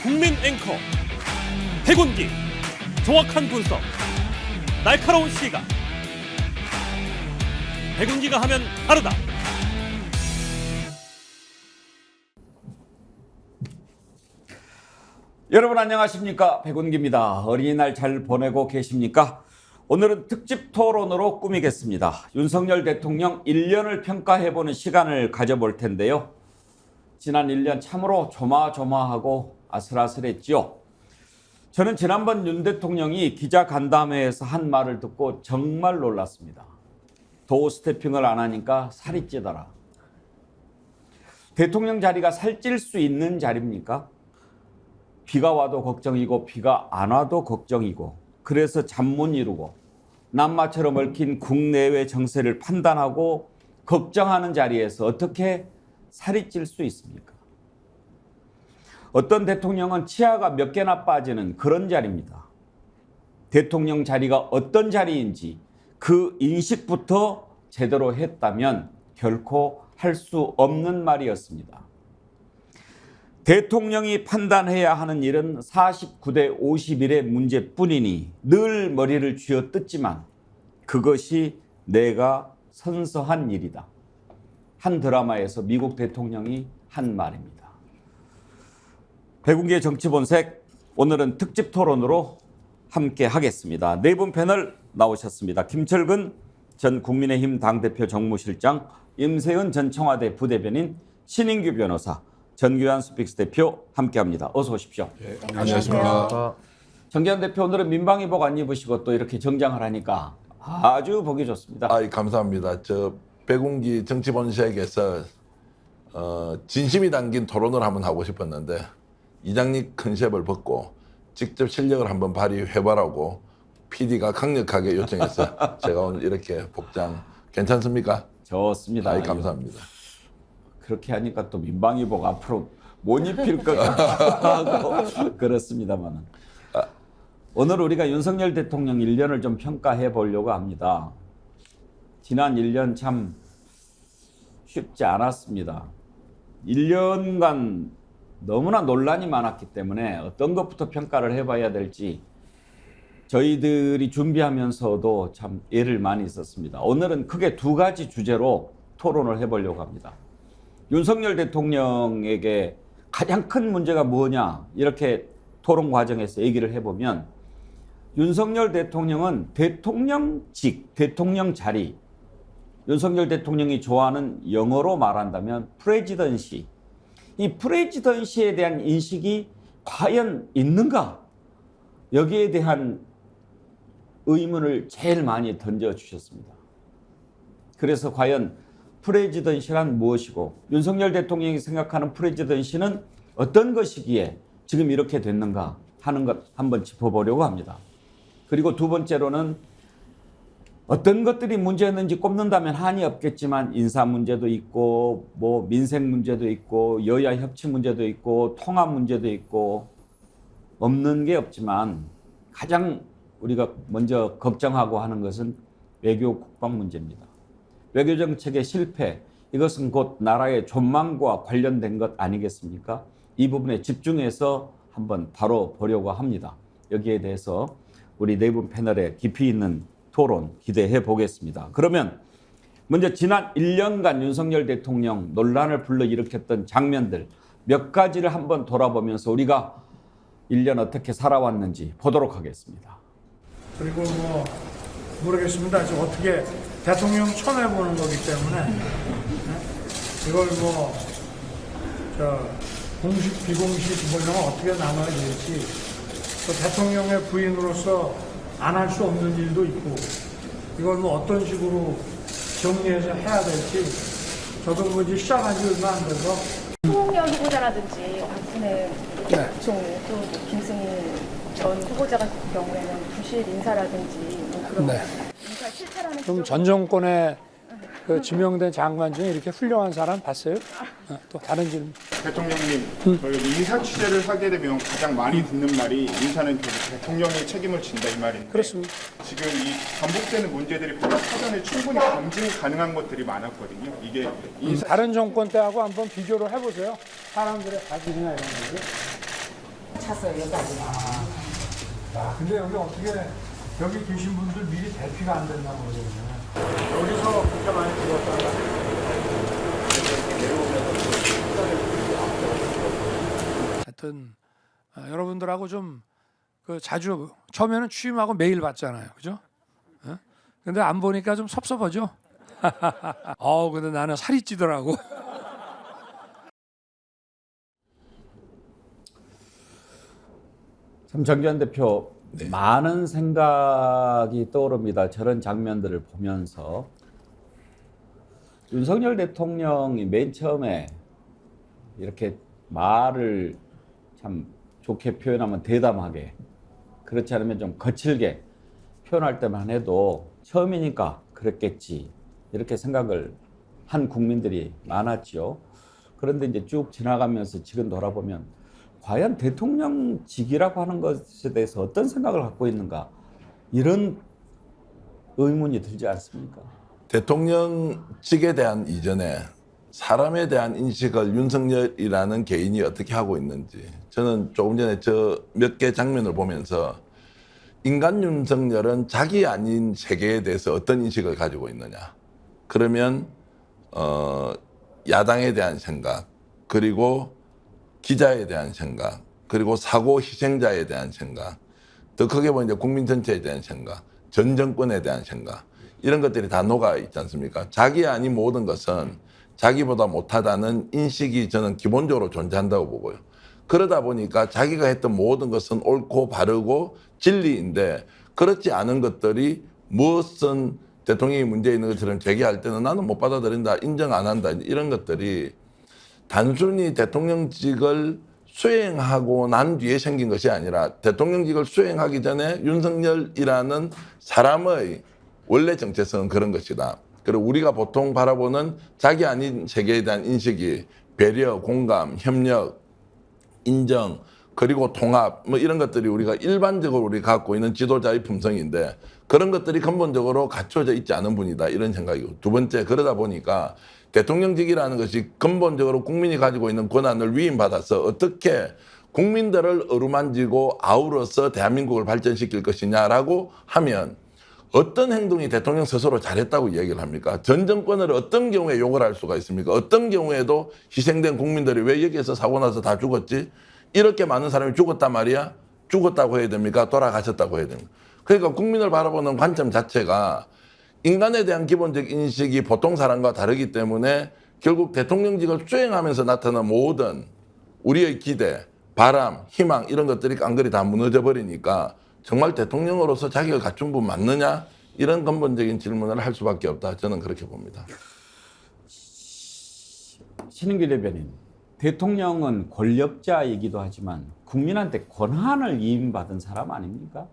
국민 앵커 백운기, 정확한 분석, 날카로운 시각. 백운기가 하면 다르다. 여러분 안녕하십니까, 백운기입니다. 어린이날 잘 보내고 계십니까? 오늘은 특집 토론으로 꾸미겠습니다. 윤석열 대통령 1년을 평가해보는 시간을 가져볼 텐데요. 지난 1년 참으로 조마조마하고 아슬아슬했지요. 저는 지난번 윤 대통령이 기자간담회에서 한 말을 듣고 정말 놀랐습니다. 도어 스태핑을 안 하니까 살이 찌더라. 대통령 자리가 살찔 수 있는 자리입니까? 비가 와도 걱정이고 비가 안 와도 걱정이고, 그래서 잠 못 이루고 남마처럼 얽힌 국내외 정세를 판단하고 걱정하는 자리에서 어떻게 살이 찔 수 있습니까? 어떤 대통령은 치아가 몇 개나 빠지는 그런 자리입니다. 대통령 자리가 어떤 자리인지 그 인식부터 제대로 했다면 결코 할 수 없는 말이었습니다. 대통령이 판단해야 하는 일은 49대 51의 문제뿐이니 늘 머리를 쥐어뜯지만 그것이 내가 선서한 일이다. 한 드라마에서 미국 대통령이 한 말입니다. 백운기의 정치본색, 오늘은 특집 토론으로 함께 하겠습니다. 네 분 패널 나오셨습니다. 김철근 전 국민의힘 당대표 정무실장, 임세은 전 청와대 부대변인, 신인규 변호사, 전규환 스픽스 대표 함께합니다. 어서 오십시오. 네, 안녕하십니까. 정규환 대표, 오늘은 민방위복 안 입으시고 또 이렇게 정장을 하니까 아주 보기 좋습니다. 감사합니다. 저 백운기 정치본색에서 진심이 담긴 토론을 한번 하고 싶었는데 이장님 컨셉을 벗고 직접 실력을 한번 발휘해보라고 PD가 강력하게 요청해서 제가 오늘 이렇게 복장 괜찮습니까? 좋습니다. 감사합니다. 그렇게 하니까 또 민방위복 앞으로 못 입힐 것 같고 그렇습니다만, 오늘 우리가 윤석열 대통령 1년을 좀 평가해 보려고 합니다. 지난 1년 참 쉽지 않았습니다. 1년간 너무나 논란이 많았기 때문에 어떤 것부터 평가를 해봐야 될지 저희들이 준비하면서도 참 애를 많이 썼습니다. 오늘은 크게 두 가지 주제로 토론을 해보려고 합니다. 윤석열 대통령에게 가장 큰 문제가 뭐냐, 이렇게 토론 과정에서 얘기를 해보면 윤석열 대통령은 대통령직, 대통령 자리, 윤석열 대통령이 좋아하는 영어로 말한다면 프레지던시, 이 프레지던시에 대한 인식이 과연 있는가? 여기에 대한 의문을 제일 많이 던져주셨습니다. 그래서 과연 프레지던시란 무엇이고 윤석열 대통령이 생각하는 프레지던시는 어떤 것이기에 지금 이렇게 됐는가 하는 것 한번 짚어보려고 합니다. 그리고 두 번째로는 어떤 것들이 문제였는지 꼽는다면 한이 없겠지만 인사 문제도 있고 뭐 민생 문제도 있고 여야 협치 문제도 있고 통합 문제도 있고 없는 게 없지만 가장 우리가 먼저 걱정하고 하는 것은 외교 국방 문제입니다. 외교 정책의 실패, 이것은 곧 나라의 존망과 관련된 것 아니겠습니까? 이 부분에 집중해서 한번 다뤄보려고 합니다. 여기에 대해서 우리 네 분 패널의 깊이 있는 토론 기대해 보겠습니다. 그러면 먼저 지난 1년간 윤석열 대통령 논란을 불러일으켰던 장면들 몇 가지를 한번 돌아보면서 우리가 1년 어떻게 살아왔는지 보도록 하겠습니다. 그리고 뭐 모르겠습니다. 지금 어떻게 대통령 쳐내보는 거기 때문에 이걸 뭐 공식 비공식 뭐 이런 거 어떻게 나눠야 될지, 또 대통령의 부인으로서 안 할 수 없는 일도 있고 이걸 뭐 어떤 식으로 정리해서 해야 될지, 저도 뭐 이제 시작한 지 얼마 안 돼서 홍영현 후보자라든지 박순애 총, 또 김승인 전 후보자 같은 경우에는 부실 인사라든지 뭐 그런 인사 실패라는 좀 전 정권의 그 지명된 장관 중에 이렇게 훌륭한 사람 봤어요? 또 다른 질문. 대통령님, 저희가 인사 취재를 하게 되면 가장 많이 듣는 말이 인사는 결국 대통령의 책임을 진다 이 말인데, 그렇습니다. 지금 이 반복되는 문제들이 보다 사전에 충분히 검증 가능한 것들이 많았거든요. 이게 인사 다른 정권 때하고 한번 비교를 해보세요. 사람들의 가치나 이런 거죠. 찼어요, 여기까지. 근데 여기 어떻게 여기 계신 분들 미리 대피가 안 됐나 모르겠네. 여기서 그렇게 많이 죽었다가 하여튼 여러분들하고 좀 자주 처음에는 취임하고 매일 봤잖아요, 그죠? 근데 안 보니까 좀 섭섭하죠? 근데 나는 살이 찌더라고. 참 정기현 대표 많은 생각이 떠오릅니다. 저런 장면들을 보면서 윤석열 대통령이 맨 처음에 이렇게 말을 참 좋게 표현하면 대담하게, 그렇지 않으면 좀 거칠게 표현할 때만 해도 처음이니까 그랬겠지 이렇게 생각을 한 국민들이 많았죠. 그런데 이제 쭉 지나가면서 지금 돌아보면 과연 대통령직이라고 하는 것에 대해서 어떤 생각을 갖고 있는가, 이런 의문이 들지 않습니까? 대통령직에 대한 이전에 사람에 대한 인식을 윤석열이라는 개인이 어떻게 하고 있는지, 저는 조금 전에 저 몇 개 장면을 보면서 인간 윤석열은 자기 아닌 세계에 대해서 어떤 인식을 가지고 있느냐. 그러면 야당에 대한 생각, 그리고 기자에 대한 생각, 그리고 사고 희생자에 대한 생각, 더 크게 보면 이제 국민 전체에 대한 생각, 전 정권에 대한 생각, 이런 것들이 다 녹아 있지 않습니까? 자기 아닌 모든 것은 자기보다 못하다는 인식이 저는 기본적으로 존재한다고 보고요. 그러다 보니까 자기가 했던 모든 것은 옳고 바르고 진리인데, 그렇지 않은 것들이 무엇은 대통령이 문제 있는 것처럼 제기할 때는 나는 못 받아들인다, 인정 안 한다, 이런 것들이 단순히 대통령직을 수행하고 난 뒤에 생긴 것이 아니라 대통령직을 수행하기 전에 윤석열이라는 사람의 원래 정체성은 그런 것이다. 그리고 우리가 보통 바라보는 자기 아닌 세계에 대한 인식이 배려, 공감, 협력, 인정, 그리고 통합, 뭐 이런 것들이 우리가 일반적으로 우리가 갖고 있는 지도자의 품성인데, 그런 것들이 근본적으로 갖춰져 있지 않은 분이다, 이런 생각이고, 두 번째, 그러다 보니까 대통령직이라는 것이 근본적으로 국민이 가지고 있는 권한을 위임받아서 어떻게 국민들을 어루만지고 아우러서 대한민국을 발전시킬 것이냐라고 하면 어떤 행동이 대통령 스스로 잘했다고 이야기를 합니까? 전 정권을 어떤 경우에 욕을 할 수가 있습니까? 어떤 경우에도 희생된 국민들이 왜 여기에서 사고 나서 다 죽었지? 이렇게 많은 사람이 죽었단 말이야? 죽었다고 해야 됩니까? 돌아가셨다고 해야 됩니까? 그러니까 국민을 바라보는 관점 자체가 인간에 대한 기본적 인식이 보통 사람과 다르기 때문에 결국 대통령직을 수행하면서 나타난 모든 우리의 기대, 바람, 희망, 이런 것들이 깡그리 다 무너져 버리니까 정말 대통령으로서 자격을 갖춘 분 맞느냐? 이런 근본적인 질문을 할 수밖에 없다. 저는 그렇게 봅니다. 신인규 대변인, 대통령은 권력자이기도 하지만 국민한테 권한을 위임받은 사람 아닙니까?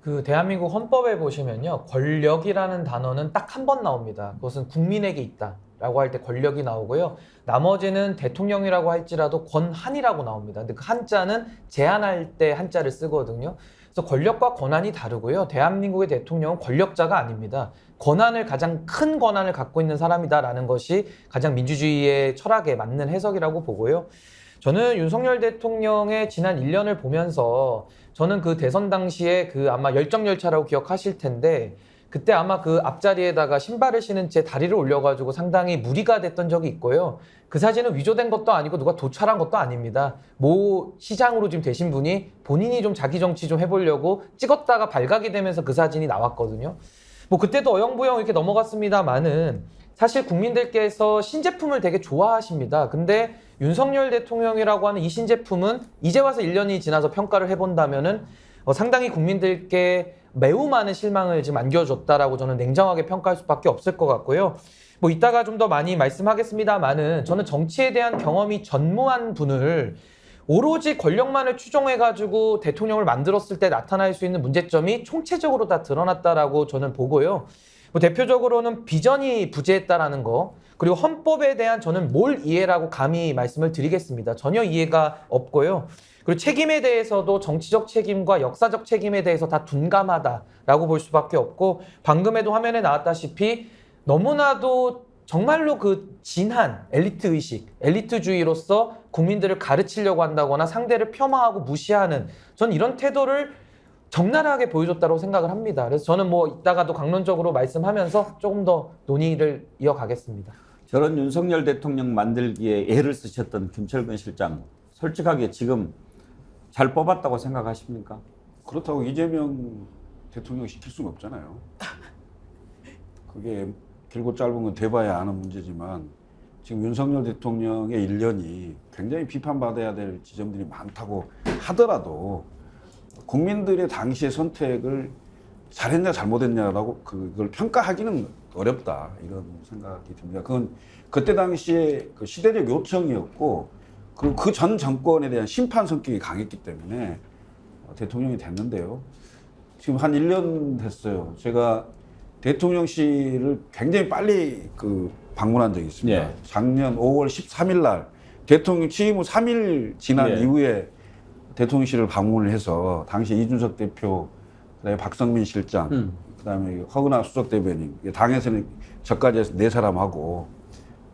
그 대한민국 헌법에 보시면요, 권력이라는 단어는 딱 한 번 나옵니다. 그것은 국민에게 있다라고 할 때 권력이 나오고요. 나머지는 대통령이라고 할지라도 권한이라고 나옵니다. 근데 그 한자는 제한할 때 한자를 쓰거든요. 그래서 권력과 권한이 다르고요. 대한민국의 대통령은 권력자가 아닙니다. 권한을, 가장 큰 권한을 갖고 있는 사람이다라는 것이 가장 민주주의의 철학에 맞는 해석이라고 보고요. 저는 윤석열 대통령의 지난 1년을 보면서 저는 그 대선 당시에 그 아마 열정열차라고 기억하실 텐데, 그때 아마 그 앞자리에다가 신발을 신은 채 다리를 올려가지고 상당히 무리가 됐던 적이 있고요. 그 사진은 위조된 것도 아니고 누가 도찰한 것도 아닙니다. 모 시장으로 지금 되신 분이 본인이 좀 자기 정치 좀 해보려고 찍었다가 발각이 되면서 그 사진이 나왔거든요. 뭐 그때도 어영부영 이렇게 넘어갔습니다만은 사실 국민들께서 신제품을 되게 좋아하십니다. 근데 윤석열 대통령이라고 하는 이 신제품은 이제 와서 1년이 지나서 평가를 해본다면은 상당히 국민들께 매우 많은 실망을 지금 안겨줬다라고 저는 냉정하게 평가할 수밖에 없을 것 같고요. 뭐 이따가 좀 더 많이 말씀하겠습니다만은 저는 정치에 대한 경험이 전무한 분을 오로지 권력만을 추종해가지고 대통령을 만들었을 때 나타날 수 있는 문제점이 총체적으로 다 드러났다라고 저는 보고요. 뭐 대표적으로는 비전이 부재했다라는 거, 그리고 헌법에 대한 저는 뭘 이해라고 감히 말씀을 드리겠습니다. 전혀 이해가 없고요. 그리고 책임에 대해서도 정치적 책임과 역사적 책임에 대해서 다 둔감하다라고 볼 수밖에 없고, 방금에도 화면에 나왔다시피 너무나도 정말로 그 진한 엘리트 의식, 엘리트주의로서 국민들을 가르치려고 한다거나 상대를 폄하하고 무시하는, 전 이런 태도를 적나라하게 보여줬다고 생각을 합니다. 그래서 저는 뭐 이따가도 강론적으로 말씀하면서 조금 더 논의를 이어가겠습니다. 저런 윤석열 대통령 만들기에 애를 쓰셨던 김철근 실장, 솔직하게 지금 잘 뽑았다고 생각하십니까? 그렇다고 이재명 대통령 시킬 수는 없잖아요. 그게 길고 짧은 건 돼봐야 아는 문제지만 지금 윤석열 대통령의 1년이 굉장히 비판받아야 될 지점들이 많다고 하더라도 국민들의 당시의 선택을 잘했냐 잘못했냐라고 그걸 평가하기는 어렵다 이런 생각이 듭니다. 그건 그때 당시에 그 시대적 요청이었고 그리고 그 전 정권에 대한 심판 성격이 강했기 때문에 대통령이 됐는데요. 지금 한 1년 됐어요. 제가 대통령실을 굉장히 빨리 방문한 적이 있습니다. 예. 작년 5월 13일 날 대통령 취임 후 3일 지난 예. 이후에 대통령실을 방문을 해서 당시 이준석 대표, 그다음에 박성민 실장, 그다음에 허은하 수석 대변인, 당에서는 저까지 해서 4사람하고,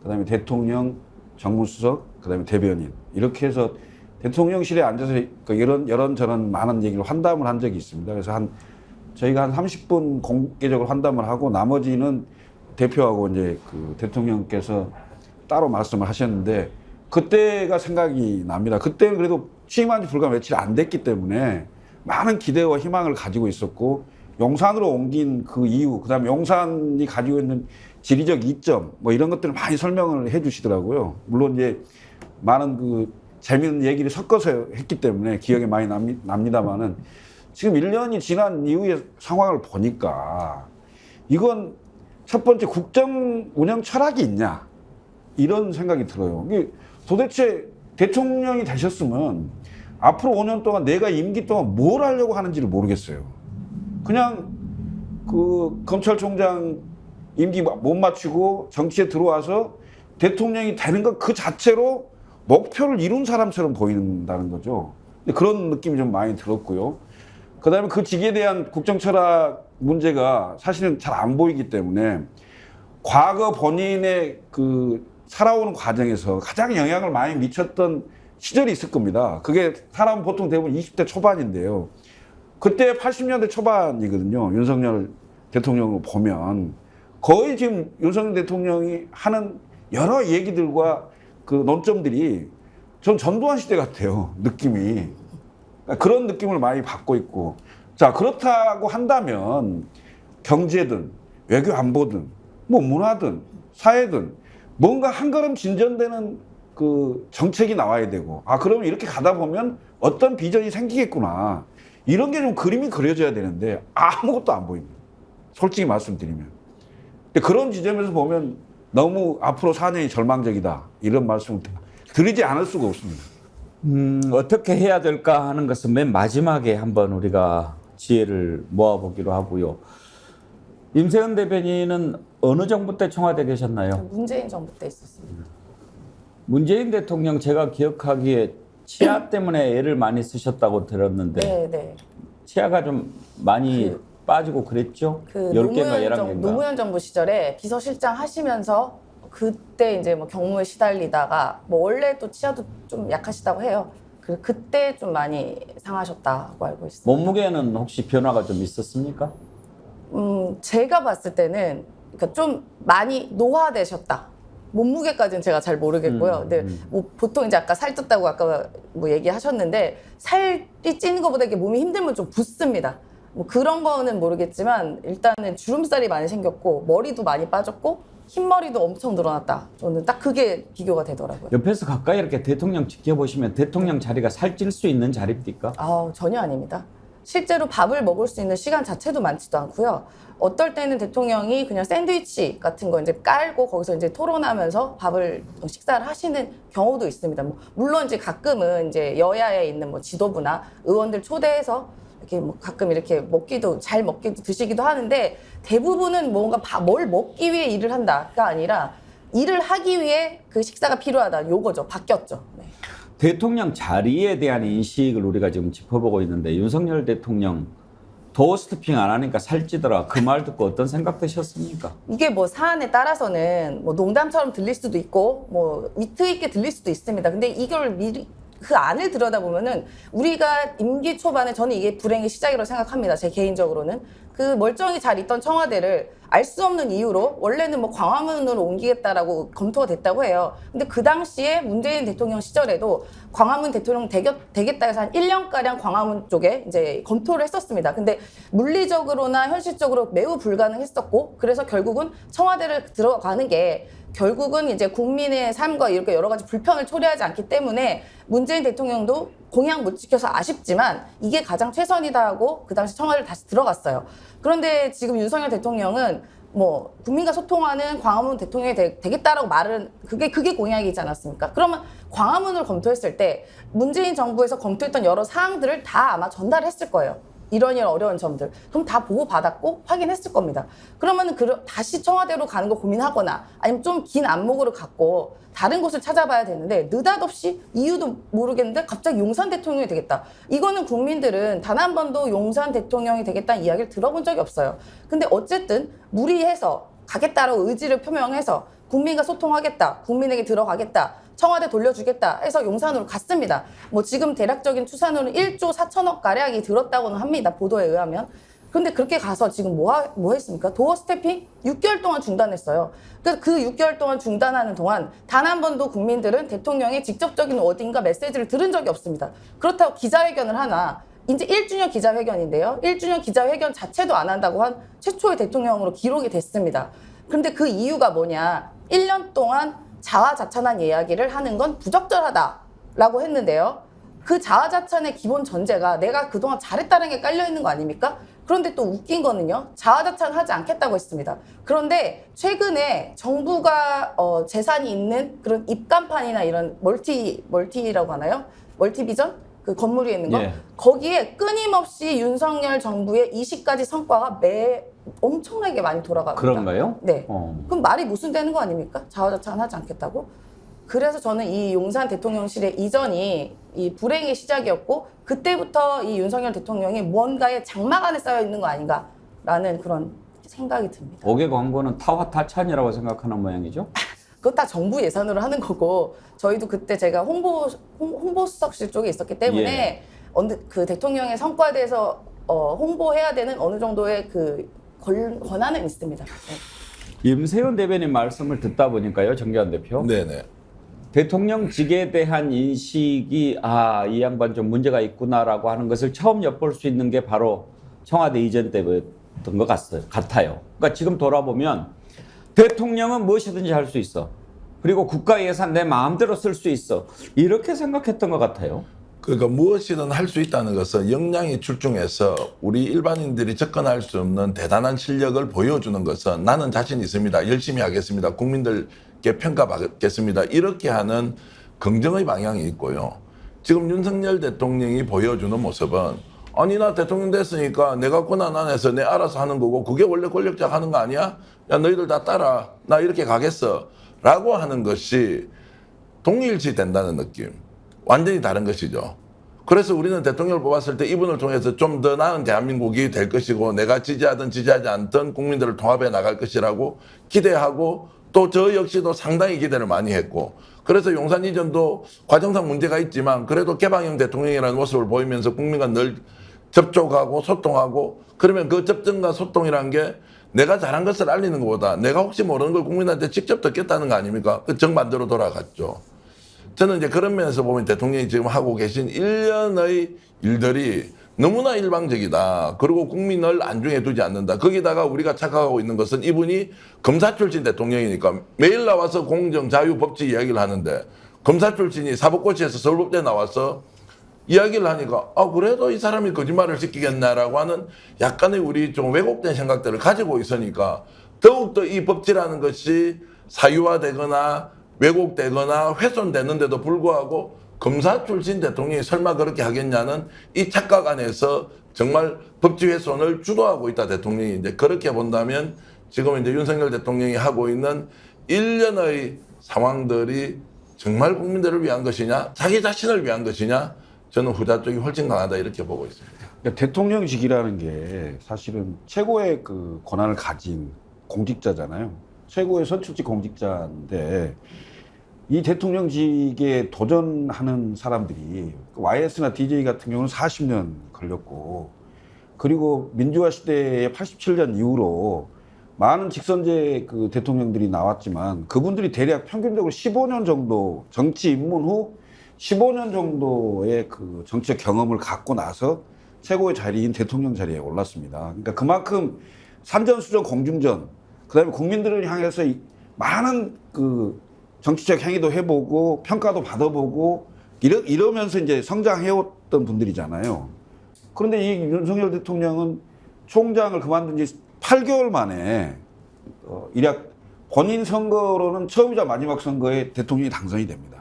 그다음에 대통령, 정무수석, 그다음에 대변인 이렇게 해서 대통령실에 앉아서 이런저런 많은 얘기를 환담을 한 적이 있습니다. 그래서 저희가 한 30분 공개적으로 환담을 하고 나머지는 대표하고 이제 대통령께서 따로 말씀을 하셨는데 그때가 생각이 납니다. 그때는 그래도 취임한 지 불과 며칠 안 됐기 때문에 많은 기대와 희망을 가지고 있었고 용산으로 옮긴 그 이유, 그다음에 용산이 가지고 있는 지리적 이점 뭐 이런 것들을 많이 설명을 해 주시더라고요. 물론 이제 많은 재미있는 얘기를 섞어서 했기 때문에 기억에 많이 납니다만은 지금 1년이 지난 이후의 상황을 보니까 이건 첫 번째 국정 운영 철학이 있냐 이런 생각이 들어요. 이게 도대체 대통령이 되셨으면 앞으로 5년 동안 내가 임기 동안 뭘 하려고 하는지를 모르겠어요. 그냥 검찰총장 임기 못 마치고 정치에 들어와서 대통령이 되는 것 그 자체로 목표를 이룬 사람처럼 보인다는 거죠. 근데 그런 느낌이 좀 많이 들었고요. 그다음에 그 직에 대한 국정 철학 문제가 사실은 잘 안 보이기 때문에 과거 본인의 살아오는 과정에서 가장 영향을 많이 미쳤던 시절이 있을 겁니다. 그게 사람은 보통 대부분 20대 초반인데요. 그때 80년대 초반이거든요. 윤석열 대통령을 보면 거의 지금 윤석열 대통령이 하는 여러 얘기들과 논점들이 전 전두환 시대 같아요. 느낌이. 그런 느낌을 많이 받고 있고. 자, 그렇다고 한다면 경제든 외교 안보든 뭐 문화든 사회든 뭔가 한 걸음 진전되는 정책이 나와야 되고, 그러면 이렇게 가다 보면 어떤 비전이 생기겠구나. 이런 게 좀 그림이 그려져야 되는데 아무것도 안 보입니다. 솔직히 말씀드리면. 근데 그런 지점에서 보면 너무 앞으로 4년이 절망적이다. 이런 말씀을 드리지 않을 수가 없습니다. 어떻게 해야 될까 하는 것은 맨 마지막에 한번 우리가 지혜를 모아보기로 하고요. 임세은 대변인은 어느 정부 때 청와대 계셨나요? 문재인 정부 때 있었습니다. 문재인 대통령 제가 기억하기에 치아 때문에 애를 많이 쓰셨다고 들었는데 네. 치아가 좀 많이 빠지고 그랬죠? 10개인가 11개인가. 노무현 정부 시절에 비서실장 하시면서 그때 이제 뭐 경무에 시달리다가 뭐 원래 또 치아도 좀 약하시다고 해요. 그때 좀 많이 상하셨다고 알고 있습니다. 몸무게는 혹시 변화가 좀 있었습니까? 제가 봤을 때는 그러니까 좀 많이 노화되셨다. 몸무게까지는 제가 잘 모르겠고요. 근데 뭐 보통 이제 아까 살쪘다고 아까 뭐 얘기하셨는데 살이 찌는 것보다 이렇게 몸이 힘들면 좀 붓습니다. 뭐 그런 거는 모르겠지만 일단은 주름살이 많이 생겼고 머리도 많이 빠졌고 흰머리도 엄청 늘어났다. 저는 딱 그게 비교가 되더라고요. 옆에서 가까이 이렇게 대통령 지켜보시면 대통령 자리가 살찔 수 있는 자리입니까? 전혀 아닙니다. 실제로 밥을 먹을 수 있는 시간 자체도 많지도 않고요. 어떨 때는 대통령이 그냥 샌드위치 같은 거 이제 깔고 거기서 이제 토론하면서 식사를 하시는 경우도 있습니다. 물론 이제 가끔은 이제 여야에 있는 뭐 지도부나 의원들 초대해서 이렇게 뭐 가끔 이렇게 잘 먹기도 드시기도 하는데 대부분은 뭔가 뭘 먹기 위해 일을 한다가 아니라 일을 하기 위해 그 식사가 필요하다. 요거죠. 바뀌었죠. 네. 대통령 자리에 대한 인식을 우리가 지금 짚어보고 있는데 윤석열 대통령 도어 스태핑 안 하니까 살찌더라. 그 말 듣고 어떤 생각 드셨습니까? 이게 뭐 사안에 따라서는 뭐 농담처럼 들릴 수도 있고 뭐 위트 있게 들릴 수도 있습니다. 근데 이걸 미리 그 안을 들여다보면은 우리가 임기 초반에 저는 이게 불행의 시작이라고 생각합니다. 제 개인적으로는 그 멀쩡히 잘 있던 청와대를 알 수 없는 이유로 원래는 뭐 광화문으로 옮기겠다라고 검토가 됐다고 해요. 근데 그 당시에 문재인 대통령 시절에도 광화문 대통령 되겠다 해서 한 1년가량 광화문 쪽에 이제 검토를 했었습니다. 근데 물리적으로나 현실적으로 매우 불가능했었고 그래서 결국은 청와대를 들어가는 게 결국은 이제 국민의 삶과 이렇게 여러 가지 불편을 초래하지 않기 때문에 문재인 대통령도 공약 못 지켜서 아쉽지만 이게 가장 최선이다 하고 그 당시 청와대를 다시 들어갔어요. 그런데 지금 윤석열 대통령은 뭐 국민과 소통하는 광화문 대통령이 되겠다라고 말은 그게 공약이지 않았습니까? 그러면 광화문을 검토했을 때 문재인 정부에서 검토했던 여러 사항들을 다 아마 전달했을 거예요. 이런 어려운 점들. 그럼 다 보고 받았고 확인했을 겁니다. 그러면 다시 청와대로 가는 거 고민하거나 아니면 좀 긴 안목으로 갖고 다른 곳을 찾아봐야 되는데 느닷없이 이유도 모르겠는데 갑자기 용산 대통령이 되겠다. 이거는 국민들은 단 한 번도 용산 대통령이 되겠다는 이야기를 들어본 적이 없어요. 근데 어쨌든 무리해서 가겠다라고 의지를 표명해서 국민과 소통하겠다. 국민에게 들어가겠다. 청와대 돌려주겠다 해서 용산으로 갔습니다. 뭐 지금 대략적인 추산으로는 1조 4천억 가량이 들었다고는 합니다. 보도에 의하면. 그런데 그렇게 가서 지금 뭐 했습니까? 도어 스태핑 6개월 동안 중단했어요. 그래서 그 6개월 동안 중단하는 동안 단 한 번도 국민들은 대통령의 직접적인 어딘가 메시지를 들은 적이 없습니다. 그렇다고 기자회견을 하나 이제 1주년 기자회견인데요. 1주년 기자회견 자체도 안 한다고 한 최초의 대통령으로 기록이 됐습니다. 그런데 그 이유가 뭐냐. 1년 동안 자화자찬한 이야기를 하는 건 부적절하다라고 했는데요. 그 자화자찬의 기본 전제가 내가 그동안 잘했다는 게 깔려있는 거 아닙니까? 그런데 또 웃긴 거는요. 자화자찬하지 않겠다고 했습니다. 그런데 최근에 정부가 재산이 있는 그런 입간판이나 이런 멀티라고 하나요? 멀티비전? 그 건물 위에 있는 거? 예. 거기에 끊임없이 윤석열 정부의 20가지 성과가 엄청나게 많이 돌아갑니다. 그런가요? 네. 그럼 말이 무슨 되는 거 아닙니까? 자화자찬하지 않겠다고? 그래서 저는 이 용산 대통령실의 이전이 이 불행의 시작이었고 그때부터 이 윤석열 대통령이 무언가의 장막 안에 쌓여 있는 거 아닌가라는 그런 생각이 듭니다. 5개 광고는 타화타찬이라고 생각하는 모양이죠? 그거 다 정부 예산으로 하는 거고 저희도 그때 제가 홍보수석실 쪽에 있었기 때문에 그 대통령의 성과에 대해서 홍보해야 되는 어느 정도의 그 권한은 있습니다. 네. 임세훈 대변인 말씀을 듣다 보니까요, 정기환 대표. 네네. 대통령직에 대한 인식이 이 양반 좀 문제가 있구나라고 하는 것을 처음 엿볼 수 있는 게 바로 청와대 이전 때였던 것 같아요. 그러니까 지금 돌아보면 대통령은 무엇이든지 할 수 있어. 그리고 국가 예산 내 마음대로 쓸 수 있어. 이렇게 생각했던 것 같아요. 그러니까 무엇이든 할 수 있다는 것은 역량이 출중해서 우리 일반인들이 접근할 수 없는 대단한 실력을 보여주는 것은 나는 자신 있습니다. 열심히 하겠습니다. 국민들께 평가받겠습니다. 이렇게 하는 긍정의 방향이 있고요. 지금 윤석열 대통령이 보여주는 모습은 아니 나 대통령 됐으니까 내가 권한 안에서 내 알아서 하는 거고 그게 원래 권력자가 하는 거 아니야? 야 너희들 다 따라. 나 이렇게 가겠어. 라고 하는 것이 동일시 된다는 느낌. 완전히 다른 것이죠. 그래서 우리는 대통령을 뽑았을 때 이분을 통해서 좀 더 나은 대한민국이 될 것이고 내가 지지하든 지지하지 않든 국민들을 통합해 나갈 것이라고 기대하고 또 저 역시도 상당히 기대를 많이 했고 그래서 용산 이전도 과정상 문제가 있지만 그래도 개방형 대통령이라는 모습을 보이면서 국민과 늘 접촉하고 소통하고 그러면 그 접촉과 소통이란 게 내가 잘한 것을 알리는 것보다 내가 혹시 모르는 걸 국민한테 직접 듣겠다는 거 아닙니까? 그 정반대로 돌아갔죠. 저는 이제 그런 면에서 보면 대통령이 지금 하고 계신 1년의 일들이 너무나 일방적이다. 그리고 국민을 안중에 두지 않는다. 거기다가 우리가 착각하고 있는 것은 이분이 검사 출신 대통령이니까 매일 나와서 공정, 자유, 법치 이야기를 하는데 검사 출신이 사법고시에서 서울법대 나와서 이야기를 하니까 그래도 이 사람이 거짓말을 시키겠나라고 하는 약간의 우리 좀 왜곡된 생각들을 가지고 있으니까 더욱더 이 법치라는 것이 사유화되거나 왜곡되거나 훼손되는데도 불구하고 검사 출신 대통령이 설마 그렇게 하겠냐는 이 착각 안에서 정말 법치 훼손을 주도하고 있다 대통령이 이제 그렇게 본다면 지금 이제 윤석열 대통령이 하고 있는 1년의 상황들이 정말 국민들을 위한 것이냐 자기 자신을 위한 것이냐 저는 후자 쪽이 훨씬 강하다 이렇게 보고 있습니다. 그러니까 대통령직이라는 게 사실은 최고의 그 권한을 가진 공직자잖아요. 최고의 선출직 공직자인데 이 대통령직에 도전하는 사람들이 YS나 DJ 같은 경우는 40년 걸렸고 그리고 민주화 시대의 87년 이후로 많은 직선제 그 대통령들이 나왔지만 그분들이 대략 평균적으로 15년 정도 정치 입문 후 15년 정도의 그 정치적 경험을 갖고 나서 최고의 자리인 대통령 자리에 올랐습니다. 그러니까 그만큼 산전수전 공중전, 그다음에 국민들을 향해서 많은 그 정치적 행위도 해보고 평가도 받아보고 이러면서 이제 성장해왔던 분들이잖아요. 그런데 이 윤석열 대통령은 총장을 그만둔 지 8개월 만에 일약 본인 선거로는 처음이자 마지막 선거에 대통령이 당선이 됩니다.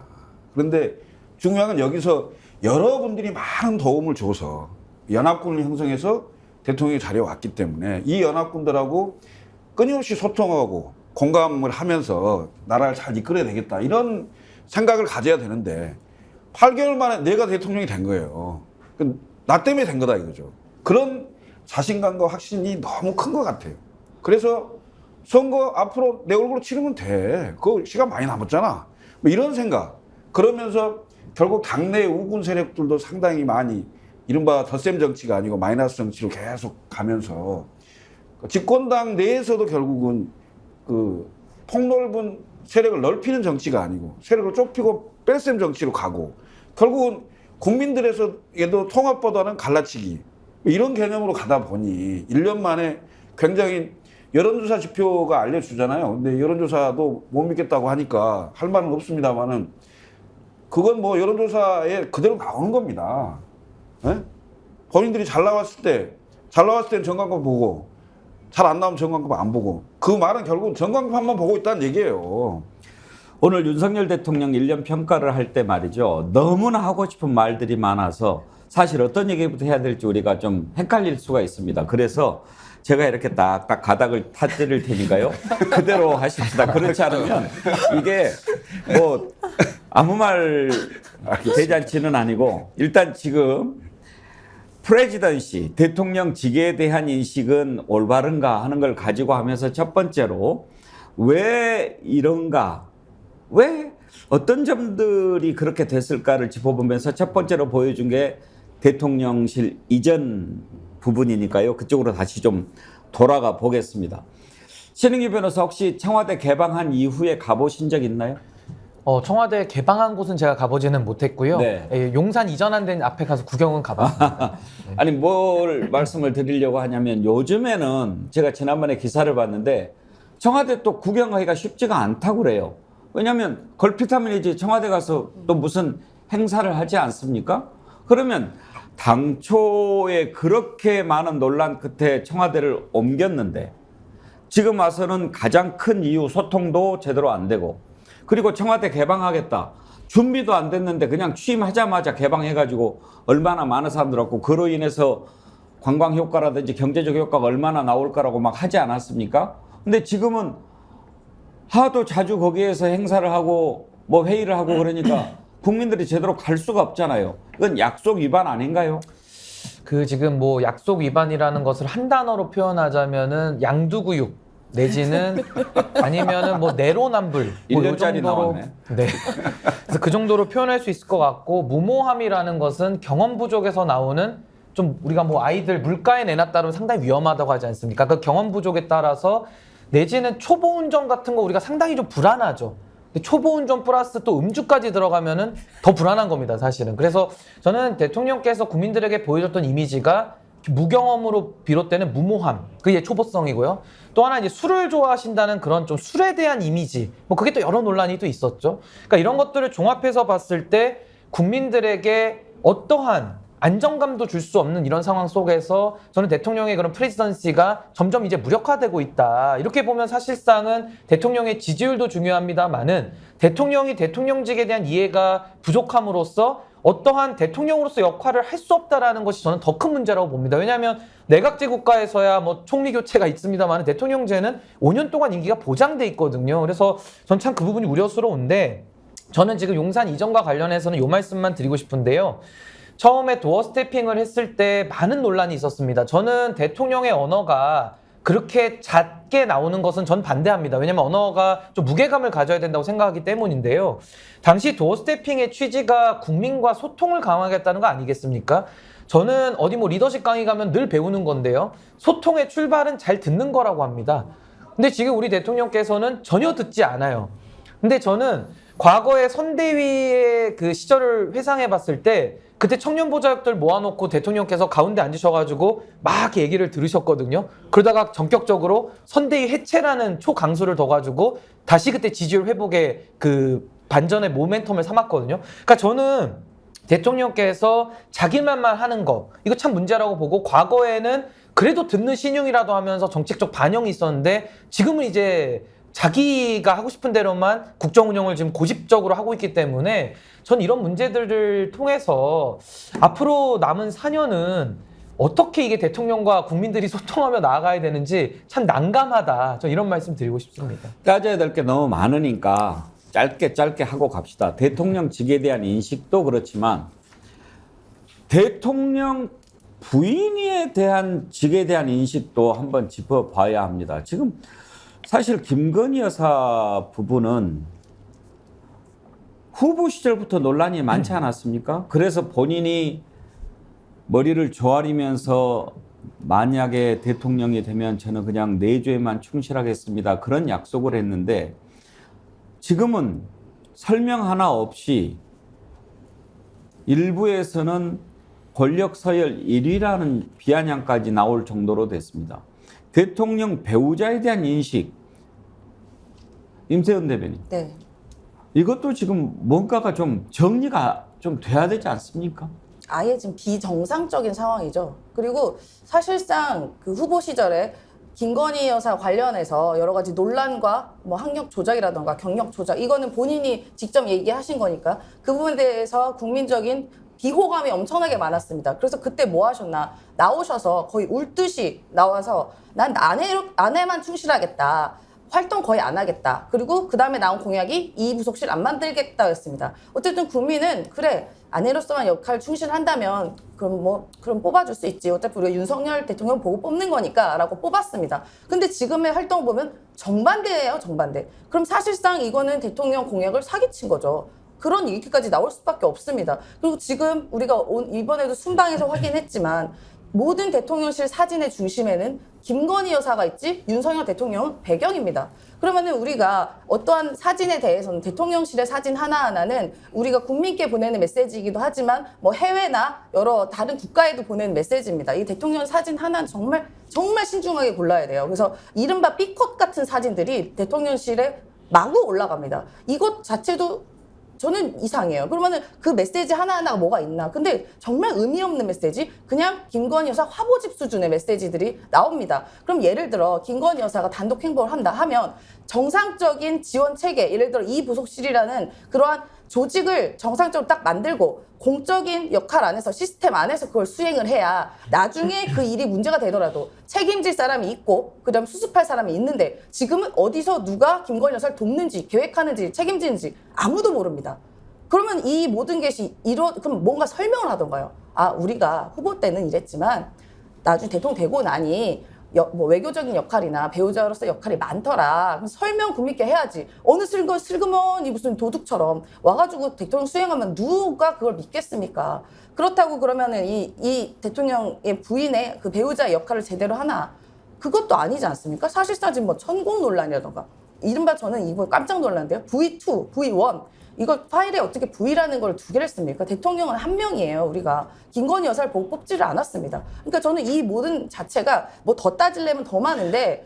그런데 중요한 건 여기서 여러분들이 많은 도움을 줘서 연합군을 형성해서 대통령이 자리에 왔기 때문에 이 연합군들하고 끊임없이 소통하고 공감을 하면서 나라를 잘 이끌어야 되겠다 이런 생각을 가져야 되는데 8개월 만에 내가 대통령이 된 거예요. 나 때문에 된 거다 이거죠. 그런 자신감과 확신이 너무 큰 것 같아요. 그래서 선거 앞으로 내 얼굴로 치르면 돼. 그 시간 많이 남았잖아. 뭐 이런 생각. 그러면서 결국 당내 우군 세력들도 상당히 많이 이른바 덧셈 정치가 아니고 마이너스 정치로 계속 가면서 집권당 내에서도 결국은 그 폭넓은 세력을 넓히는 정치가 아니고 세력을 좁히고 뺄셈 정치로 가고 결국은 국민들에서도 통합보다는 갈라치기 이런 개념으로 가다 보니 1년 만에 굉장히 여론조사 지표가 알려주잖아요. 근데 여론조사도 못 믿겠다고 하니까 할 말은 없습니다만은 그건 뭐 여론조사에 그대로 나오는 겁니다. 네? 본인들이 잘 나왔을 때는 전광판 보고 잘 안 나오면 전광판 안 보고 그 말은 결국 전광판만 보고 있다는 얘기예요. 오늘 윤석열 대통령 1년 평가를 할 때 말이죠. 너무나 하고 싶은 말들이 많아서 사실 어떤 얘기부터 해야 될지 우리가 좀 헷갈릴 수가 있습니다. 그래서 제가 이렇게 딱딱 가닥을 타드릴 테니까요. 그대로 하십시다. 그렇지 않으면 이게 뭐 아무 말 대잔치는 아니고 일단 지금 프레지던시 대통령직에 대한 인식은 올바른가 하는 걸 가지고 하면서 첫 번째로 왜 이런가 왜 어떤 점들이 그렇게 됐을까를 짚어보면서 첫 번째로 보여준 게 대통령실 이전 부분이니까요. 그쪽으로 다시 좀 돌아가 보겠습니다. 신은기 변호사 혹시 청와대 개방한 이후에 가보신 적 있나요? 청와대 개방한 곳은 제가 가보지는 못했고요. 네. 예, 용산 이전한 데 앞에 가서 구경은 가봤습니다. 네. 아니 뭘 말씀을 드리려고 하냐면 요즘에는 제가 지난번에 기사를 봤는데 청와대 또 구경하기가 쉽지가 않다고 그래요. 왜냐하면 걸핏하면 이제 청와대 가서 또 무슨 행사를 하지 않습니까? 그러면 당초에 그렇게 많은 논란 끝에 청와대를 옮겼는데 지금 와서는 가장 큰 이유 소통도 제대로 안 되고 그리고 청와대 개방하겠다. 준비도 안 됐는데 그냥 취임하자마자 개방해가지고 얼마나 많은 사람들 왔고 그로 인해서 관광 효과라든지 경제적 효과가 얼마나 나올 거라고 막 하지 않았습니까? 근데 지금은 하도 자주 거기에서 행사를 하고 뭐 회의를 하고 그러니까 국민들이 제대로 갈 수가 없잖아요. 이건 약속 위반 아닌가요? 그 지금 뭐 약속 위반이라는 것을 한 단어로 표현하자면은 양두구육 내지는 아니면은 뭐 내로남불 1년짜리 나왔네. 네. 그래서 그 정도로 표현할 수 있을 것 같고 무모함이라는 것은 경험 부족에서 나오는 좀 우리가 뭐 아이들 물가에 내놨다면 상당히 위험하다고 하지 않습니까? 그 경험 부족에 따라서 내지는 초보 운전 같은 거 우리가 상당히 좀 불안하죠. 근데 초보 운전 플러스 또 음주까지 들어가면은 더 불안한 겁니다, 사실은. 그래서 저는 대통령께서 국민들에게 보여줬던 이미지가 무경험으로 비롯되는 무모함, 그게 초보성이고요. 또 하나 이제 술을 좋아하신다는 그런 좀 술에 대한 이미지, 뭐 그게 또 여러 논란이 또 있었죠. 그러니까 이런 것들을 종합해서 봤을 때 국민들에게 어떠한 안정감도 줄 수 없는 이런 상황 속에서 저는 대통령의 그런 프레지던시가 점점 이제 무력화되고 있다. 이렇게 보면 사실상은 대통령의 지지율도 중요합니다만은 대통령이 대통령직에 대한 이해가 부족함으로써 어떠한 대통령으로서 역할을 할 수 없다라는 것이 저는 더 큰 문제라고 봅니다. 왜냐하면 내각제 국가에서야 뭐 총리 교체가 있습니다만 대통령제는 5년 동안 임기가 보장돼 있거든요. 그래서 전 참 그 부분이 우려스러운데 저는 지금 용산 이전과 관련해서는 이 말씀만 드리고 싶은데요. 처음에 도어 스태핑을 했을 때 많은 논란이 있었습니다. 저는 대통령의 언어가 그렇게 잦게 나오는 것은 전 반대합니다. 왜냐면 언어가 좀 무게감을 가져야 된다고 생각하기 때문인데요. 당시 도어 스태핑의 취지가 국민과 소통을 강화하겠다는 거 아니겠습니까? 저는 어디 뭐 리더십 강의 가면 늘 배우는 건데요. 소통의 출발은 잘 듣는 거라고 합니다. 근데 지금 우리 대통령께서는 전혀 듣지 않아요. 근데 저는 과거에 선대위의 그 시절을 회상해 봤을 때 그때 청년보좌역들 모아놓고 대통령께서 가운데 앉으셔가지고 막 얘기를 들으셨거든요. 그러다가 전격적으로 선대위 해체라는 초강수를 둬가지고 다시 그때 지지율 회복에 그 반전의 모멘텀을 삼았거든요. 그러니까 저는 대통령께서 자기만만 하는 거 이거 참 문제라고 보고 과거에는 그래도 듣는 신용이라도 하면서 정책적 반영이 있었는데 지금은 이제 자기가 하고 싶은 대로만 국정 운영을 지금 고집적으로 하고 있기 때문에 전 이런 문제들을 통해서 앞으로 남은 4년은 어떻게 이게 대통령과 국민들이 소통하며 나아가야 되는지 참 난감하다. 저 이런 말씀 드리고 싶습니다. 따져야 될 게 너무 많으니까 짧게 하고 갑시다. 대통령직에 대한 인식도 그렇지만 대통령 부인에 대한 직에 대한 인식도 한번 짚어봐야 합니다. 지금 사실 김건희 여사 부부는 후보 시절부터 논란이 많지 않았습니까? 그래서 본인이 머리를 조아리면서 만약에 대통령이 되면 저는 그냥 내조에만 충실하겠습니다. 그런 약속을 했는데 지금은 설명 하나 없이 일부에서는 권력 서열 1위라는 비아냥까지 나올 정도로 됐습니다. 대통령 배우자에 대한 인식, 임세은 대변인. 네. 이것도 지금 뭔가가 좀 정리가 좀 돼야 되지 않습니까? 아예 지금 비정상적인 상황이죠. 그리고 사실상 그 후보 시절에 김건희 여사 관련해서 여러 가지 논란과 뭐 학력 조작이라던가 경력 조작 이거는 본인이 직접 얘기하신 거니까 그 부분에 대해서 국민적인 비호감이 엄청나게 많았습니다. 그래서 그때 뭐 하셨나 나오셔서 거의 울듯이 나와서 난 아내만 충실하겠다. 활동 거의 안 하겠다. 그리고 그 다음에 나온 공약이 이 부속실 안 만들겠다였습니다. 어쨌든 국민은 그래 아내로서만 역할 충실한다면 그럼 뽑아줄 수 있지. 어차피 우리가 윤석열 대통령 보고 뽑는 거니까라고 뽑았습니다. 근데 지금의 활동 보면 정반대예요, 정반대. 그럼 사실상 이거는 대통령 공약을 사기친 거죠. 그런 얘기까지 나올 수밖에 없습니다. 그리고 지금 우리가 이번에도 순방에서 확인했지만 모든 대통령실 사진의 중심에는 김건희 여사가 있지 윤석열 대통령은 배경입니다. 그러면은 우리가 어떠한 사진에 대해서는 대통령실의 사진 하나하나는 우리가 국민께 보내는 메시지이기도 하지만 뭐 해외나 여러 다른 국가에도 보내는 메시지입니다. 이 대통령 사진 하나는 정말 신중하게 골라야 돼요. 그래서 이른바 B컷 같은 사진들이 대통령실에 마구 올라갑니다. 이것 자체도 저는 이상해요. 그러면은 그 메시지 하나하나가 뭐가 있나. 근데 정말 의미 없는 메시지? 그냥 김건희 여사 화보집 수준의 메시지들이 나옵니다. 그럼 예를 들어 김건희 여사가 단독 행보를 한다 하면 정상적인 지원 체계, 예를 들어 이 부속실이라는 그러한 조직을 정상적으로 딱 만들고 공적인 역할 안에서 시스템 안에서 그걸 수행을 해야 나중에 그 일이 문제가 되더라도 책임질 사람이 있고 그다음 수습할 사람이 있는데 지금은 어디서 누가 김건희 여사를 돕는지 계획하는지 책임지는지 아무도 모릅니다. 그러면 이 모든 것이 그럼 뭔가 설명을 하던가요? 아 우리가 후보 때는 이랬지만 나중에 대통령 되고 나니 뭐 외교적인 역할이나 배우자로서 역할이 많더라. 그럼 설명 국민께 해야지. 어느 슬그머니 무슨 도둑처럼 와가지고 대통령 수행하면 누가 그걸 믿겠습니까? 그렇다고 그러면은 이 대통령의 부인의 그 배우자의 역할을 제대로 하나? 그것도 아니지 않습니까? 사실상 지금 뭐 천공 논란이라던가 이른바 저는 이거 깜짝 놀랐는데요. V2, V1 이걸 파일에 어떻게 V라는 걸 두 개를 씁니까? 대통령은 한 명이에요. 우리가 김건희 여사를 보고 뽑지를 않았습니다. 그러니까 저는 이 모든 자체가 뭐 더 따지려면 더 많은데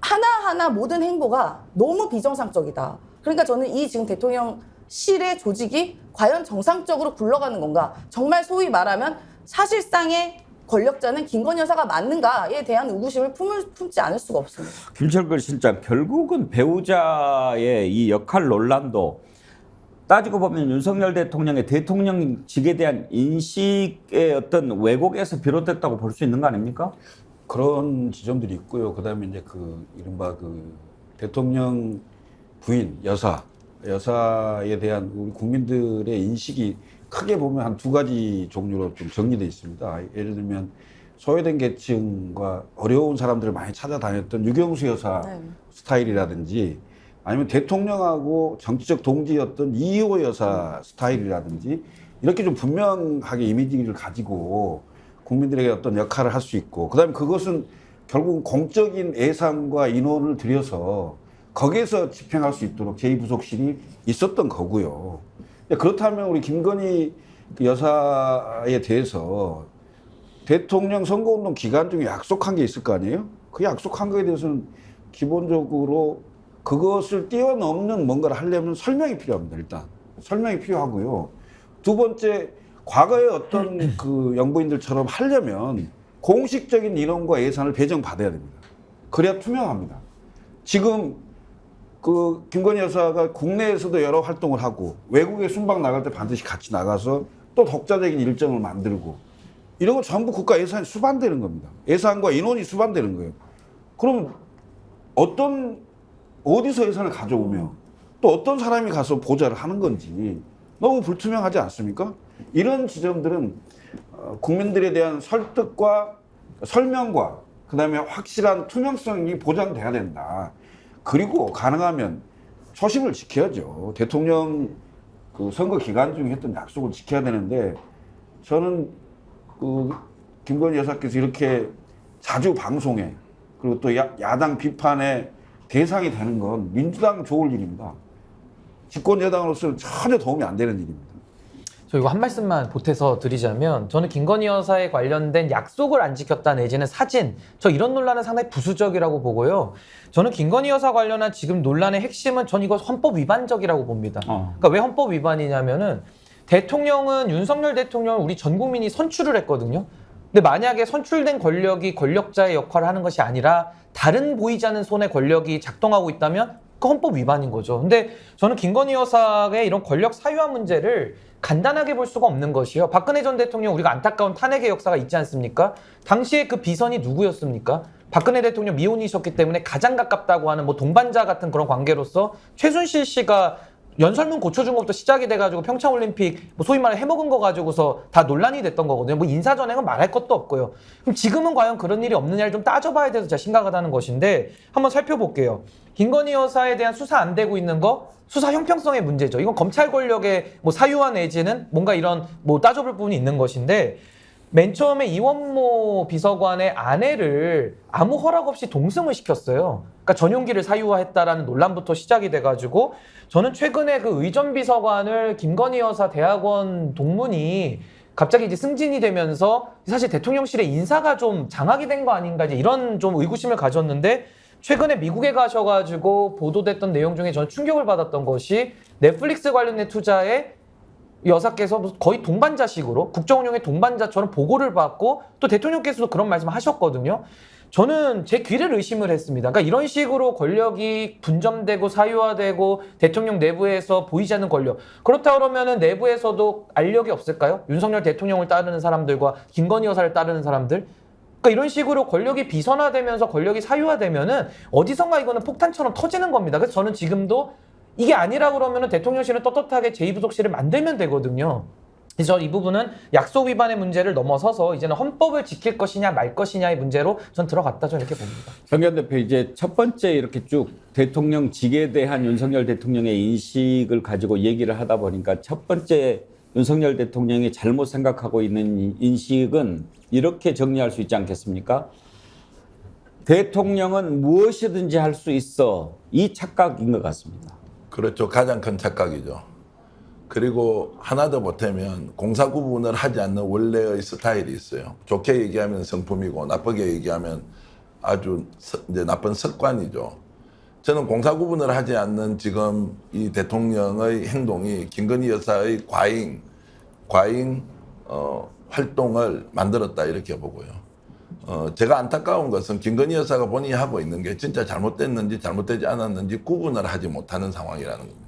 하나하나 모든 행보가 너무 비정상적이다. 그러니까 저는 이 지금 대통령실의 조직이 과연 정상적으로 굴러가는 건가? 정말 소위 말하면 사실상의 권력자는 김건희 여사가 맞는가에 대한 의구심을 품지 않을 수가 없습니다. 김철근 실장, 결국은 배우자의 이 역할 논란도 따지고 보면 윤석열 대통령의 대통령직에 대한 인식의 어떤 왜곡에서 비롯됐다고 볼 수 있는 거 아닙니까? 그런 지점들이 있고요. 그다음에 이제 이른바 대통령 부인 여사에 대한 우리 국민들의 인식이 크게 보면 한 두 가지 종류로 좀 정리되어 있습니다. 예를 들면 소외된 계층과 어려운 사람들을 많이 찾아다녔던 유경수 여사 네. 스타일이라든지 아니면 대통령하고 정치적 동지였던 이호 여사 스타일이라든지 이렇게 좀 분명하게 이미지를 가지고 국민들에게 어떤 역할을 할 수 있고 그다음에 그것은 결국 공적인 예산과 인원을 들여서 거기에서 집행할 수 있도록 제2부속실이 있었던 거고요. 그렇다면 우리 김건희 여사에 대해서 대통령 선거운동 기간 중에 약속한 게 있을 거 아니에요? 그 약속한 거에 대해서는 기본적으로 그것을 뛰어넘는 뭔가를 하려면 설명이 필요합니다. 일단 설명이 필요하고요. 두 번째, 과거에 어떤 그 영부인들처럼 하려면 공식적인 인원과 예산을 배정받아야 됩니다. 그래야 투명합니다. 지금 그 김건희 여사가 국내에서도 여러 활동을 하고 외국에 순방 나갈 때 반드시 같이 나가서 또 독자적인 일정을 만들고 이런 거 전부 국가 예산이 수반되는 겁니다. 예산과 인원이 수반되는 거예요. 그럼 어디서 예산을 가져오며 또 어떤 사람이 가서 보좌를 하는 건지 너무 불투명하지 않습니까? 이런 지점들은 국민들에 대한 설득과 설명과 그다음에 확실한 투명성이 보장돼야 된다. 그리고 가능하면 초심을 지켜야죠. 대통령 그 선거 기간 중에 했던 약속을 지켜야 되는데 저는 그 김건희 여사께서 이렇게 자주 방송에 그리고 또 야당 비판의 대상이 되는 건 민주당 좋을 일입니다. 집권 여당으로서는 전혀 도움이 안 되는 일입니다. 저 이거 한 말씀만 보태서 드리자면 저는 김건희 여사에 관련된 약속을 안 지켰다 내지는 사진 저 이런 논란은 상당히 부수적이라고 보고요. 저는 김건희 여사 관련한 지금 논란의 핵심은 전 이거 헌법 위반적이라고 봅니다. 그러니까 왜 헌법 위반이냐면은 대통령은 윤석열 대통령을 우리 전 국민이 선출을 했거든요. 근데 만약에 선출된 권력이 권력자의 역할을 하는 것이 아니라 다른 보이지 않는 손의 권력이 작동하고 있다면 그 헌법 위반인 거죠. 근데 저는 김건희 여사의 이런 권력 사유화 문제를 간단하게 볼 수가 없는 것이요. 박근혜 전 대통령 우리가 안타까운 탄핵의 역사가 있지 않습니까? 당시에 그 비선이 누구였습니까? 박근혜 대통령 미혼이셨기 때문에 가장 가깝다고 하는 뭐 동반자 같은 그런 관계로서 최순실 씨가 연설문 고쳐준 것부터 시작이 돼가지고 평창올림픽 뭐 소위 말해 해먹은 거 가지고서 다 논란이 됐던 거거든요. 뭐 인사전행은 말할 것도 없고요. 그럼 지금은 과연 그런 일이 없느냐를 좀 따져봐야 돼서 제가 심각하다는 것인데 한번 살펴볼게요. 김건희 여사에 대한 수사 안 되고 있는 거 수사 형평성의 문제죠. 이건 검찰 권력의 뭐 사유화 내지는 뭔가 이런 뭐 따져볼 부분이 있는 것인데 맨 처음에 이원모 비서관의 아내를 아무 허락 없이 동승을 시켰어요. 그러니까 전용기를 사유화했다라는 논란부터 시작이 돼가지고 저는 최근에 그 의전 비서관을 김건희 여사 대학원 동문이 갑자기 이제 승진이 되면서 사실 대통령실의 인사가 좀 장악이 된 거 아닌가 이제 이런 좀 의구심을 가졌는데 최근에 미국에 가셔가지고 보도됐던 내용 중에 저는 충격을 받았던 것이 넷플릭스 관련된 투자에 여사께서 거의 동반자식으로 국정운영의 동반자처럼 보고를 받고 또 대통령께서도 그런 말씀을 하셨거든요. 저는 제 귀를 의심을 했습니다. 그러니까 이런 식으로 권력이 분점되고 사유화되고 대통령 내부에서 보이지 않는 권력. 그렇다 그러면은 내부에서도 알력이 없을까요? 윤석열 대통령을 따르는 사람들과 김건희 여사를 따르는 사람들. 그러니까 이런 식으로 권력이 비선화되면서 권력이 사유화되면은 어디선가 이거는 폭탄처럼 터지는 겁니다. 그래서 저는 지금도 이게 아니라 그러면은 대통령실은 떳떳하게 제2부속실을 만들면 되거든요. 그래서 이 부분은 약속 위반의 문제를 넘어서서 이제는 헌법을 지킬 것이냐 말 것이냐의 문제로 전 들어갔다 저는 이렇게 봅니다. 정의원 대표 이제 첫 번째 이렇게 쭉 대통령직에 대한 윤석열 대통령의 인식을 가지고 얘기를 하다 보니까 첫 번째 윤석열 대통령이 잘못 생각하고 있는 인식은 이렇게 정리할 수 있지 않겠습니까? 대통령은 무엇이든지 할 수 있어. 이 착각인 것 같습니다. 그렇죠. 가장 큰 착각이죠. 그리고 하나 더 보태면 공사 구분을 하지 않는 원래의 스타일이 있어요. 좋게 얘기하면 성품이고 나쁘게 얘기하면 아주 이제 나쁜 습관이죠. 저는 공사 구분을 하지 않는 지금 이 대통령의 행동이 김건희 여사의 과잉 활동을 만들었다 이렇게 보고요. 제가 안타까운 것은 김건희 여사가 본인이 하고 있는 게 진짜 잘못됐는지 잘못되지 않았는지 구분을 하지 못하는 상황이라는 겁니다.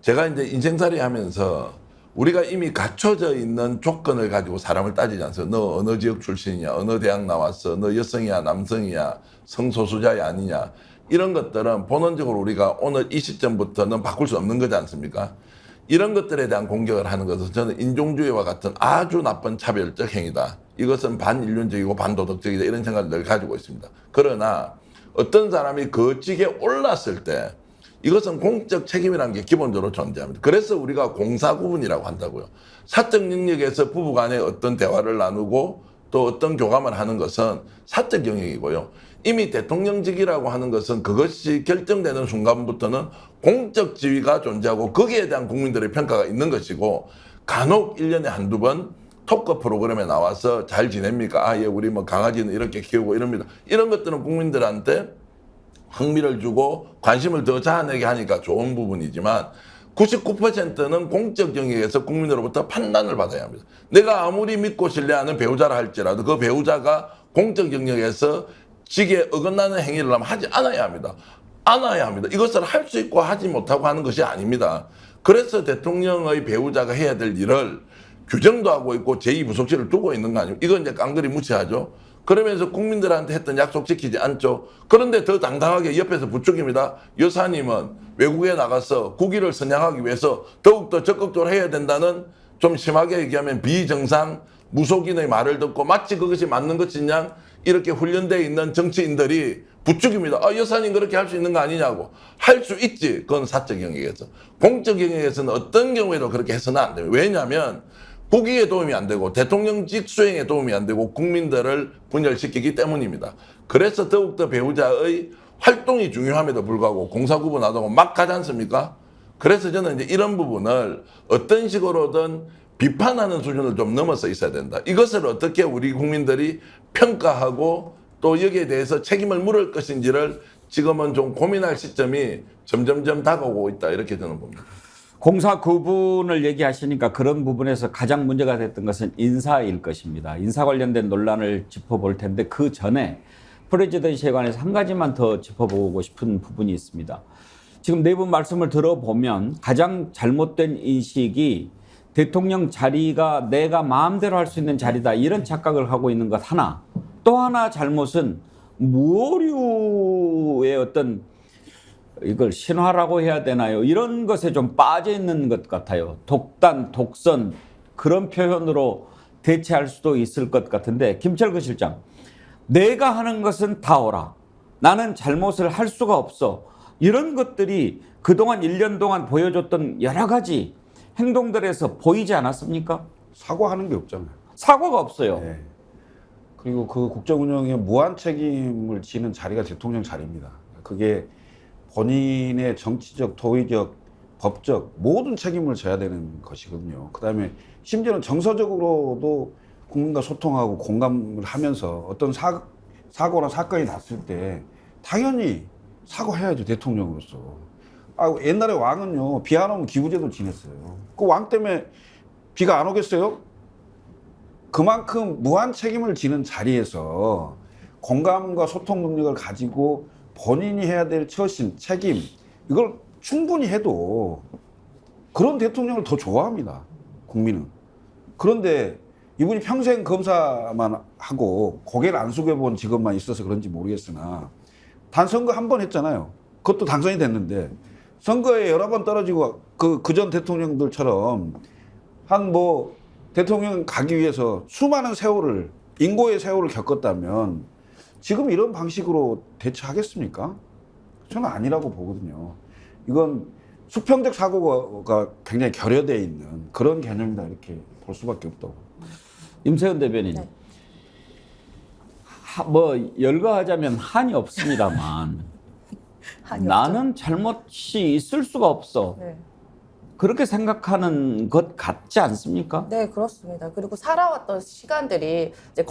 제가 이제 인생살이 하면서 우리가 이미 갖춰져 있는 조건을 가지고 사람을 따지지 않습니다. 너 어느 지역 출신이냐, 어느 대학 나왔어, 너 여성이야, 남성이야, 성소수자야 아니냐. 이런 것들은 본원적으로 우리가 오늘 이 시점부터는 바꿀 수 없는 거지 않습니까? 이런 것들에 대한 공격을 하는 것은 저는 인종주의와 같은 아주 나쁜 차별적 행위다. 이것은 반인륜적이고 반도덕적이다. 이런 생각을 늘 가지고 있습니다. 그러나 어떤 사람이 거직에 올랐을 때 이것은 공적 책임이라는 게 기본적으로 존재합니다. 그래서 우리가 공사구분이라고 한다고요. 사적 영역에서 부부간에 어떤 대화를 나누고 또 어떤 교감을 하는 것은 사적 영역이고요. 이미 대통령직이라고 하는 것은 그것이 결정되는 순간부터는 공적 지위가 존재하고 거기에 대한 국민들의 평가가 있는 것이고, 간혹 1년에 한두 번 토크 프로그램에 나와서 잘 지냅니까? 아, 예, 우리 뭐 강아지는 이렇게 키우고 이럽니다. 이런 것들은 국민들한테 흥미를 주고 관심을 더 자아내게 하니까 좋은 부분이지만 99%는 공적 영역에서 국민으로부터 판단을 받아야 합니다. 내가 아무리 믿고 신뢰하는 배우자라 할지라도 그 배우자가 공적 영역에서 직에 어긋나는 행위를 하면 하지 않아야 합니다. 않아야 합니다. 이것을 할 수 있고 하지 못하고 하는 것이 아닙니다. 그래서 대통령의 배우자가 해야 될 일을 규정도 하고 있고 제2부속실을 두고 있는 거 아니에요. 이건 이제 깡그리 무시하죠. 그러면서 국민들한테 했던 약속 지키지 않죠. 그런데 더 당당하게 옆에서 부축입니다. 여사님은 외국에 나가서 국위를 선양하기 위해서 더욱더 적극적으로 해야 된다는, 좀 심하게 얘기하면 비정상 무속인의 말을 듣고 마치 그것이 맞는 것이냐 이렇게 훈련되어 있는 정치인들이 부축입니다. 아, 여사님 그렇게 할 수 있는 거 아니냐고. 할 수 있지. 그건 사적 영역에서. 공적 영역에서는 어떤 경우에도 그렇게 해서는 안 돼요. 왜냐하면 국위에 도움이 안 되고 대통령직 수행에 도움이 안 되고 국민들을 분열시키기 때문입니다. 그래서 더욱더 배우자의 활동이 중요함에도 불구하고 공사구분하다고 막 가지 않습니까? 그래서 저는 이제 이런 부분을 어떤 식으로든 비판하는 수준을 좀 넘어서 있어야 된다. 이것을 어떻게 우리 국민들이 평가하고 또 여기에 대해서 책임을 물을 것인지를 지금은 좀 고민할 시점이 점점점 다가오고 있다. 이렇게 저는 봅니다. 공사 구분을 얘기하시니까 그런 부분에서 가장 문제가 됐던 것은 인사일 것입니다. 인사 관련된 논란을 짚어볼 텐데 그 전에 프레지던시에 관해서 한 가지만 더 짚어보고 싶은 부분이 있습니다. 지금 네 분 말씀을 들어보면 가장 잘못된 인식이 대통령 자리가 내가 마음대로 할 수 있는 자리다, 이런 착각을 하고 있는 것 하나, 또 하나 잘못은 무오류의 어떤, 이걸 신화라고 해야 되나요? 이런 것에 좀 빠져 있는 것 같아요. 독단, 독선, 그런 표현으로 대체할 수도 있을 것 같은데, 김철구 실장, 내가 하는 것은 다 옳아, 나는 잘못을 할 수가 없어, 이런 것들이 그동안 1년 동안 보여줬던 여러 가지 행동들에서 보이지 않았습니까? 사과하는 게 없잖아요. 사과가 없어요. 네. 그리고 그 국정 운영에 무한 책임을 지는 자리가 대통령 자리입니다. 그게 본인의 정치적, 도의적, 법적 모든 책임을 져야 되는 것이거든요. 그다음에 심지어는 정서적으로도 국민과 소통하고 공감을 하면서 어떤 사고나 사건이 났을 때 당연히 사과해야죠, 대통령으로서. 아, 옛날에 왕은요, 비 안 오면 기부제도 지냈어요. 그 왕 때문에 비가 안 오겠어요? 그만큼 무한 책임을 지는 자리에서 공감과 소통 능력을 가지고 본인이 해야 될 처신, 책임, 이걸 충분히 해도 그런 대통령을 더 좋아합니다, 국민은. 그런데 이분이 평생 검사만 하고 고개를 안 숙여본 직업만 있어서 그런지 모르겠으나 단 선거 한 번 했잖아요. 그것도 당선이 됐는데 선거에 여러 번 떨어지고 그전 대통령들처럼 한 뭐 대통령 가기 위해서 수많은 세월을, 인고의 세월을 겪었다면 지금 이런 방식으로 대처하겠습니까? 저는 아니라고 보거든요. 이건 수평적 사고가 굉장히 결여되어 있는 그런 개념이다, 이렇게 볼 수밖에 없다고. 임세은 대변인, 네. 뭐 열거하자면 한이 없습니다만 나는 잘못이 있을 수가 없어, 네. 그렇게 생각하는 것 같지 않습니까? 네, 그렇습니다. 그리고 살아왔던 시간들이 이제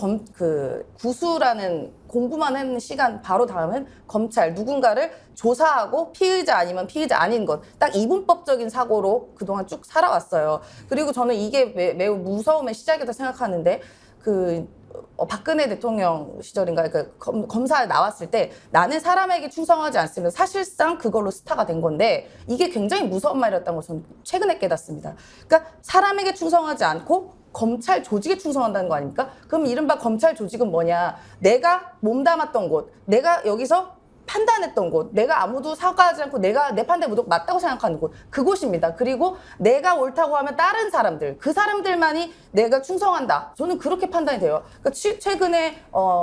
구수라는 공부만 하는 시간 바로 다음은 검찰, 누군가를 조사하고 피의자 아니면 피의자 아닌 것, 딱 이분법적인 사고로 그동안 쭉 살아왔어요. 그리고 저는 이게 매우 무서움의 시작이다 생각하는데, 박근혜 대통령 시절인가, 검사에 나왔을 때 나는 사람에게 충성하지 않으면 사실상 그걸로 스타가 된 건데, 이게 굉장히 무서운 말이었다는 것을 최근에 깨닫습니다. 그러니까 사람에게 충성하지 않고 검찰 조직에 충성한다는 거 아닙니까? 그럼 이른바 검찰 조직은 뭐냐? 내가 몸담았던 곳, 내가 여기서 판단했던 곳, 내가 아무도 사과하지 않고 내가 내 판단이 무조건 맞다고 생각하는 곳, 그곳입니다. 그리고 내가 옳다고 하면 다른 사람들, 그 사람들만이 내가 충성한다. 저는 그렇게 판단이 돼요. 그러니까 최근에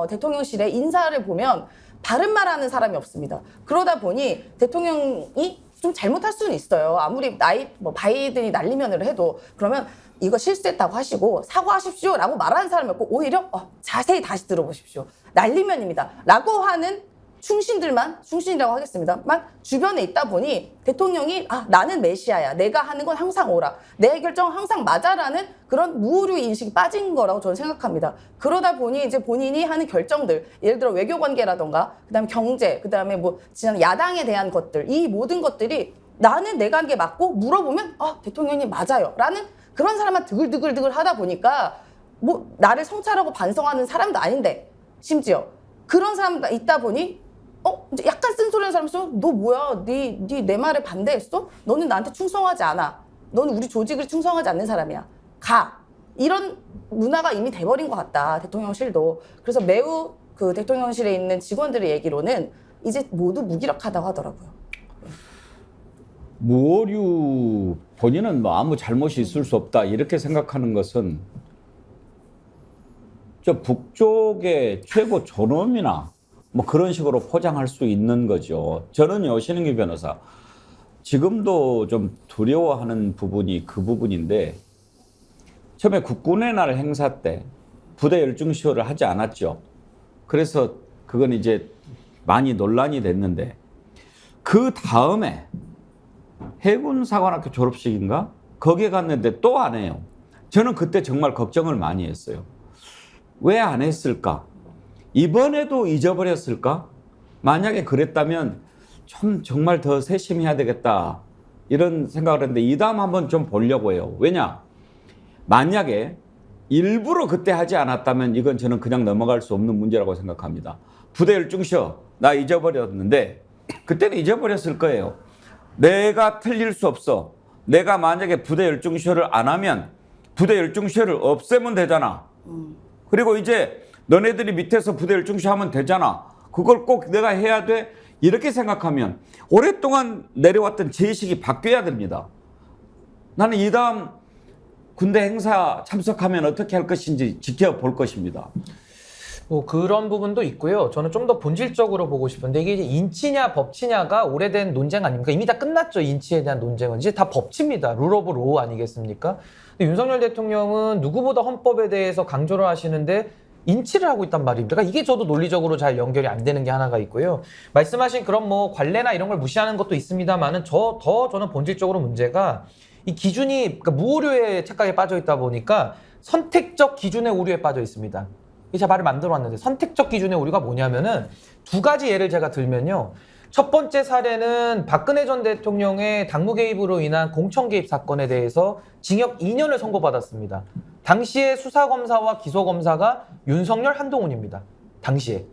대통령실의 인사를 보면 바른 말하는 사람이 없습니다. 그러다 보니 대통령이 좀 잘못할 수는 있어요. 아무리 바이든이 날리면을 해도 그러면 이거 실수했다고 하시고 사과하십시오라고 말하는 사람이 없고 오히려 자세히 다시 들어보십시오. 날리면입니다. 라고 하는 충신이라고 하겠습니다만 주변에 있다 보니 대통령이 나는 메시아야. 내가 하는 건 항상 옳아. 내 결정은 항상 맞아라는 그런 무오류 인식이 빠진 거라고 저는 생각합니다. 그러다 보니 이제 본인이 하는 결정들, 예를 들어 외교 관계라던가 그다음에 경제, 그다음에 뭐 지난 야당에 대한 것들, 이 모든 것들이 나는 내가 한 게 맞고 물어보면 대통령님 맞아요. 라는 그런 사람만 드글드글 하다 보니까 뭐 나를 성찰하고 반성하는 사람도 아닌데 심지어 그런 사람도 있다 보니 이제 약간 쓴소리하는 사람이 있어. 너 뭐야? 내 말에 반대했어? 너는 나한테 충성하지 않아. 너는 우리 조직을 충성하지 않는 사람이야. 가. 이런 문화가 이미 돼버린 것 같다. 대통령실도. 그래서 매우 그 대통령실에 있는 직원들의 얘기로는 이제 모두 무기력하다고 하더라고요. 무오류 본인은 뭐 아무 잘못이 있을 수 없다 이렇게 생각하는 것은 저 북쪽의 최고 존엄이나 뭐 그런 식으로 포장할 수 있는 거죠. 저는요, 신은기 변호사, 지금도 좀 두려워하는 부분이 그 부분인데, 처음에 국군의 날 행사 때 부대 열중시효를 하지 않았죠. 그래서 그건 이제 많이 논란이 됐는데, 그 다음에 해군사관학교 졸업식인가? 거기에 갔는데 또 안 해요. 저는 그때 정말 걱정을 많이 했어요. 왜 안 했을까? 이번에도 잊어버렸을까? 만약에 그랬다면 좀 정말 더 세심해야 되겠다 이런 생각을 했는데 이 다음 한번 좀 보려고 해요. 왜냐? 만약에 일부러 그때 하지 않았다면 이건 저는 그냥 넘어갈 수 없는 문제라고 생각합니다. 부대 열중시효 나 잊어버렸는데 그때는 잊어버렸을 거예요. 내가 틀릴 수 없어. 내가 만약에 부대 열중시효를 안 하면 부대 열중시효를 없애면 되잖아. 그리고 이제 너네들이 밑에서 부대 열중시효 하면 되잖아. 그걸 꼭 내가 해야 돼. 이렇게 생각하면 오랫동안 내려왔던 제의식이 바뀌어야 됩니다. 나는 이 다음 군대 행사 참석하면 어떻게 할 것인지 지켜볼 것입니다. 뭐 그런 부분도 있고요. 저는 좀 더 본질적으로 보고 싶은데 이게 이제 인치냐 법치냐가 오래된 논쟁 아닙니까? 이미 다 끝났죠. 인치에 대한 논쟁은 이제 다 법치입니다. 룰 오브 로우 아니겠습니까? 근데 윤석열 대통령은 누구보다 헌법에 대해서 강조를 하시는데 인치를 하고 있단 말입니다. 그러니까 이게 저도 논리적으로 잘 연결이 안 되는 게 하나가 있고요. 말씀하신 그런 뭐 관례나 이런 걸 무시하는 것도 있습니다만은 저는 본질적으로 문제가 이 기준이 그러니까 무오류의 착각에 빠져 있다 보니까 선택적 기준의 오류에 빠져 있습니다. 제가 말을 만들어 왔는데 선택적 기준의 오류가 뭐냐면은 두 가지 예를 제가 들면요. 첫 번째 사례는 박근혜 전 대통령의 당무 개입으로 인한 공천 개입 사건에 대해서 징역 2년을 선고받았습니다. 당시에 수사검사와 기소검사가 윤석열, 한동훈입니다. 당시에.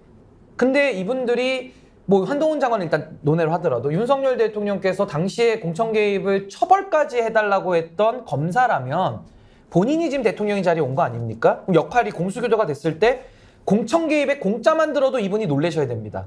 근데 이분들이 뭐 한동훈 장관은 일단 논의를 하더라도 윤석열 대통령께서 당시에 공천 개입을 처벌까지 해달라고 했던 검사라면 본인이 지금 대통령의 자리에 온 거 아닙니까? 그럼 역할이 공수교도가 됐을 때 공천 개입에 공짜만 들어도 이분이 놀라셔야 됩니다.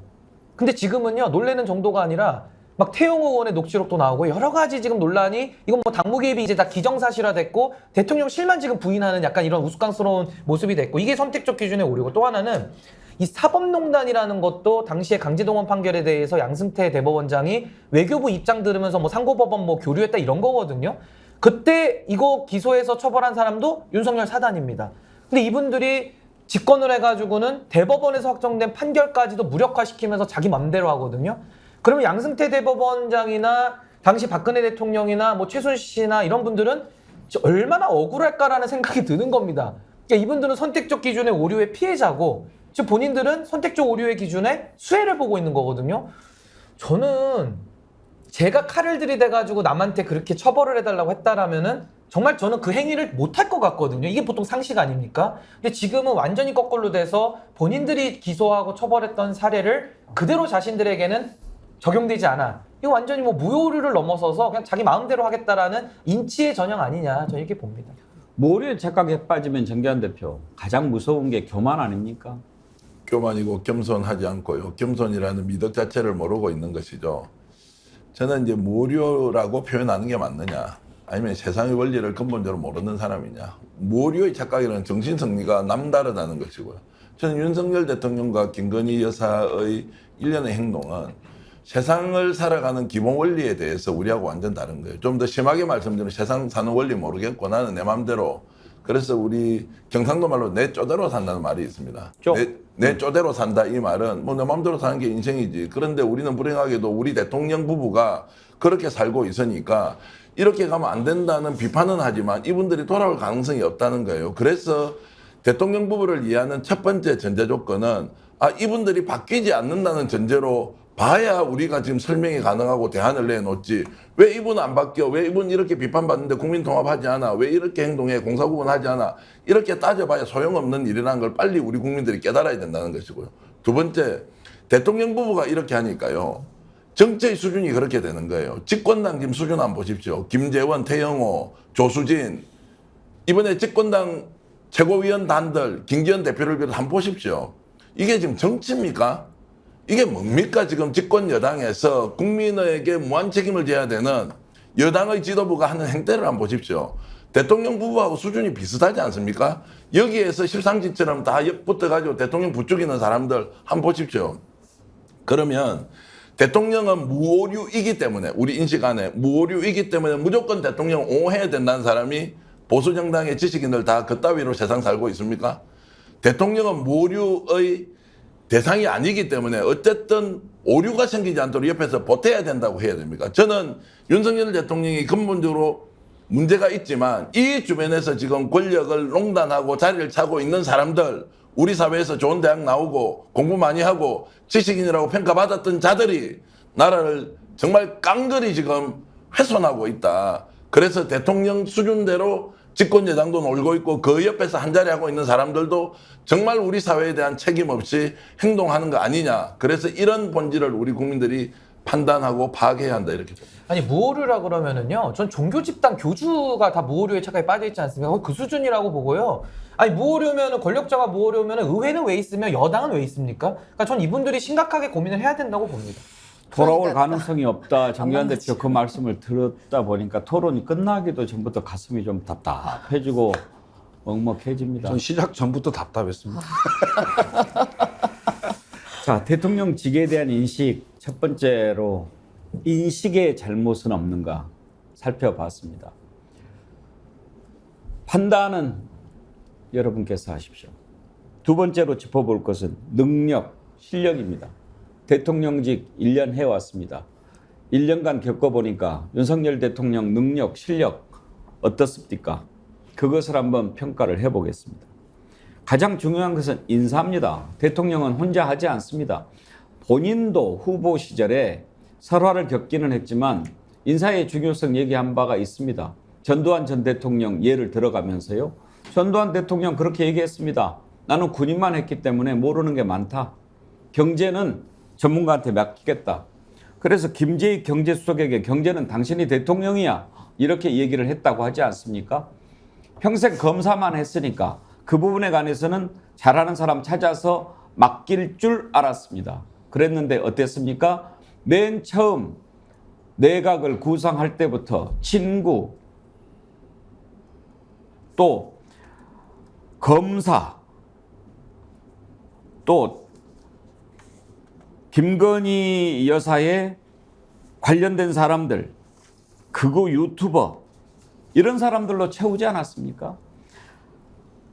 근데 지금은요, 놀래는 정도가 아니라 막 태용 의원의 녹취록도 나오고 여러 가지 지금 논란이 이건 뭐 당무 개입이 이제 다 기정사실화됐고 대통령실만 지금 부인하는 약간 이런 우스꽝스러운 모습이 됐고 이게 선택적 기준에 오르고 또 하나는 이 사법농단이라는 것도 당시에 강제동원 판결에 대해서 양승태 대법원장이 외교부 입장 들으면서 뭐 상고법원 뭐 교류했다 이런 거거든요. 그때 이거 기소해서 처벌한 사람도 윤석열 사단입니다. 근데 이분들이 집권을 해가지고는 대법원에서 확정된 판결까지도 무력화시키면서 자기 맘대로 하거든요. 그러면 양승태 대법원장이나 당시 박근혜 대통령이나 뭐 최순실이나 이런 분들은 얼마나 억울할까라는 생각이 드는 겁니다. 그러니까 이분들은 선택적 기준의 오류의 피해자고 즉 본인들은 선택적 오류의 기준에 수혜를 보고 있는 거거든요. 저는 제가 칼을 들이대가지고 남한테 그렇게 처벌을 해달라고 했다라면은 정말 저는 그 행위를 못할 것 같거든요. 이게 보통 상식 아닙니까? 근데 지금은 완전히 거꾸로 돼서 본인들이 기소하고 처벌했던 사례를 그대로 자신들에게는 적용되지 않아. 이거 완전히 뭐 무효류를 넘어서서 그냥 자기 마음대로 하겠다라는 인치의 전형 아니냐. 저는 이렇게 봅니다. 무오류의 착각에 빠지면 정기환 대표 가장 무서운 게 교만 아닙니까? 교만이고 겸손하지 않고요. 겸손이라는 미덕 자체를 모르고 있는 것이죠. 저는 이제 모료라고 표현하는 게 맞느냐, 아니면 세상의 원리를 근본적으로 모르는 사람이냐. 모료의 착각이라는 정신승리가 남다르다는 것이고요. 저는 윤석열 대통령과 김건희 여사의 일련의 행동은 세상을 살아가는 기본 원리에 대해서 우리하고 완전 다른 거예요. 좀 더 심하게 말씀드리면 세상 사는 원리 모르겠고 나는 내 맘대로. 그래서 우리 경상도 말로 내 쪼대로 산다는 말이 있습니다. 내 쪼대로 산다 이 말은 뭐 내 맘대로 사는 게 인생이지. 그런데 우리는 불행하게도 우리 대통령 부부가 그렇게 살고 있으니까 이렇게 가면 안 된다는 비판은 하지만 이분들이 돌아올 가능성이 없다는 거예요. 그래서 대통령 부부를 이해하는 첫 번째 전제 조건은 이분들이 바뀌지 않는다는 전제로 봐야 우리가 지금 설명이 가능하고 대안을 내놓지. 왜 이분은 안 바뀌어? 왜 이분 이렇게 비판받는데 국민 통합하지 않아? 왜 이렇게 행동해? 공사구분하지 않아? 이렇게 따져봐야 소용없는 일이라는 걸 빨리 우리 국민들이 깨달아야 된다는 것이고요. 두 번째, 대통령 부부가 이렇게 하니까요. 정치의 수준이 그렇게 되는 거예요. 집권당 지금 수준 한번 보십시오. 김재원, 태영호, 조수진. 이번에 집권당 최고위원단들, 김기현 대표를 비롯해 한번 보십시오. 이게 지금 정치입니까? 이게 뭡니까? 지금 집권 여당에서 국민에게 무한 책임을 져야 되는 여당의 지도부가 하는 행태를 한번 보십시오. 대통령 부부하고 수준이 비슷하지 않습니까? 여기에서 실상지처럼 다 붙어가지고 대통령 부추기는 사람들 한번 보십시오. 그러면 대통령은 무오류이기 때문에, 우리 인식 안에 무오류이기 때문에 무조건 대통령 옹호해야 된다는 사람이 보수정당의 지식인들 다 그따위로 세상 살고 있습니까? 대통령은 무오류의 대상이 아니기 때문에 어쨌든 오류가 생기지 않도록 옆에서 보태야 된다고 해야 됩니까? 저는 윤석열 대통령이 근본적으로 문제가 있지만 이 주변에서 지금 권력을 농단하고 자리를 차고 있는 사람들, 우리 사회에서 좋은 대학 나오고 공부 많이 하고 지식인이라고 평가받았던 자들이 나라를 정말 깡그리 지금 훼손하고 있다. 그래서 대통령 수준대로 집권 여당도 놀고 있고 그 옆에서 한자리 하고 있는 사람들도 정말 우리 사회에 대한 책임 없이 행동하는 거 아니냐. 그래서 이런 본질을 우리 국민들이 판단하고 파악해야 한다 이렇게 봅니다. 아니 무오류라 그러면은요, 전 종교 집단 교주가 다 무오류에 착각에 빠져 있지 않습니까? 거의 그 수준이라고 보고요. 아니 무오류면은 권력자가 무오류면은 의회는 왜 있으며 여당은 왜 있습니까? 그러니까 전 이분들이 심각하게 고민을 해야 된다고 봅니다. 돌아올 가능성이 없다. 정의원 대표 그 말씀을 들었다 보니까 토론이 끝나기도 전부터 가슴이 좀 답답해지고 먹먹해집니다. 전 시작 전부터 답답했습니다. 자, 대통령직에 대한 인식 첫 번째로 인식의 잘못은 없는가 살펴봤습니다. 판단은 여러분께서 하십시오. 두 번째로 짚어볼 것은 능력, 실력입니다. 대통령직 1년 해왔습니다. 1년간 겪어보니까 윤석열 대통령 능력, 실력 어떻습니까? 그것을 한번 평가를 해보겠습니다. 가장 중요한 것은 인사입니다. 대통령은 혼자 하지 않습니다. 본인도 후보 시절에 설화를 겪기는 했지만 인사의 중요성 얘기한 바가 있습니다. 전두환 전 대통령 예를 들어가면서요. 전두환 대통령 그렇게 얘기했습니다. 나는 군인만 했기 때문에 모르는 게 많다. 경제는 전문가한테 맡기겠다. 그래서 김재익 경제수석에게 경제는 당신이 대통령이야. 이렇게 얘기를 했다고 하지 않습니까? 평생 검사만 했으니까 그 부분에 관해서는 잘하는 사람 찾아서 맡길 줄 알았습니다. 그랬는데 어땠습니까? 맨 처음 내각을 구성할 때부터 친구, 또 검사, 또 김건희 여사에 관련된 사람들, 극우 유튜버 이런 사람들로 채우지 않았습니까?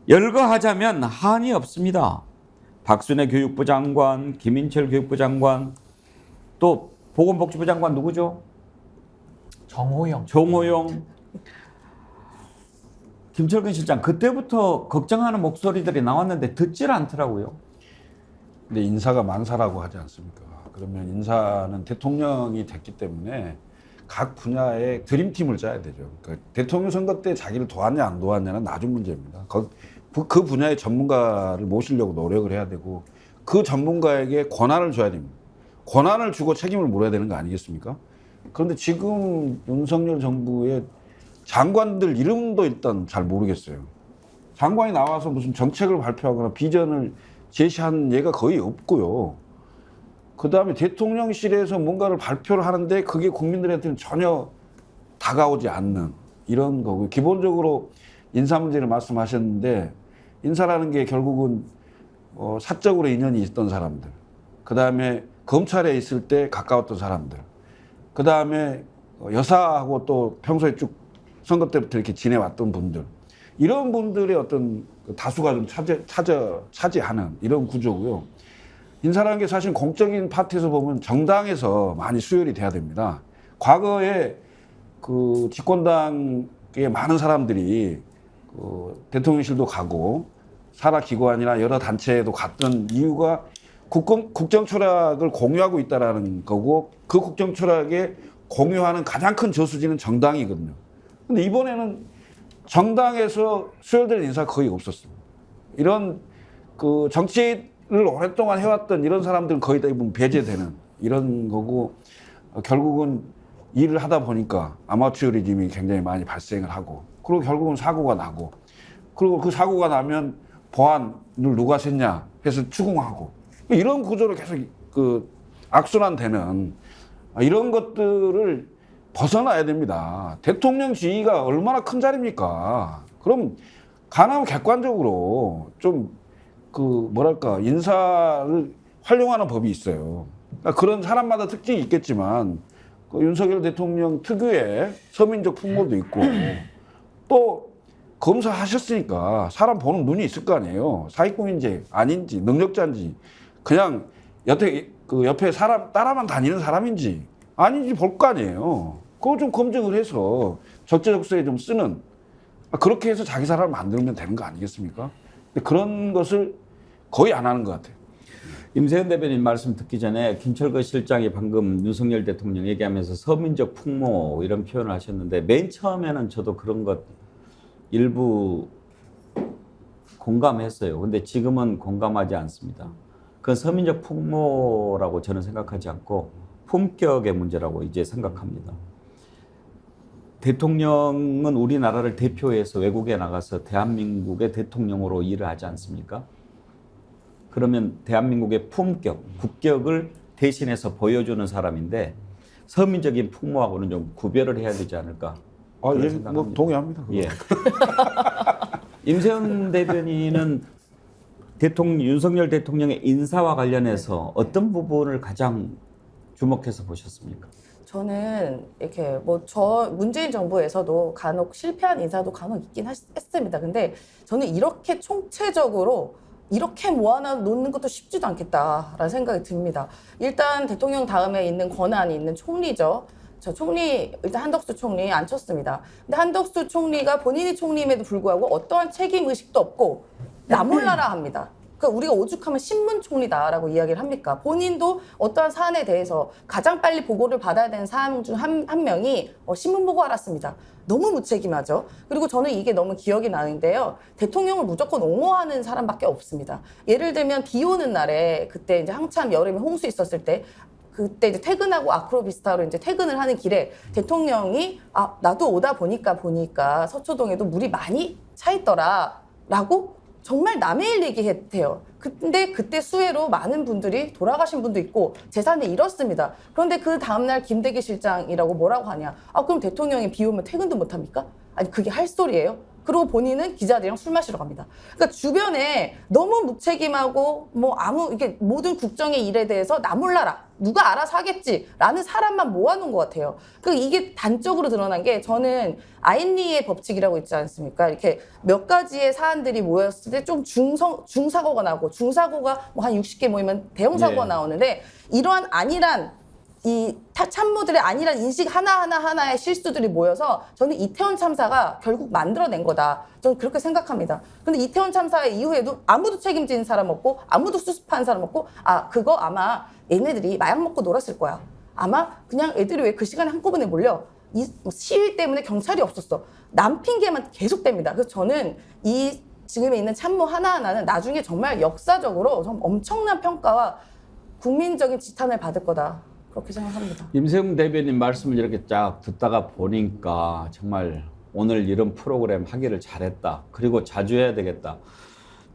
열거하자면 한이 없습니다. 박순애 교육부 장관, 김인철 교육부 장관, 또 보건복지부 장관 누구죠? 정호영. 김철근 실장 그때부터 걱정하는 목소리들이 나왔는데 듣질 않더라고요. 근데 인사가 만사라고 하지 않습니까? 그러면 인사는 대통령이 됐기 때문에 각 분야의 드림팀을 짜야 되죠. 그러니까 대통령 선거 때 자기를 도왔냐 안 도왔냐는 나중 문제입니다. 그 분야의 전문가를 모시려고 노력을 해야 되고 그 전문가에게 권한을 줘야 됩니다. 권한을 주고 책임을 물어야 되는 거 아니겠습니까? 그런데 지금 윤석열 정부의 장관들 이름도 일단 잘 모르겠어요. 장관이 나와서 무슨 정책을 발표하거나 비전을 제시한 예가 거의 없고요. 그다음에 대통령실에서 뭔가를 발표를 하는데 그게 국민들한테는 전혀 다가오지 않는 이런 거고요. 기본적으로 인사 문제를 말씀하셨는데 인사라는 게 결국은 사적으로 인연이 있던 사람들, 그다음에 검찰에 있을 때 가까웠던 사람들, 그다음에 여사하고 또 평소에 쭉 선거 때부터 이렇게 지내왔던 분들, 이런 분들의 어떤 다수가 좀 차지하는 이런 구조고요. 인사라는 게 사실 공적인 파트에서 보면 정당에서 많이 수혈이 돼야 됩니다. 과거에 그 집권당의 많은 사람들이 대통령실도 가고 산하기관이나 여러 단체에도 갔던 이유가 국정 철학을 공유하고 있다라는 거고, 그 국정 철학에 공유하는 가장 큰 저수지는 정당이거든요. 근데 이번에는 정당에서 수혈될 인사가 거의 없었습니다. 이런 그 정치를 오랫동안 해왔던 이런 사람들은 거의 대부분 배제되는 이런 거고, 결국은 일을 하다 보니까 아마추어리즘이 굉장히 많이 발생을 하고, 그리고 결국은 사고가 나고, 그리고 그 사고가 나면 보안을 누가 셌냐 해서 추궁하고, 이런 구조로 계속 그 악순환되는 이런 것들을 벗어나야 됩니다. 대통령 지위가 얼마나 큰 자리입니까? 그럼 가능하면 객관적으로 좀 그 뭐랄까 인사를 활용하는 법이 있어요. 그러니까 그런 사람마다 특징이 있겠지만 그 윤석열 대통령 특유의 서민적 풍모도 있고, 또 검사하셨으니까 사람 보는 눈이 있을 거 아니에요. 사기꾼인지 아닌지 능력자인지 그냥 옆에 사람 따라만 다니는 사람인지 아닌지 볼 거 아니에요. 그거 좀 검증을 해서 적재적소에 좀 쓰는, 그렇게 해서 자기 사람을 만들면 되는 거 아니겠습니까? 근데 그런 것을 거의 안 하는 것 같아요. 임세현 대변인 말씀 듣기 전에 김철거 실장이 방금 윤석열 대통령 얘기하면서 서민적 풍모 이런 표현을 하셨는데, 맨 처음에는 저도 그런 것 일부 공감했어요. 근데 지금은 공감하지 않습니다. 그건 서민적 풍모라고 저는 생각하지 않고 품격의 문제라고 이제 생각합니다. 대통령은 우리나라를 대표해서 외국에 나가서 대한민국의 대통령으로 일을 하지 않습니까? 그러면 대한민국의 품격, 국격을 대신해서 보여주는 사람인데 서민적인 풍모하고는 좀 구별을 해야 되지 않을까? 예, 뭐 동의합니다. 예. 임세현 대변인은 윤석열 대통령의 인사와 관련해서 어떤 부분을 가장 주목해서 보셨습니까? 저는 이렇게 문재인 정부에서도 간혹 실패한 인사도 간혹 있긴 했습니다. 근데 저는 이렇게 총체적으로 이렇게 모아놔 놓는 것도 쉽지도 않겠다라는 생각이 듭니다. 일단 대통령 다음에 있는 권한이 있는 총리죠. 저 총리, 일단 한덕수 총리 앉혔습니다. 근데 한덕수 총리가 본인이 총리임에도 불구하고 어떠한 책임의식도 없고 나몰라라 합니다. 그러니까 우리가 오죽하면 신문총리다라고 이야기를 합니까? 본인도 어떠한 사안에 대해서 가장 빨리 보고를 받아야 되는 사람 중 한 명이 신문 보고 알았습니다. 너무 무책임하죠. 그리고 저는 이게 너무 기억이 나는데요. 대통령을 무조건 옹호하는 사람밖에 없습니다. 예를 들면 비 오는 날에 그때 이제 한참 여름에 홍수 있었을 때 그때 이제 퇴근하고 아크로비스타로 이제 퇴근을 하는 길에 대통령이 나도 오다 보니까 서초동에도 물이 많이 차 있더라라고 정말 남의 일 얘기했대요. 근데 그때 수해로 많은 분들이 돌아가신 분도 있고 재산을 잃었습니다. 그런데 그 다음날 김대기 실장이라고 뭐라고 하냐. 그럼 대통령이 비 오면 퇴근도 못합니까? 아니 그게 할 소리예요? 그리고 본인은 기자들이랑 술 마시러 갑니다. 그러니까 주변에 너무 무책임하고 이게 모든 국정의 일에 대해서 나 몰라라. 누가 알아서 하겠지라는 사람만 모아놓은 것 같아요. 이게 단적으로 드러난 게 저는 아인리의 법칙이라고 있지 않습니까? 이렇게 몇 가지의 사안들이 모였을 때 좀 중사고가 나고 중사고가 한 60개 모이면 대형 사고가 나오는데 이러한 안일한 이 참모들의 안일한 인식 하나하나의 실수들이 모여서 저는 이태원 참사가 결국 만들어낸 거다. 저는 그렇게 생각합니다. 근데 이태원 참사 이후에도 아무도 책임진 사람 없고 아무도 수습한 사람 없고 그거 아마 얘네들이 마약 먹고 놀았을 거야. 아마 그냥 애들이 왜 그 시간에 한꺼번에 몰려. 이 시위 때문에 경찰이 없었어. 남 핑계만 계속됩니다. 그래서 저는 이 지금에 있는 참모 하나하나는 나중에 정말 역사적으로 좀 엄청난 평가와 국민적인 지탄을 받을 거다. 그렇게 생각합니다. 임세웅 대변인 말씀을 이렇게 쫙 듣다가 보니까 정말 오늘 이런 프로그램 하기를 잘했다. 그리고 자주 해야 되겠다.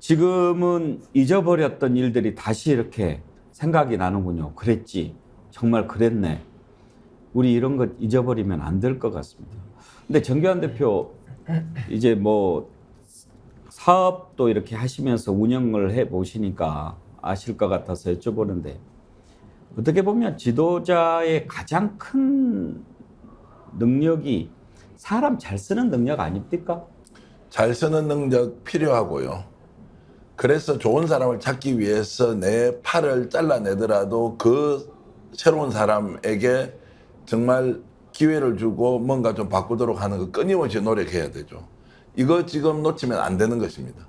지금은 잊어버렸던 일들이 다시 이렇게 생각이 나는군요. 그랬지. 정말 그랬네. 우리 이런 것 잊어버리면 안 될 것 같습니다. 근데 정교한 대표 이제 뭐 사업도 이렇게 하시면서 운영을 해 보시니까 아실 것 같아서 여쭤보는데 어떻게 보면 지도자의 가장 큰 능력이 사람 잘 쓰는 능력 아닙니까? 잘 쓰는 능력 필요하고요. 그래서 좋은 사람을 찾기 위해서 내 팔을 잘라내더라도 그 새로운 사람에게 정말 기회를 주고 뭔가 좀 바꾸도록 하는 거 끊임없이 노력해야 되죠. 이거 지금 놓치면 안 되는 것입니다.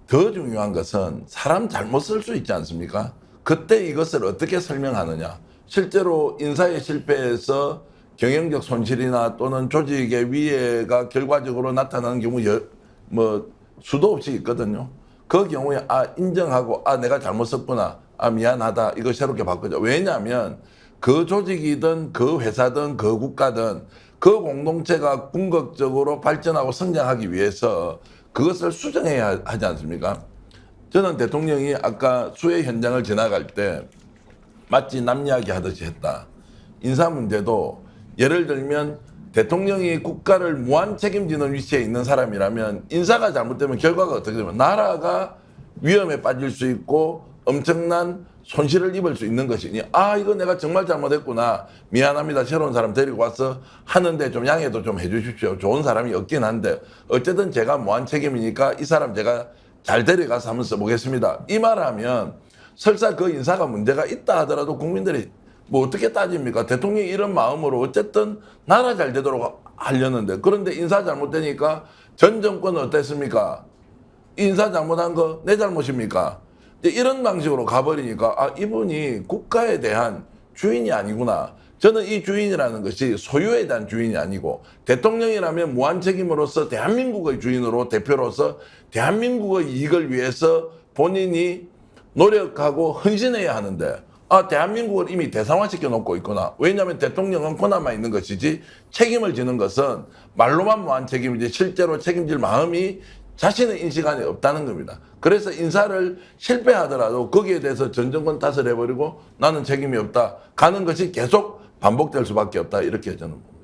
더 중요한 것은 사람 잘못 쓸 수 있지 않습니까? 그때 이것을 어떻게 설명하느냐. 실제로 인사의 실패에서 경영적 손실이나 또는 조직의 위해가 결과적으로 나타나는 경우 수도 없이 있거든요. 그 경우에 인정하고 내가 잘못 썼구나. 미안하다. 이거 새롭게 바꾸자. 왜냐하면 그 조직이든 그 회사든 그 국가든 그 공동체가 궁극적으로 발전하고 성장하기 위해서 그것을 수정해야 하지 않습니까? 저는 대통령이 아까 수해 현장을 지나갈 때 마치 남 이야기 하듯이 했다. 인사 문제도 예를 들면 대통령이 국가를 무한 책임지는 위치에 있는 사람이라면 인사가 잘못되면 결과가 어떻게 되면 나라가 위험에 빠질 수 있고 엄청난 손실을 입을 수 있는 것이니 이거 내가 정말 잘못했구나. 미안합니다. 새로운 사람 데리고 와서 하는데 좀 양해도 좀 해주십시오. 좋은 사람이 없긴 한데 어쨌든 제가 무한 책임이니까 이 사람 제가 잘 데려가서 한번 써보겠습니다. 이 말하면 설사 그 인사가 문제가 있다 하더라도 국민들이 뭐 어떻게 따집니까? 대통령이 이런 마음으로 어쨌든 나라 잘 되도록 하려는데 그런데 인사 잘못되니까 전 정권은 어땠습니까? 인사 잘못한 거 내 잘못입니까? 이런 방식으로 가버리니까 이분이 국가에 대한 주인이 아니구나. 저는 이 주인이라는 것이 소유에 대한 주인이 아니고 대통령이라면 무한 책임으로서 대한민국의 주인으로 대표로서 대한민국의 이익을 위해서 본인이 노력하고 헌신해야 하는데 대한민국을 이미 대상화시켜 놓고 있구나. 왜냐하면 대통령은 권한만 있는 것이지 책임을 지는 것은 말로만 무한 책임이지 실제로 책임질 마음이 자신의 인식 안에 없다는 겁니다. 그래서 인사를 실패하더라도 거기에 대해서 전 정권 탓을 해버리고 나는 책임이 없다 가는 것이 계속 반복될 수밖에 없다 이렇게 저는 봅니다.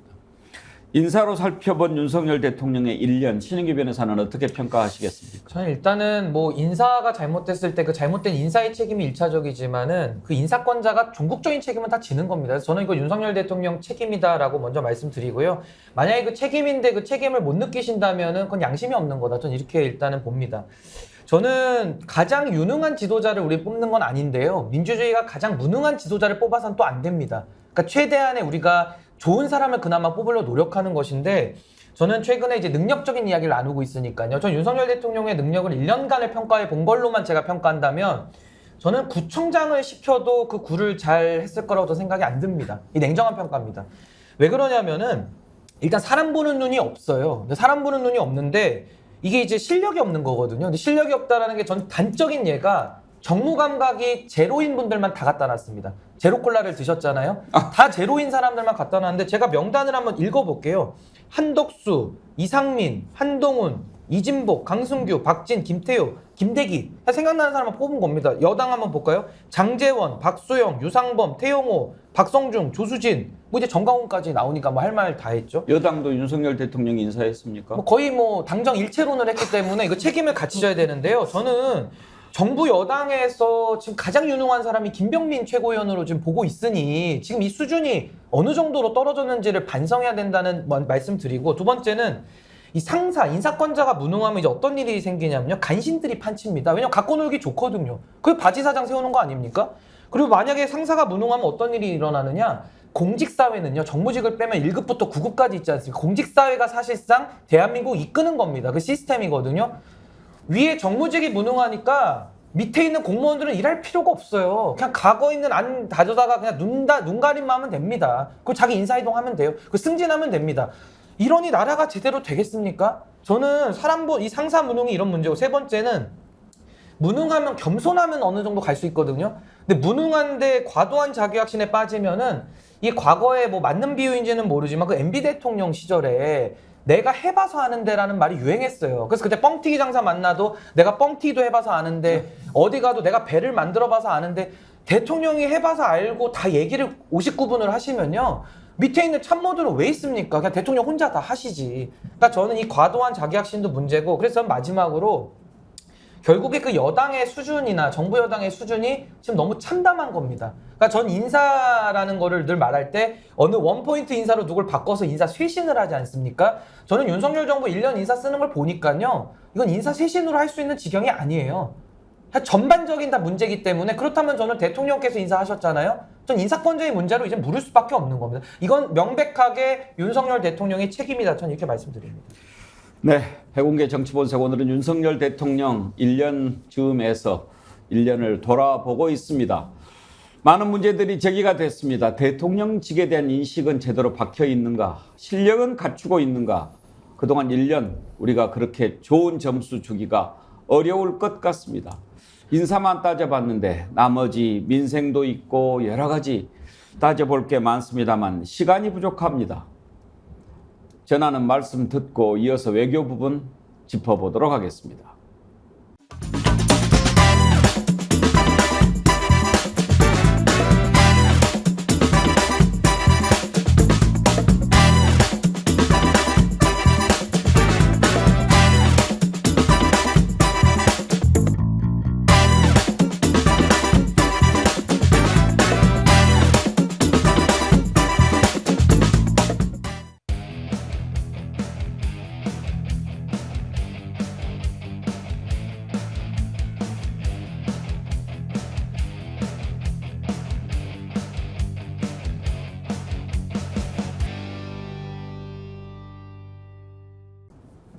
인사로 살펴본 윤석열 대통령의 1년 신인규 변호사는 어떻게 평가하시겠습니까? 저는 일단은 뭐 인사가 잘못됐을 때 그 잘못된 인사의 책임이 1차적이지만은 그 인사권자가 종국적인 책임은 다 지는 겁니다. 그래서 저는 이거 윤석열 대통령 책임이다라고 먼저 말씀드리고요. 만약에 그 책임인데 그 책임을 못 느끼신다면은 그건 양심이 없는 거다. 저는 이렇게 일단은 봅니다. 저는 가장 유능한 지도자를 우리 뽑는 건 아닌데요. 민주주의가 가장 무능한 지도자를 뽑아서는 또 안 됩니다. 그러니까 최대한의 우리가 좋은 사람을 그나마 뽑으려 노력하는 것인데 저는 최근에 이제 능력적인 이야기를 나누고 있으니까요. 전 윤석열 대통령의 능력을 1년간을 평가해 본 걸로만 제가 평가한다면 저는 구청장을 시켜도 그 구를 잘 했을 거라고 생각이 안 듭니다. 이 냉정한 평가입니다. 왜 그러냐면은 일단 사람 보는 눈이 없어요. 근데 사람 보는 눈이 없는데 이게 이제 실력이 없는 거거든요. 근데 실력이 없다라는 게 전 단적인 예가 정무 감각이 제로인 분들만 다 갖다 놨습니다. 제로 콜라를 드셨잖아요. 다 제로인 사람들만 갖다 놨는데 제가 명단을 한번 읽어볼게요. 한덕수, 이상민, 한동훈, 이진복, 강승규, 박진, 김태효, 김대기 생각나는 사람만 뽑은 겁니다. 여당 한번 볼까요? 장재원, 박수영, 유상범, 태용호, 박성중, 조수진 뭐 이제 정강훈까지 나오니까 뭐 할 말 다 했죠. 여당도 윤석열 대통령이 인사했습니까? 뭐 거의 뭐 당정 일체론을 했기 때문에 이거 책임을 같이 져야 되는데요. 저는 정부 여당에서 지금 가장 유능한 사람이 김병민 최고위원으로 지금 보고 있으니 지금 이 수준이 어느 정도로 떨어졌는지를 반성해야 된다는 말씀드리고 두 번째는 이 상사, 인사권자가 무능하면 이제 어떤 일이 생기냐면요. 간신들이 판칩니다. 왜냐면 갖고 놀기 좋거든요. 그게 바지사장 세우는 거 아닙니까? 그리고 만약에 상사가 무능하면 어떤 일이 일어나느냐. 공직사회는요. 정무직을 빼면 1급부터 9급까지 있지 않습니까? 공직사회가 사실상 대한민국 이끄는 겁니다. 그 시스템이거든요. 위에 정무직이 무능하니까 밑에 있는 공무원들은 일할 필요가 없어요. 그냥 과거 있는 안 다져다가 그냥 눈 가림만 하면 됩니다. 그리고 자기 인사이동하면 돼요. 그 승진하면 됩니다. 이러니 나라가 제대로 되겠습니까? 저는 이 상사 무능이 이런 문제고 세 번째는 무능하면 겸손하면 어느 정도 갈 수 있거든요. 근데 무능한데 과도한 자기확신에 빠지면은 이게 과거에 뭐 맞는 비유인지는 모르지만 그 MB 대통령 시절에 내가 해봐서 아는데라는 말이 유행했어요. 그래서 그때 뻥튀기 장사 만나도 내가 뻥튀기도 해봐서 아는데 어디 가도 내가 배를 만들어봐서 아는데 대통령이 해봐서 알고 다 얘기를 59분을 하시면요. 밑에 있는 참모들은 왜 있습니까? 그냥 대통령 혼자 다 하시지. 그러니까 저는 이 과도한 자기확신도 문제고 그래서 마지막으로 결국에 그 여당의 수준이나 정부 여당의 수준이 지금 너무 참담한 겁니다. 그러니까 전 인사라는 거를 늘 말할 때 어느 원포인트 인사로 누굴 바꿔서 인사 쇄신을 하지 않습니까? 저는 윤석열 정부 1년 인사 쓰는 걸 보니까요. 이건 인사 쇄신으로 할 수 있는 지경이 아니에요. 전반적인 다 문제이기 때문에 그렇다면 저는 대통령께서 인사하셨잖아요. 전 인사권자의 문제로 이제 물을 수밖에 없는 겁니다. 이건 명백하게 윤석열 대통령의 책임이다. 저는 이렇게 말씀드립니다. 네, 백운계 정치본색 오늘은 윤석열 대통령 1년 즈음에서 1년을 돌아보고 있습니다. 많은 문제들이 제기가 됐습니다. 대통령직에 대한 인식은 제대로 박혀 있는가? 실력은 갖추고 있는가? 그동안 1년 우리가 그렇게 좋은 점수 주기가 어려울 것 같습니다. 인사만 따져봤는데 나머지 민생도 있고 여러 가지 따져볼 게 많습니다만 시간이 부족합니다. 전하는 말씀 듣고 이어서 외교 부분 짚어보도록 하겠습니다.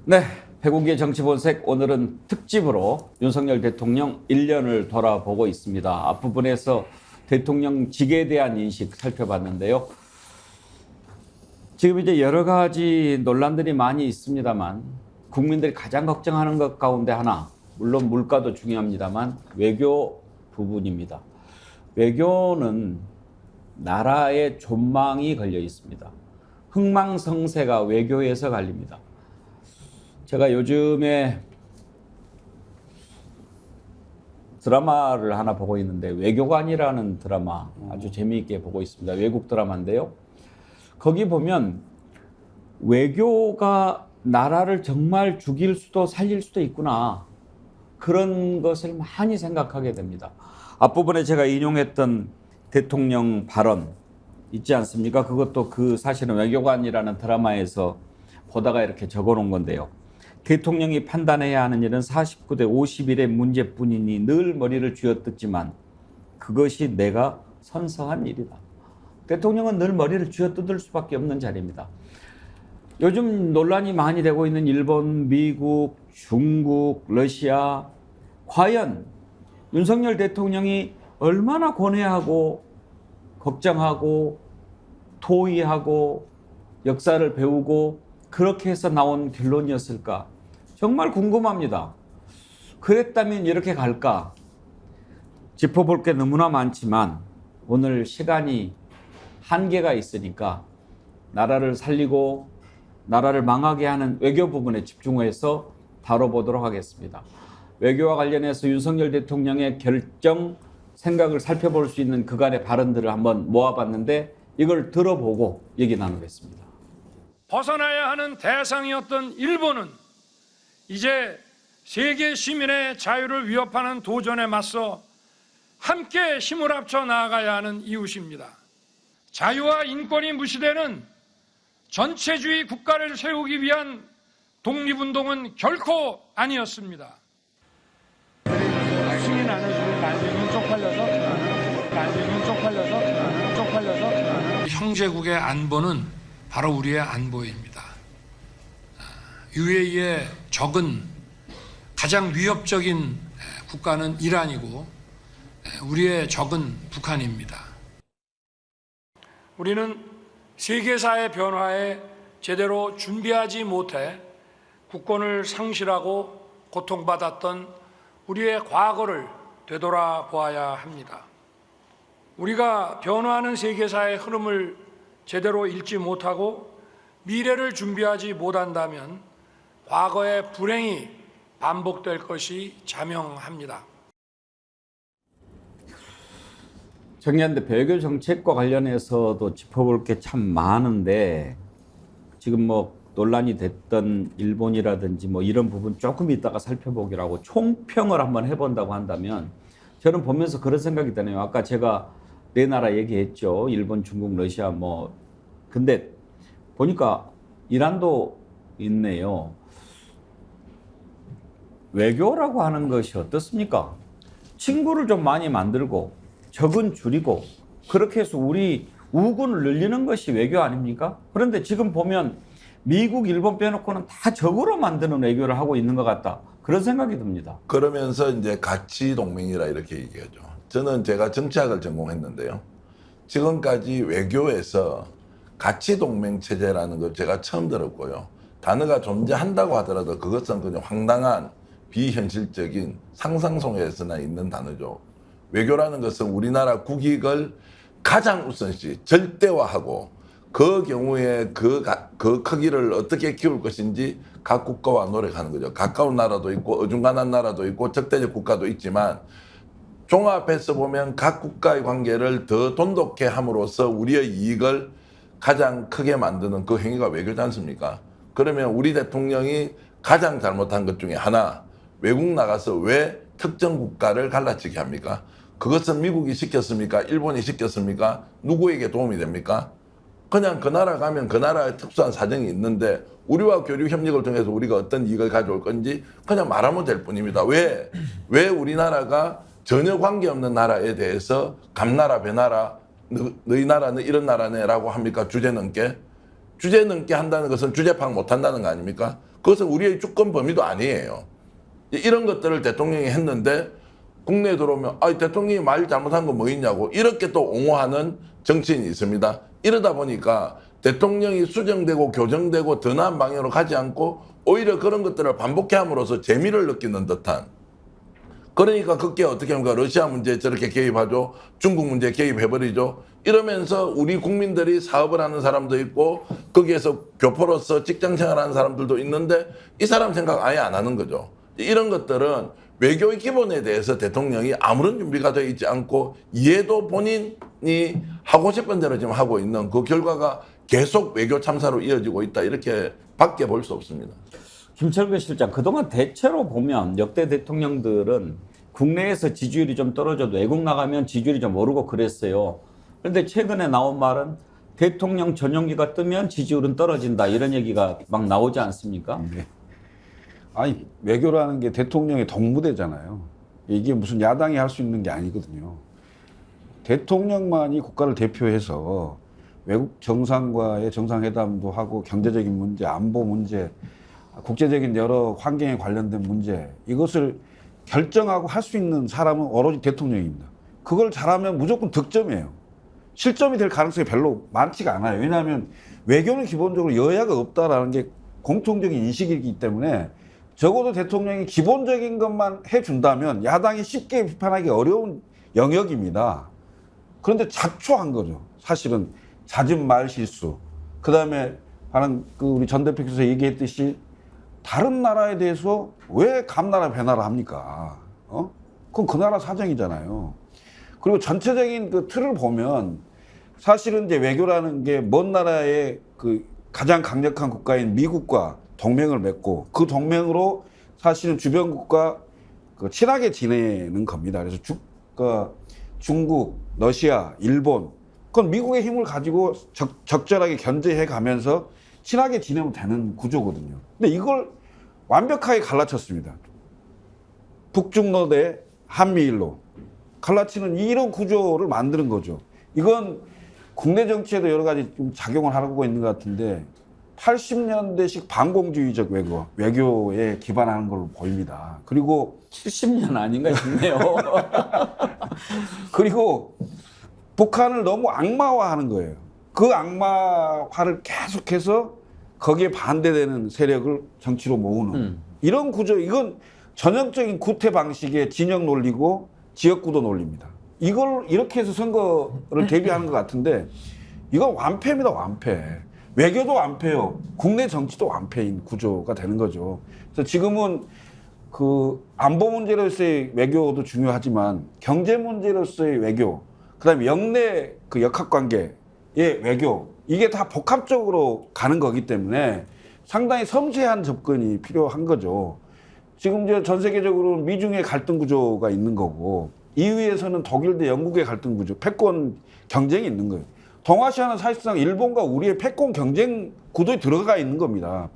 네, 백운계 정치본색 오늘은 특집으로 윤석열 대통령 1년을 돌아보고 있습니다. 앞부분에서 대통령직에 대한 인식 살펴봤는데요. 지금 이제 여러 가지 논란들이 많이 있습니다만 국민들이 가장 걱정하는 것 가운데 하나, 물론 물가도 중요합니다만 외교 부분입니다. 외교는 나라의 존망이 걸려 있습니다. 흥망성쇠가 외교에서 갈립니다. 제가 요즘에 드라마를 하나 보고 있는데 외교관이라는 드라마 아주 재미있게 보고 있습니다. 외국 드라마인데요. 거기 보면 외교가 나라를 정말 죽일 수도 살릴 수도 있구나. 그런 것을 많이 생각하게 됩니다. 앞부분에 제가 인용했던 대통령 발언 있지 않습니까? 그것도 그 사실은 외교관이라는 드라마에서 보다가 이렇게 적어놓은 건데요. 대통령이 판단해야 하는 일은 49대 51의 문제뿐이니 늘 머리를 쥐어뜯지만 그것이 내가 선성한 일이다. 대통령은 늘 머리를 쥐어뜯을 수밖에 없는 자리입니다. 요즘 논란이 많이 되고 있는 일본, 미국, 중국, 러시아, 과연 윤석열 대통령이 얼마나 고뇌하고 걱정하고 토의하고 역사를 배우고 그렇게 해서 나온 결론이었을까? 정말 궁금합니다. 그랬다면 이렇게 갈까? 짚어볼 게 너무나 많지만 오늘 시간이 한계가 있으니까 나라를 살리고 나라를 망하게 하는 외교 부분에 집중해서 다뤄보도록 하겠습니다. 외교와 관련해서 윤석열 대통령의 결정, 생각을 살펴볼 수 있는 그간의 발언들을 한번 모아봤는데 이걸 들어보고 얘기 나누겠습니다. 벗어나야 하는 대상이었던 일본은 이제 세계 시민의 자유를 위협하는 도전에 맞서 함께 힘을 합쳐 나아가야 하는 이웃입니다. 자유와 인권이 무시되는 전체주의 국가를 세우기 위한 독립운동은 결코 아니었습니다. 승인 안 해주고 난리는 쪽팔려서 형제국의 안보는 바로 우리의 안보입니다. UAE의 적은 가장 위협적인 국가는 이란이고 우리의 적은 북한입니다. 우리는 세계사의 변화에 제대로 준비하지 못해 국권을 상실하고 고통받았던 우리의 과거를 되돌아보아야 합니다. 우리가 변화하는 세계사의 흐름을 제대로 읽지 못하고 미래를 준비하지 못한다면 과거의 불행이 반복될 것이 자명합니다. 정의한 대표, 외교 정책과 관련해서도 짚어볼 게 참 많은데 지금 뭐 논란이 됐던 일본이라든지 뭐 이런 부분 조금 이따가 살펴보기로 하고 총평을 한번 해본다고 한다면 저는 보면서 그런 생각이 드네요. 아까 제가 네 나라 얘기했죠. 일본, 중국, 러시아 뭐. 근데 보니까 이란도 있네요. 외교라고 하는 것이 어떻습니까? 친구를 좀 많이 만들고 적은 줄이고 그렇게 해서 우리 우군을 늘리는 것이 외교 아닙니까? 그런데 지금 보면 미국, 일본 빼놓고는 다 적으로 만드는 외교를 하고 있는 것 같다. 그런 생각이 듭니다. 그러면서 이제 가치 동맹이라 이렇게 얘기하죠. 저는 제가 정치학을 전공했는데요. 지금까지 외교에서 가치 동맹 체제라는 걸 제가 처음 들었고요. 단어가 존재한다고 하더라도 그것은 그냥 황당한 비현실적인 상상 속에서나 있는 단어죠. 외교라는 것은 우리나라 국익을 가장 우선시 절대화하고 그 경우에 그 크기를 어떻게 키울 것인지 각 국가와 노력하는 거죠. 가까운 나라도 있고 어중간한 나라도 있고 적대적 국가도 있지만 종합해서 보면 각 국가의 관계를 더 돈독해 함으로써 우리의 이익을 가장 크게 만드는 그 행위가 외교지 않습니까? 그러면 우리 대통령이 가장 잘못한 것 중에 하나, 외국 나가서 왜 특정 국가를 갈라치게 합니까? 그것은 미국이 시켰습니까? 일본이 시켰습니까? 누구에게 도움이 됩니까? 그냥 그 나라 가면 그 나라의 특수한 사정이 있는데 우리와 교류 협력을 통해서 우리가 어떤 이익을 가져올 건지 그냥 말하면 될 뿐입니다. 왜 우리나라가 전혀 관계없는 나라에 대해서 감나라 배나라 너희 나라는 이런 나라네라고 합니까? 주제 넘게 한다는 것은 주제 파악 못한다는 거 아닙니까? 그것은 우리의 주권 범위도 아니에요. 이런 것들을 대통령이 했는데 국내에 들어오면 대통령이 말 잘못한 거 뭐 있냐고 이렇게 또 옹호하는 정치인이 있습니다. 이러다 보니까 대통령이 수정되고 교정되고 더 나은 방향으로 가지 않고 오히려 그런 것들을 반복해 함으로써 재미를 느끼는 듯한, 그러니까 그게 어떻게 합니까? 러시아 문제에 저렇게 개입하죠. 중국 문제에 개입해버리죠. 이러면서 우리 국민들이 사업을 하는 사람도 있고 거기에서 교포로서 직장생활하는 사람들도 있는데 이 사람 생각 아예 안 하는 거죠. 이런 것들은 외교의 기본에 대해서 대통령이 아무런 준비가 되어 있지 않고 이해도 본인이 하고 싶은 대로 지금 하고 있는 그 결과가 계속 외교 참사로 이어지고 있다. 이렇게 밖에 볼 수 없습니다. 김철근 실장, 그동안 대체로 보면 역대 대통령들은 국내에서 지지율이 좀 떨어져도 외국 나가면 지지율이 좀 오르고 그랬어요. 그런데 최근에 나온 말은 대통령 전용기가 뜨면 지지율은 떨어진다. 이런 얘기가 막 나오지 않습니까? 네. 아니, 외교라는 게 대통령의 동무대잖아요. 이게 무슨 야당이 할 수 있는 게 아니거든요. 대통령만이 국가를 대표해서 외국 정상과의 정상회담도 하고 경제적인 문제, 안보 문제, 국제적인 여러 환경에 관련된 문제, 이것을 결정하고 할 수 있는 사람은 오로지 대통령입니다. 그걸 잘하면 무조건 득점이에요. 실점이 될 가능성이 별로 많지가 않아요. 왜냐하면 외교는 기본적으로 여야가 없다라는 게 공통적인 인식이기 때문에 적어도 대통령이 기본적인 것만 해준다면 야당이 쉽게 비판하기 어려운 영역입니다. 그런데 자초한 거죠. 사실은 잦은 말 실수. 그다음에 방금 우리 전 대표께서 얘기했듯이 다른 나라에 대해서 왜 감나라 배나라 합니까? 그건 그 나라 사정이잖아요. 그리고 전체적인 그 틀을 보면 사실은 이제 외교라는 게 먼 나라의 그 가장 강력한 국가인 미국과 동맹을 맺고 그 동맹으로 사실은 주변국과 그 친하게 지내는 겁니다. 그래서 중국, 러시아, 일본, 그건 미국의 힘을 가지고 적절하게 견제해 가면서 친하게 지내면 되는 구조거든요. 근데 이걸 완벽하게 갈라쳤습니다. 북중로 대 한미일로 갈라치는 이런 구조를 만드는 거죠. 이건 국내 정치에도 여러 가지 좀 작용을 하고 있는 것 같은데 80년대식 반공주의적 외교에 기반하는 걸로 보입니다. 그리고 70년 아닌가 싶네요. 그리고 북한을 너무 악마화하는 거예요. 그 악마화를 계속해서 거기에 반대되는 세력을 정치로 모으는 이런 구조, 이건 전형적인 구태 방식의 진영 논리고 지역구도 논리입니다. 이걸 이렇게 해서 선거를 대비하는 것 같은데 이건 완패입니다, 완패. 외교도 완패요. 국내 정치도 완패인 구조가 되는 거죠. 그래서 지금은 그 안보 문제로서의 외교도 중요하지만 경제 문제로서의 외교, 그다음에 영내 그 역학관계의 외교, 이게 다 복합적으로 가는 거기 때문에 상당히 섬세한 접근이 필요한 거죠. 지금 이제 전 세계적으로 미중의 갈등 구조가 있는 거고, EU에서는 독일 대 영국의 갈등 구조, 패권 경쟁이 있는 거예요. 동아시아는 사실상 일본과 우리의 패권 경쟁 구도에 들어가 있는 겁니다.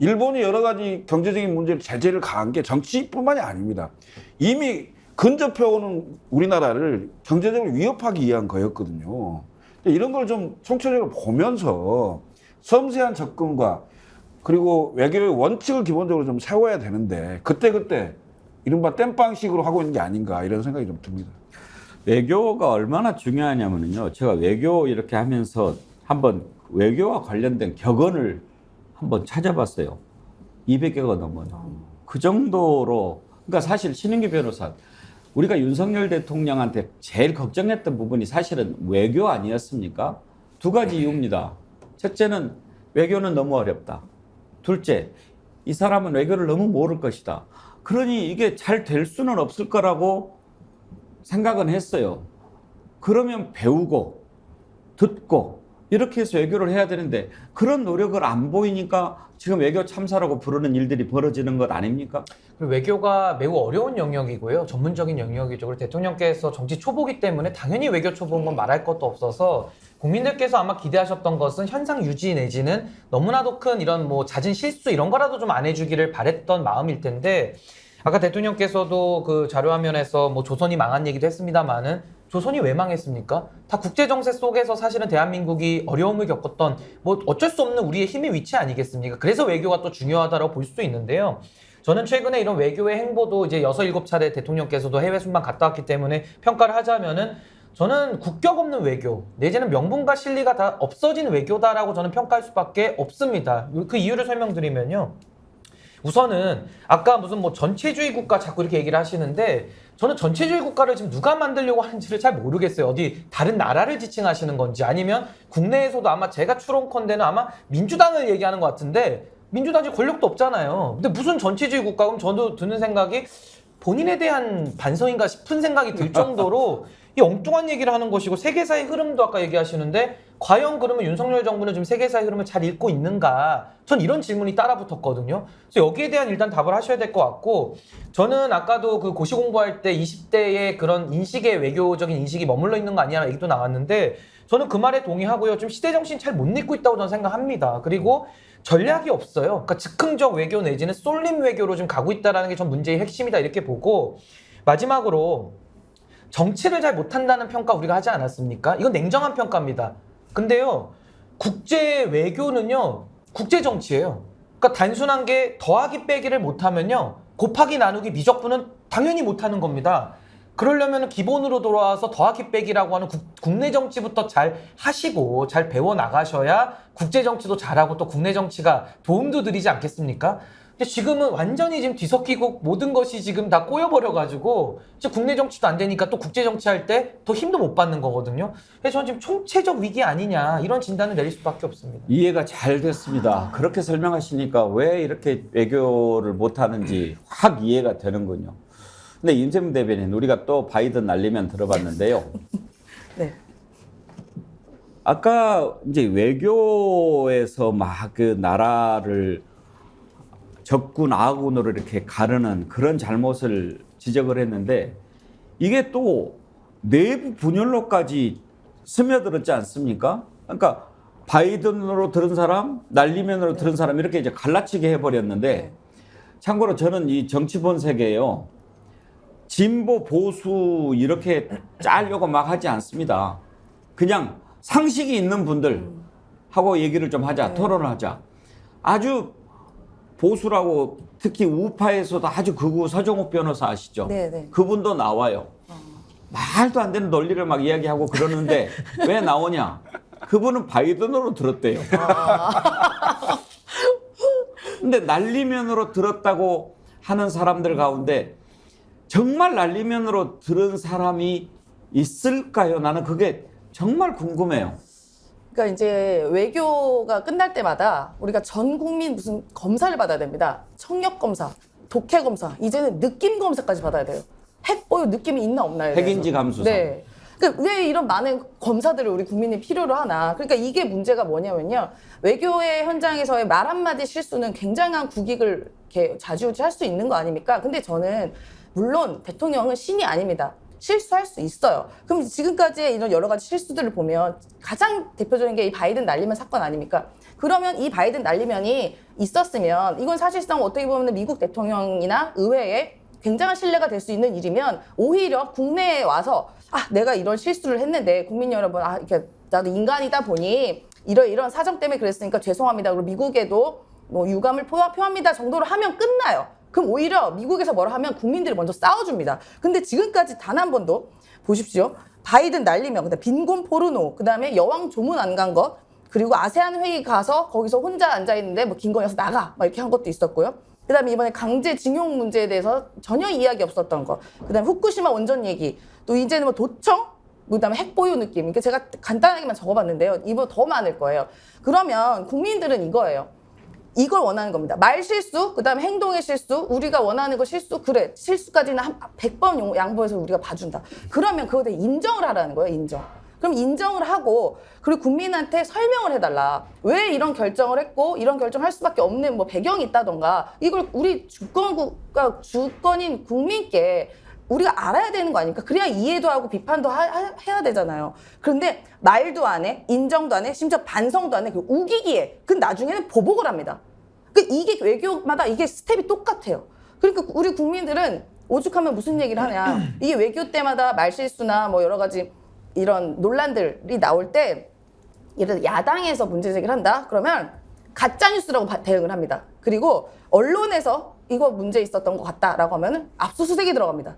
일본이 여러 가지 경제적인 문제를 제재를 가한 게 정치뿐만이 아닙니다. 이미 근접해오는 우리나라를 경제적으로 위협하기 위한 거였거든요. 이런 걸 좀 총체적으로 보면서 섬세한 접근과 그리고 외교의 원칙을 기본적으로 좀 세워야 되는데 그때그때 이른바 땜빵식으로 하고 있는 게 아닌가 이런 생각이 좀 듭니다. 외교가 얼마나 중요하냐면요. 제가 외교 이렇게 하면서 한번 외교와 관련된 격언을 한번 찾아봤어요. 200개가 넘어요. 그 정도로, 그러니까 사실 신인규 변호사, 우리가 윤석열 대통령한테 제일 걱정했던 부분이 사실은 외교 아니었습니까? 두 가지 이유입니다. 첫째는 외교는 너무 어렵다. 둘째, 이 사람은 외교를 너무 모를 것이다. 그러니 이게 잘 될 수는 없을 거라고 생각은 했어요. 그러면 배우고 듣고 이렇게 해서 외교를 해야 되는데 그런 노력을 안 보이니까 지금 외교 참사라고 부르는 일들이 벌어지는 것 아닙니까? 그리고 외교가 매우 어려운 영역이고요. 전문적인 영역이죠. 그리고 대통령께서 정치 초보기 때문에 당연히 외교 초보인 건 말할 것도 없어서 국민들께서 아마 기대하셨던 것은 현상 유지 내지는 너무나도 큰 이런 뭐 잦은 실수 이런 거라도 좀 안 해주기를 바랬던 마음일 텐데 아까 대통령께서도 그 자료화면에서 뭐 조선이 망한 얘기도 했습니다만은 조선이 왜 망했습니까? 다 국제정세 속에서 사실은 대한민국이 어려움을 겪었던 뭐 어쩔 수 없는 우리의 힘의 위치 아니겠습니까? 그래서 외교가 또 중요하다고 볼 수도 있는데요. 저는 최근에 이런 외교의 행보도 이제 6, 7차례 대통령께서도 해외 순방 갔다 왔기 때문에 평가를 하자면은 저는 국격 없는 외교, 내지는 명분과 실리가 다 없어진 외교다라고 저는 평가할 수밖에 없습니다. 그 이유를 설명드리면요. 우선은 아까 무슨 뭐 전체주의 국가 자꾸 이렇게 얘기를 하시는데 저는 전체주의 국가를 지금 누가 만들려고 하는지를 잘 모르겠어요. 어디 다른 나라를 지칭하시는 건지 아니면 국내에서도 아마 제가 추론컨대는 아마 민주당을 얘기하는 것 같은데 민주당이 권력도 없잖아요. 근데 무슨 전체주의 국가? 그럼 저도 드는 생각이 본인에 대한 반성인가 싶은 생각이 들 정도로 이 엉뚱한 얘기를 하는 것이고 세계사의 흐름도 아까 얘기하시는데 과연 그러면 윤석열 정부는 지금 세계사의 흐름을 잘 읽고 있는가? 전 이런 질문이 따라 붙었거든요. 그래서 여기에 대한 일단 답을 하셔야 될 것 같고 저는 아까도 그 고시 공부할 때 20대의 그런 인식의 외교적인 인식이 머물러 있는 거 아니냐는 얘기도 나왔는데 저는 그 말에 동의하고요. 좀 시대 정신 잘 못 읽고 있다고 저는 생각합니다. 그리고 전략이 없어요. 그러니까 즉흥적 외교 내지는 쏠림 외교로 좀 가고 있다는 게 전 문제의 핵심이다 이렇게 보고 마지막으로 정치를 잘 못한다는 평가 우리가 하지 않았습니까? 이건 냉정한 평가입니다. 근데요, 국제 외교는요, 국제 정치예요. 그러니까 단순한 게 더하기 빼기를 못하면요, 곱하기 나누기 미적분은 당연히 못하는 겁니다. 그러려면 기본으로 돌아와서 더하기 빼기라고 하는 국내 정치부터 잘 하시고 잘 배워 나가셔야 국제 정치도 잘하고 또 국내 정치가 도움도 드리지 않겠습니까? 근데 지금은 완전히 지금 뒤섞이고 모든 것이 지금 다 꼬여버려가지고 이제 국내 정치도 안 되니까 또 국제 정치 할 때 더 힘도 못 받는 거거든요. 그래서 저는 지금 총체적 위기 아니냐 이런 진단을 내릴 수밖에 없습니다. 이해가 잘 됐습니다. 그렇게 설명하시니까 왜 이렇게 외교를 못하는지 확 이해가 되는군요. 근데 임세문 대변인, 우리가 또 바이든 날리면 들어봤는데요. 네. 아까 이제 외교에서 막 그 나라를 적군, 아군으로 이렇게 가르는 그런 잘못을 지적을 했는데 이게 또 내부 분열로까지 스며들었지 않습니까? 그러니까 바이든으로 들은 사람, 날리면으로 들은 사람 이렇게 이제 갈라치게 해버렸는데 참고로 저는 이 정치 본색에요. 진보, 보수 이렇게 짜려고 막 하지 않습니다. 그냥 상식이 있는 분들하고 얘기를 좀 하자, 토론을 하자. 아주 보수라고 특히 우파에서도 아주 극우 서정욱 변호사 아시죠? 네네. 그분도 나와요. 말도 안 되는 논리를 막 이야기하고 그러는데 왜 나오냐? 그분은 바이든으로 들었대요. 근데 날리면으로 들었다고 하는 사람들 가운데 정말 날리면으로 들은 사람이 있을까요? 나는 그게 정말 궁금해요. 그러니까 이제 외교가 끝날 때마다 우리가 전 국민 무슨 검사를 받아야 됩니다. 청력 검사, 독해 검사, 이제는 느낌 검사까지 받아야 돼요. 핵 보유 느낌이 있나 없나요? 핵인지 감수성. 네. 그러니까 왜 이런 많은 검사들을 우리 국민이 필요로 하나? 그러니까 이게 문제가 뭐냐면요. 외교의 현장에서의 말 한마디 실수는 굉장한 국익을 이렇게 좌지우지할 수 있는 거 아닙니까? 근데 저는 물론 대통령은 신이 아닙니다. 실수할 수 있어요. 그럼 지금까지의 이런 여러 가지 실수들을 보면 가장 대표적인 게 이 바이든 날리면 사건 아닙니까? 그러면 이 바이든 날리면이 있었으면 이건 사실상 어떻게 보면 미국 대통령이나 의회에 굉장한 신뢰가 될 수 있는 일이면 오히려 국내에 와서 내가 이런 실수를 했는데 국민 여러분 이렇게 나도 인간이다 보니 이런 사정 때문에 그랬으니까 죄송합니다. 그리고 미국에도 뭐 유감을 표합니다 정도로 하면 끝나요. 그럼 오히려 미국에서 뭐라 하면 국민들이 먼저 싸워줍니다. 근데 지금까지 단 한 번도 보십시오. 바이든 날리면 그다음에 빈곤 포르노, 그다음에 여왕 조문 안 간 것, 그리고 아세안 회의 가서 거기서 혼자 앉아 있는데 뭐 김건희에서 나가 막 이렇게 한 것도 있었고요. 그다음에 이번에 강제징용 문제에 대해서 전혀 이야기 없었던 거. 그다음에 후쿠시마 원전 얘기. 또 이제는 뭐 도청, 그다음에 핵보유 느낌. 그러니까 제가 간단하게만 적어봤는데요. 이거 더 많을 거예요. 그러면 국민들은 이거예요. 이걸 원하는 겁니다. 말 실수, 그다음에 행동의 실수, 우리가 원하는 거 실수, 그래. 실수까지는 100번 양보해서 우리가 봐준다. 그러면 그거에 대해 인정을 하라는 거예요, 인정. 그럼 인정을 하고, 그리고 국민한테 설명을 해달라. 왜 이런 결정을 했고, 이런 결정을 할 수밖에 없는 뭐 배경이 있다던가, 이걸 우리 주권인 국민께 우리가 알아야 되는 거 아닙니까? 그래야 이해도 하고 비판도 해야 되잖아요. 그런데 말도 안 해, 인정도 안 해, 심지어 반성도 안 해, 우기기에. 그 나중에는 보복을 합니다. 이게 외교마다 이게 스텝이 똑같아요. 그러니까 우리 국민들은 오죽하면 무슨 얘기를 하냐. 이게 외교 때마다 말실수나 뭐 여러 가지 이런 논란들이 나올 때 예를 들어 야당에서 문제 제기를 한다? 그러면 가짜뉴스라고 대응을 합니다. 그리고 언론에서 이거 문제 있었던 것 같다라고 하면 압수수색이 들어갑니다.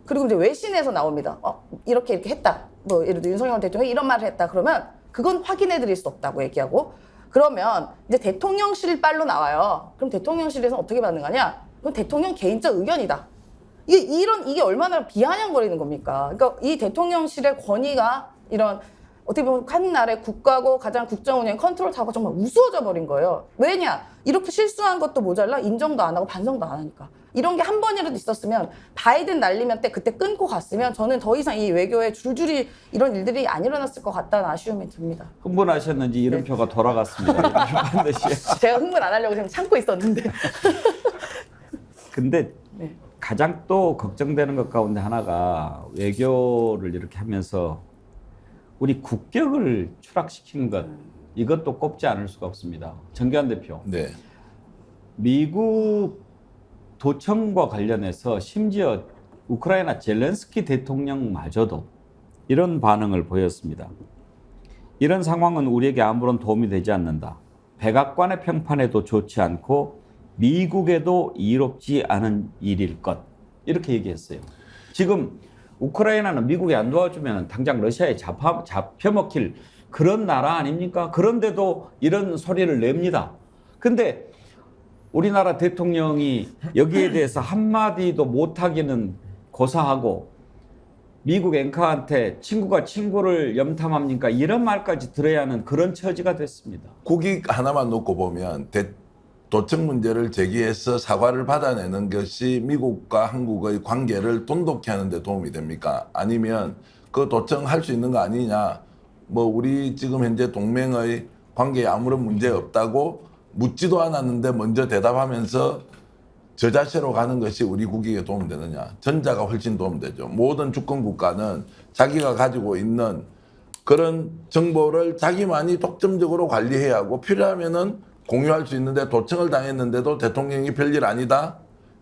그리고 이제 외신에서 나옵니다. 이렇게 했다. 뭐 예를 들어 윤석열 대통령이 이런 말을 했다. 그러면 그건 확인해 드릴 수 없다고 얘기하고, 그러면 이제 대통령실 빨로 나와요. 그럼 대통령실에서는 어떻게 반응하냐? 그건 대통령 개인적 의견이다. 이게 얼마나 비아냥거리는 겁니까? 그러니까 이 대통령실의 권위가 이런 어떻게 보면 한 나라의 국가고 가장 국정운영 컨트롤 타워가 정말 우스워져 버린 거예요. 왜냐? 이렇게 실수한 것도 모자라 인정도 안 하고 반성도 안 하니까. 이런 게 한 번이라도 있었으면 바이든 날리면 그때 끊고 갔으면 저는 더 이상 이 외교에 줄줄이 이런 일들이 안 일어났을 것 같다는 아쉬움이 듭니다. 흥분하셨는지 이름표가 돌아갔습니다. 반드시. 제가 흥분 안 하려고 지금 참고 있었는데. 근데 가장 또 걱정되는 것 가운데 하나가 외교를 이렇게 하면서 우리 국격을 추락시키는 것, 이것도 꼽지 않을 수가 없습니다. 정교한 대표. 네. 미국 도청과 관련해서 심지어 우크라이나 젤렌스키 대통령마저도 이런 반응을 보였습니다. 이런 상황은 우리에게 아무런 도움이 되지 않는다. 백악관의 평판에도 좋지 않고 미국에도 이롭지 않은 일일 것. 이렇게 얘기했어요. 지금 우크라이나는 미국이 안 도와주면 당장 러시아에 잡혀먹힐 그런 나라 아닙니까? 그런데도 이런 소리를 냅니다. 근데 우리나라 대통령이 여기에 대해서 한마디도 못하기는 고사하고 미국 앵커한테 친구가 친구를 염탐합니까? 이런 말까지 들어야 하는 그런 처지가 됐습니다. 국익 하나만 놓고 보면 도청 문제를 제기해서 사과를 받아내는 것이 미국과 한국의 관계를 돈독히 하는 데 도움이 됩니까? 아니면 그 도청할 수 있는 거 아니냐? 뭐 우리 지금 현재 동맹의 관계에 아무런 문제 없다고 묻지도 않았는데 먼저 대답하면서 저자세로 가는 것이 우리 국익에 도움되느냐? 전자가 훨씬 도움되죠. 모든 주권 국가는 자기가 가지고 있는 그런 정보를 자기만이 독점적으로 관리해야 하고 필요하면은 공유할 수 있는데 도청을 당했는데도 대통령이 별일 아니다?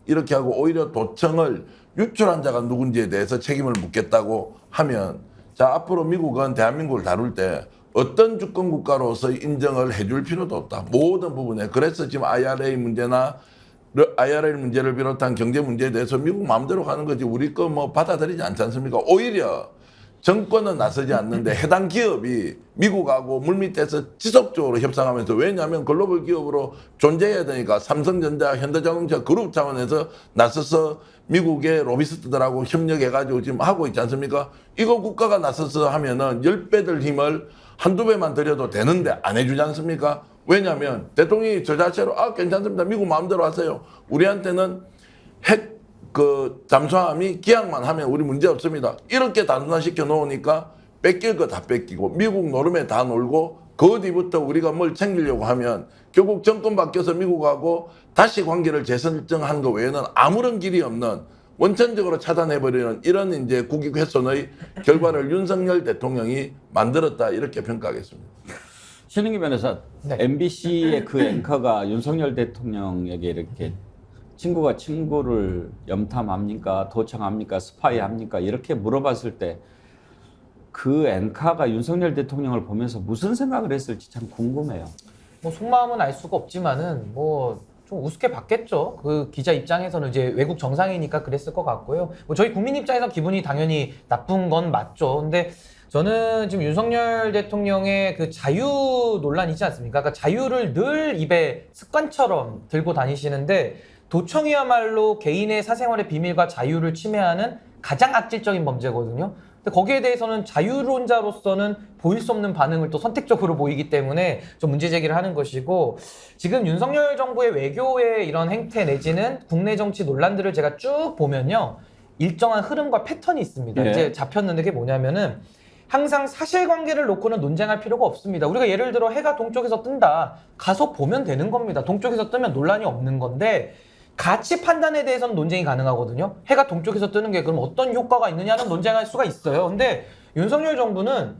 이렇게 하고 오히려 도청을 유출한 자가 누군지에 대해서 책임을 묻겠다고 하면, 자, 앞으로 미국은 대한민국을 다룰 때 어떤 주권 국가로서 인정을 해줄 필요도 없다. 모든 부분에. 그래서 지금 IRA 문제를 비롯한 경제 문제에 대해서 미국 마음대로 가는 거지 우리 거 뭐 받아들이지 않지 않습니까? 오히려 정권은 나서지 않는데 해당 기업이 미국하고 물밑에서 지속적으로 협상하면서, 왜냐하면 글로벌 기업으로 존재해야 되니까 삼성전자, 현대자동차 그룹 차원에서 나서서 미국의 로비스트들하고 협력해가지고 지금 하고 있지 않습니까? 이거 국가가 나서서 하면은 10배들 힘을 한두 배만 들여도 되는데 안 해주지 않습니까? 왜냐하면 대통령이 저 자체로 괜찮습니다. 미국 마음대로 하세요. 우리한테는 핵 잠수함이 기항만 하면 우리 문제 없습니다. 이렇게 단순화시켜 놓으니까 뺏길 거 다 뺏기고 미국 노름에 다 놀고 그 뒤부터 우리가 뭘 챙기려고 하면 결국 정권 바뀌어서 미국하고 다시 관계를 재설정하는 거 외에는 아무런 길이 없는 원천적으로 차단해버리는 이런 이제 국익 훼손의 결과를 윤석열 대통령이 만들었다 이렇게 평가하겠습니다. 신은기 변호사, 네. MBC의 그 앵커가 윤석열 대통령에게 이렇게 친구가 친구를 염탐합니까? 도청합니까? 스파이합니까? 이렇게 물어봤을 때 그 앵커가 윤석열 대통령을 보면서 무슨 생각을 했을지 참 궁금해요. 뭐 속마음은 알 수가 없지만은 뭐 좀 우습게 봤겠죠. 그 기자 입장에서는 이제 외국 정상이니까 그랬을 것 같고요. 뭐 저희 국민 입장에서 기분이 당연히 나쁜 건 맞죠. 근데 저는 지금 윤석열 대통령의 그 자유 논란이지 않습니까? 그러니까 자유를 늘 입에 습관처럼 들고 다니시는데 도청이야말로 개인의 사생활의 비밀과 자유를 침해하는 가장 악질적인 범죄거든요. 근데 거기에 대해서는 자유론자로서는 보일 수 없는 반응을 또 선택적으로 보이기 때문에 좀 문제 제기를 하는 것이고, 지금 윤석열 정부의 외교의 이런 행태 내지는 국내 정치 논란들을 제가 쭉 보면요, 일정한 흐름과 패턴이 있습니다. 네. 이제 잡혔는데 그게 뭐냐면은 항상 사실관계를 놓고는 논쟁할 필요가 없습니다. 우리가 예를 들어 해가 동쪽에서 뜬다, 가서 보면 되는 겁니다. 동쪽에서 뜨면 논란이 없는 건데 가치 판단에 대해서는 논쟁이 가능하거든요. 해가 동쪽에서 뜨는 게 그럼 어떤 효과가 있느냐는 논쟁할 수가 있어요. 근데 윤석열 정부는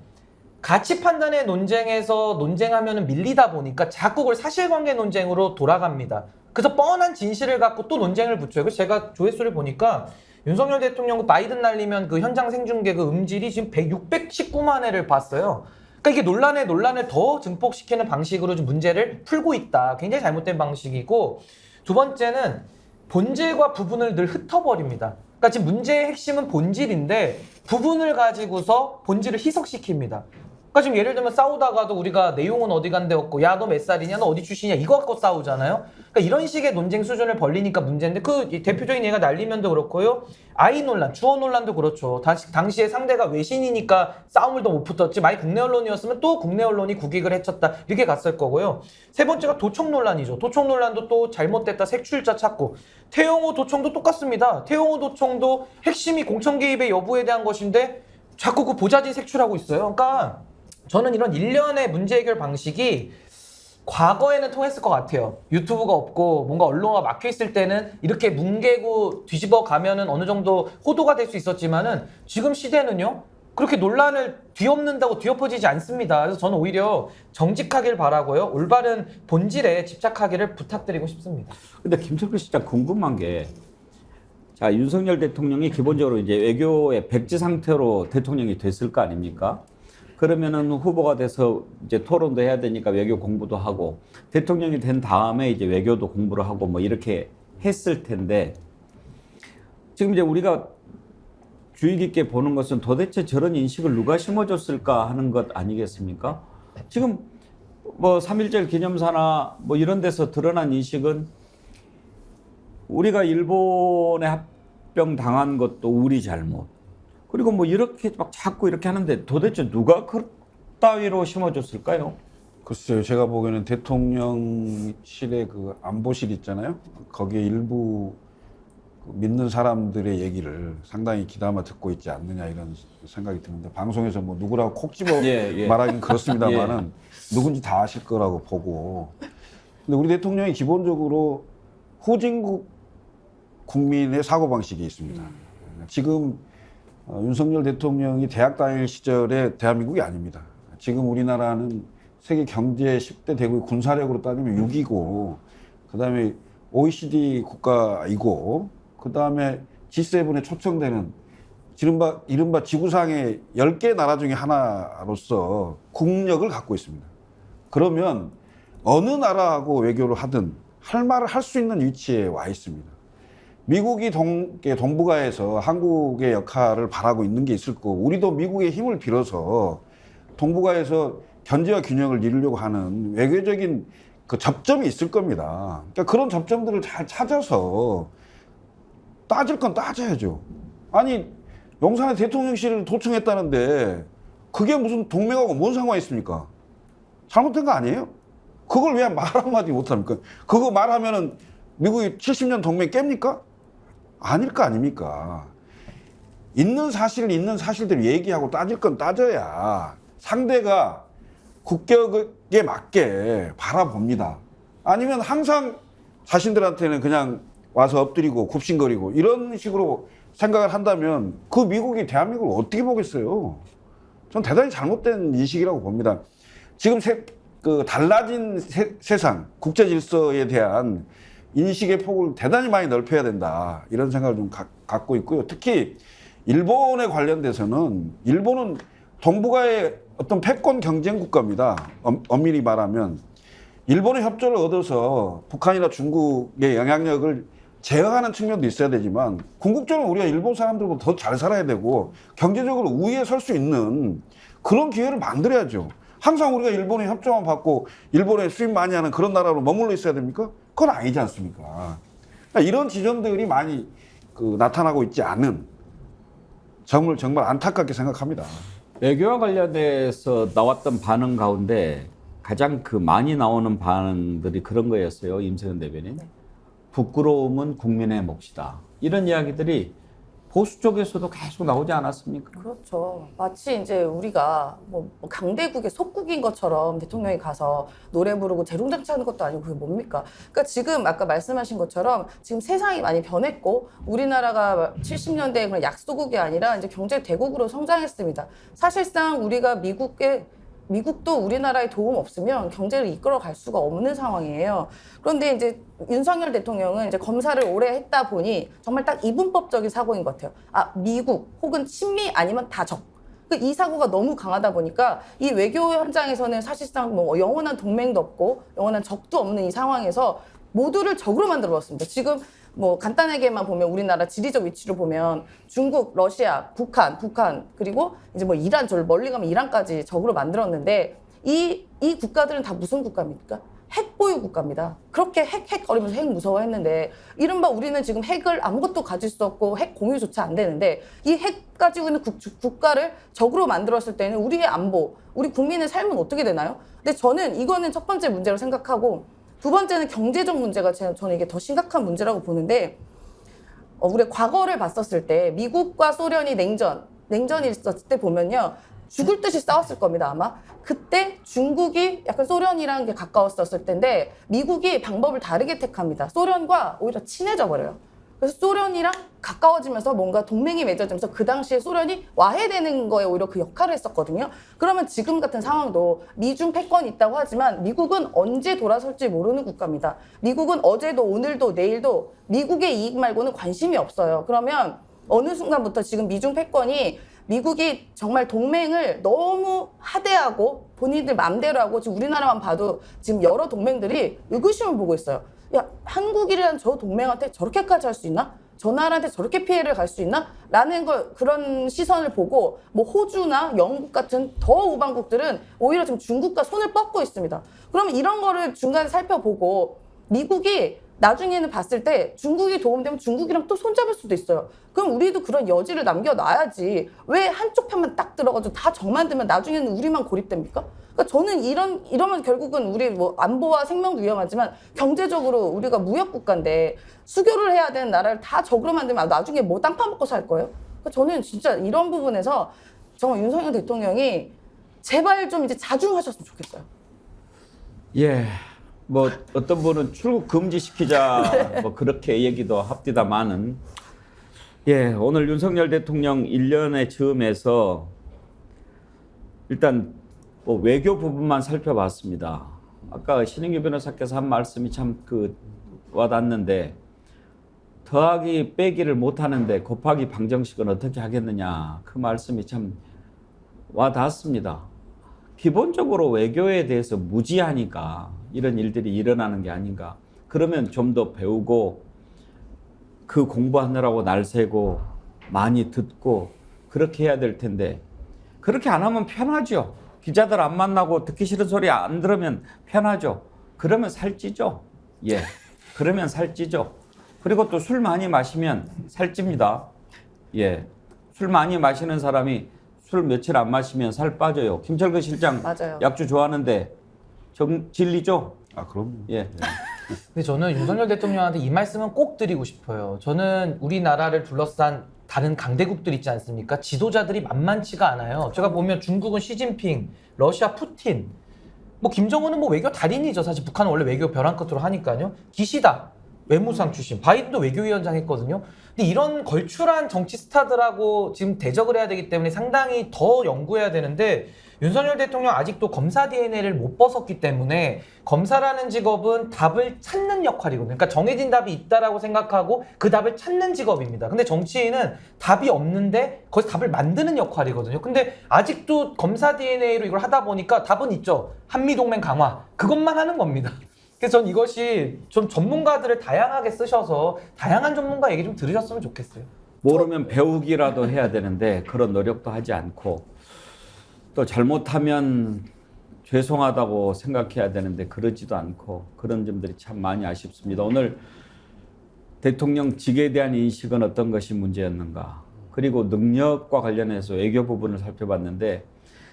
가치 판단의 논쟁에서 논쟁하면 밀리다 보니까 자꾸 그걸 사실관계 논쟁으로 돌아갑니다. 그래서 뻔한 진실을 갖고 또 논쟁을 붙여요. 그래서 제가 조회수를 보니까 윤석열 대통령 그 바이든 날리면 그 현장 생중계 그 음질이 지금 619만 회를 봤어요. 그러니까 이게 논란을 더 증폭시키는 방식으로 좀 문제를 풀고 있다. 굉장히 잘못된 방식이고, 두 번째는 본질과 부분을 늘 흩어버립니다. 그러니까 지금 문제의 핵심은 본질인데 부분을 가지고서 본질을 희석시킵니다. 그러니까 지금 예를 들면 싸우다가도 우리가 내용은 어디 간데 없고 야 너 몇 살이냐 너 어디 출신이냐 이거 갖고 싸우잖아요. 그러니까 이런 식의 논쟁 수준을 벌리니까 문제인데, 그 대표적인 예가 날리면도 그렇고요, 아이 논란, 주어 논란도 그렇죠. 당시에 상대가 외신이니까 싸움을 더 못 붙었지, 만약 국내 언론이었으면 또 국내 언론이 국익을 해쳤다 이렇게 갔을 거고요. 세 번째가 도청 논란이죠. 도청 논란도 또 잘못됐다 색출자 찾고, 태영호 도청도 똑같습니다. 태영호 도청도 핵심이 공천 개입의 여부에 대한 것인데 자꾸 그 보좌진 색출하고 있어요. 그러니까 저는 이런 일련의 문제 해결 방식이 과거에는 통했을 것 같아요. 유튜브가 없고 뭔가 언론가 막혀있을 때는 이렇게 뭉개고 뒤집어 가면은 어느 정도 호도가 될 수 있었지만은 지금 시대는요, 그렇게 논란을 뒤엎는다고 뒤엎어지지 않습니다. 그래서 저는 오히려 정직하길 바라고요, 올바른 본질에 집착하기를 부탁드리고 싶습니다. 근데 김철구 씨 진짜 궁금한 게, 자, 윤석열 대통령이 기본적으로 이제 외교의 백지 상태로 대통령이 됐을 거 아닙니까? 그러면은 후보가 돼서 이제 토론도 해야 되니까 외교 공부도 하고, 대통령이 된 다음에 이제 외교도 공부를 하고 뭐 이렇게 했을 텐데, 지금 이제 우리가 주의 깊게 보는 것은 도대체 저런 인식을 누가 심어줬을까 하는 것 아니겠습니까? 지금 뭐 3.1절 기념사나 뭐 이런 데서 드러난 인식은 우리가 일본에 합병 당한 것도 우리 잘못, 그리고 뭐 이렇게 막 자꾸 이렇게 하는데 도대체 누가 그따위로 심어줬을까요? 글쎄요, 제가 보기에는 대통령실의 그 안보실 있잖아요. 거기에 일부 믿는 사람들의 얘기를 상당히 귀담아 듣고 있지 않느냐 이런 생각이 드는데, 방송에서 뭐 누구라고 콕 집어 말하긴 그렇습니다만은 누군지 다 아실 거라고 보고. 근데 우리 대통령이 기본적으로 후진국 국민의 사고방식이 있습니다. 지금 윤석열 대통령이 대학 다닐 시절의 대한민국이 아닙니다. 지금 우리나라는 세계 경제 10대 대국의 군사력으로 따지면 6위고, 그 다음에 OECD 국가이고, 그 다음에 G7에 초청되는 이른바 지구상의 10개 나라 중에 하나로서 국력을 갖고 있습니다. 그러면 어느 나라하고 외교를 하든 할 말을 할 수 있는 위치에 와 있습니다. 미국이 동북아에서 한국의 역할을 바라고 있는 게 있을 거고, 우리도 미국의 힘을 빌어서 동북아에서 견제와 균형을 이루려고 하는 외교적인 그 접점이 있을 겁니다. 그러니까 그런 접점들을 잘 찾아서 따질 건 따져야죠. 아니, 용산에 대통령실을 도청했다는데 그게 무슨 동맹하고 뭔 상관이 있습니까? 잘못된 거 아니에요? 그걸 왜 말 한마디 못합니까? 그거 말하면은 미국이 70년 동맹 깹니까? 아닐 거 아닙니까? 있는 사실대로 얘기하고 따질 건 따져야 상대가 국격에 맞게 바라봅니다. 아니면 항상 자신들한테는 그냥 와서 엎드리고 굽신거리고 이런 식으로 생각을 한다면 그 미국이 대한민국을 어떻게 보겠어요? 전 대단히 잘못된 인식이라고 봅니다. 지금 달라진 세상, 국제 질서에 대한 인식의 폭을 대단히 많이 넓혀야 된다. 이런 생각을 좀 갖고 있고요. 특히 일본에 관련돼서는 일본은 동북아의 어떤 패권 경쟁 국가입니다. 엄밀히 말하면 일본의 협조를 얻어서 북한이나 중국의 영향력을 제어하는 측면도 있어야 되지만 궁극적으로 우리가 일본 사람들보다 더 잘 살아야 되고 경제적으로 우위에 설 수 있는 그런 기회를 만들어야죠. 항상 우리가 일본의 협조만 받고 일본에 수입 많이 하는 그런 나라로 머물러 있어야 됩니까? 그건 아니지 않습니까? 그러니까 이런 지점들이 많이 나타나고 있지 않은 점을 정말 안타깝게 생각합니다. 외교와 관련돼서 나왔던 반응 가운데 가장 많이 나오는 반응들이 그런 거였어요. 임세현 대변인. 부끄러움은 국민의 몫이다. 이런 이야기들이 보수 쪽에서도 계속 나오지 않았습니까? 그렇죠. 마치 이제 우리가 뭐 강대국의 속국인 것처럼 대통령이 가서 노래 부르고 재롱잔치 하는 것도 아니고 그게 뭡니까? 그러니까 지금 아까 말씀하신 것처럼 지금 세상이 많이 변했고 우리나라가 70년대에 그런 약소국이 아니라 이제 경제 대국으로 성장했습니다. 사실상 우리가 미국도 우리나라에 도움 없으면 경제를 이끌어 갈 수가 없는 상황이에요. 그런데 이제 윤석열 대통령은 이제 검사를 오래 했다 보니 정말 딱 이분법적인 사고인 것 같아요. 아, 미국 혹은 친미 아니면 다 적. 이 사고가 너무 강하다 보니까 이 외교 현장에서는 사실상 뭐 영원한 동맹도 없고 영원한 적도 없는 이 상황에서 모두를 적으로 만들어 봤습니다. 지금 뭐 간단하게만 보면 우리나라 지리적 위치를 보면 중국, 러시아, 북한 그리고 이제 뭐 이란, 저 멀리 가면 이란까지 적으로 만들었는데 이 국가들은 다 무슨 국가입니까? 핵 보유 국가입니다. 그렇게 핵거리면서 핵 무서워했는데 이른바 우리는 지금 핵을 아무것도 가질 수 없고 핵 공유조차 안 되는데 이 핵 가지고 있는 국가를 적으로 만들었을 때는 우리의 안보, 우리 국민의 삶은 어떻게 되나요? 근데 저는 이거는 첫 번째 문제로 생각하고 두 번째는 경제적 문제가 저는 이게 더 심각한 문제라고 보는데 우리 과거를 봤었을 때 미국과 소련이 냉전이 있었을 때 보면요. 죽을 듯이 싸웠을 겁니다, 아마. 그때 중국이 약간 소련이랑 가까웠었을 텐데 미국이 방법을 다르게 택합니다. 소련과 오히려 친해져 버려요. 그래서 소련이랑 가까워지면서 뭔가 동맹이 맺어지면서 그 당시에 소련이 와해되는 거에 오히려 그 역할을 했었거든요. 그러면 지금 같은 상황도 미중 패권이 있다고 하지만 미국은 언제 돌아설지 모르는 국가입니다. 미국은 어제도 오늘도 내일도 미국의 이익 말고는 관심이 없어요. 그러면 어느 순간부터 지금 미중 패권이 미국이 정말 동맹을 너무 하대하고 본인들 맘대로 하고 지금 우리나라만 봐도 지금 여러 동맹들이 의구심을 보고 있어요. 야, 한국이라는 저 동맹한테 저렇게까지 할 수 있나? 저 나라한테 저렇게 피해를 갈 수 있나? 라는 그런 시선을 보고 뭐 호주나 영국 같은 더 우방국들은 오히려 지금 중국과 손을 뻗고 있습니다. 그러면 이런 거를 중간에 살펴보고 미국이 나중에는 봤을 때 중국이 도움되면 중국이랑 또 손잡을 수도 있어요. 그럼 우리도 그런 여지를 남겨놔야지. 왜 한쪽 편만 딱 들어가지고 다 정만 들면 나중에는 우리만 고립됩니까? 그러니까 저는 이러면 결국은 우리 뭐 안보와 생명도 위험하지만 경제적으로 우리가 무역 국가인데 수교를 해야 되는 나라를 다 적으로 만들면 나중에 뭐 땅 파먹고 살 거예요? 그러니까 저는 진짜 이런 부분에서 정말 윤석열 대통령이 제발 좀 이제 자중하셨으면 좋겠어요. 예. 뭐 어떤 분은 출국 금지시키자 뭐 그렇게 얘기도 합디다마는 예, 오늘 윤석열 대통령 1년의 즈음에서 일단 뭐 외교 부분만 살펴봤습니다. 아까 신인규 변호사께서 한 말씀이 참 와닿는데 더하기 빼기를 못하는데 곱하기 방정식은 어떻게 하겠느냐 그 말씀이 참 와닿습니다. 기본적으로 외교에 대해서 무지하니까 이런 일들이 일어나는 게 아닌가. 그러면 좀 더 배우고 그 공부하느라고 날 새고 많이 듣고 그렇게 해야 될 텐데 그렇게 안 하면 편하죠. 기자들 안 만나고 듣기 싫은 소리 안 들으면 편하죠. 그러면 살찌죠. 예, 그러면 살찌죠. 그리고 또 술 많이 마시면 살찝니다. 예, 술 많이 마시는 사람이 술 며칠 안 마시면 살 빠져요. 김철근 실장 맞아요. 약주 좋아하는데 진리죠? 아 그럼요. 예. 근데 저는 윤석열 대통령한테 이 말씀은 꼭 드리고 싶어요. 저는 우리나라를 둘러싼 다른 강대국들 있지 않습니까? 지도자들이 만만치가 않아요. 제가 보면 중국은 시진핑, 러시아 푸틴, 뭐 김정은은 뭐 외교 달인이죠. 사실 북한은 원래 외교 벼랑 끝으로 하니까요. 기시다 외무상 출신, 바이든도 외교위원장 했거든요. 근데 이런 걸출한 정치 스타들하고 지금 대적을 해야 되기 때문에 상당히 더 연구해야 되는데 윤석열 대통령 아직도 검사 DNA를 못 벗었기 때문에 검사라는 직업은 답을 찾는 역할이거든요. 그러니까 정해진 답이 있다라고 생각하고 그 답을 찾는 직업입니다. 근데 정치인은 답이 없는데 거기서 답을 만드는 역할이거든요. 근데 아직도 검사 DNA로 이걸 하다 보니까 답은 있죠. 한미동맹 강화. 그것만 하는 겁니다. 그래서 전 이것이 좀 전문가들을 다양하게 쓰셔서 다양한 전문가 얘기 좀 들으셨으면 좋겠어요. 모르면 배우기라도 해야 되는데 그런 노력도 하지 않고 또 잘못하면 죄송하다고 생각해야 되는데 그러지도 않고 그런 점들이 참 많이 아쉽습니다. 오늘 대통령직에 대한 인식은 어떤 것이 문제였는가, 그리고 능력과 관련해서 외교 부분을 살펴봤는데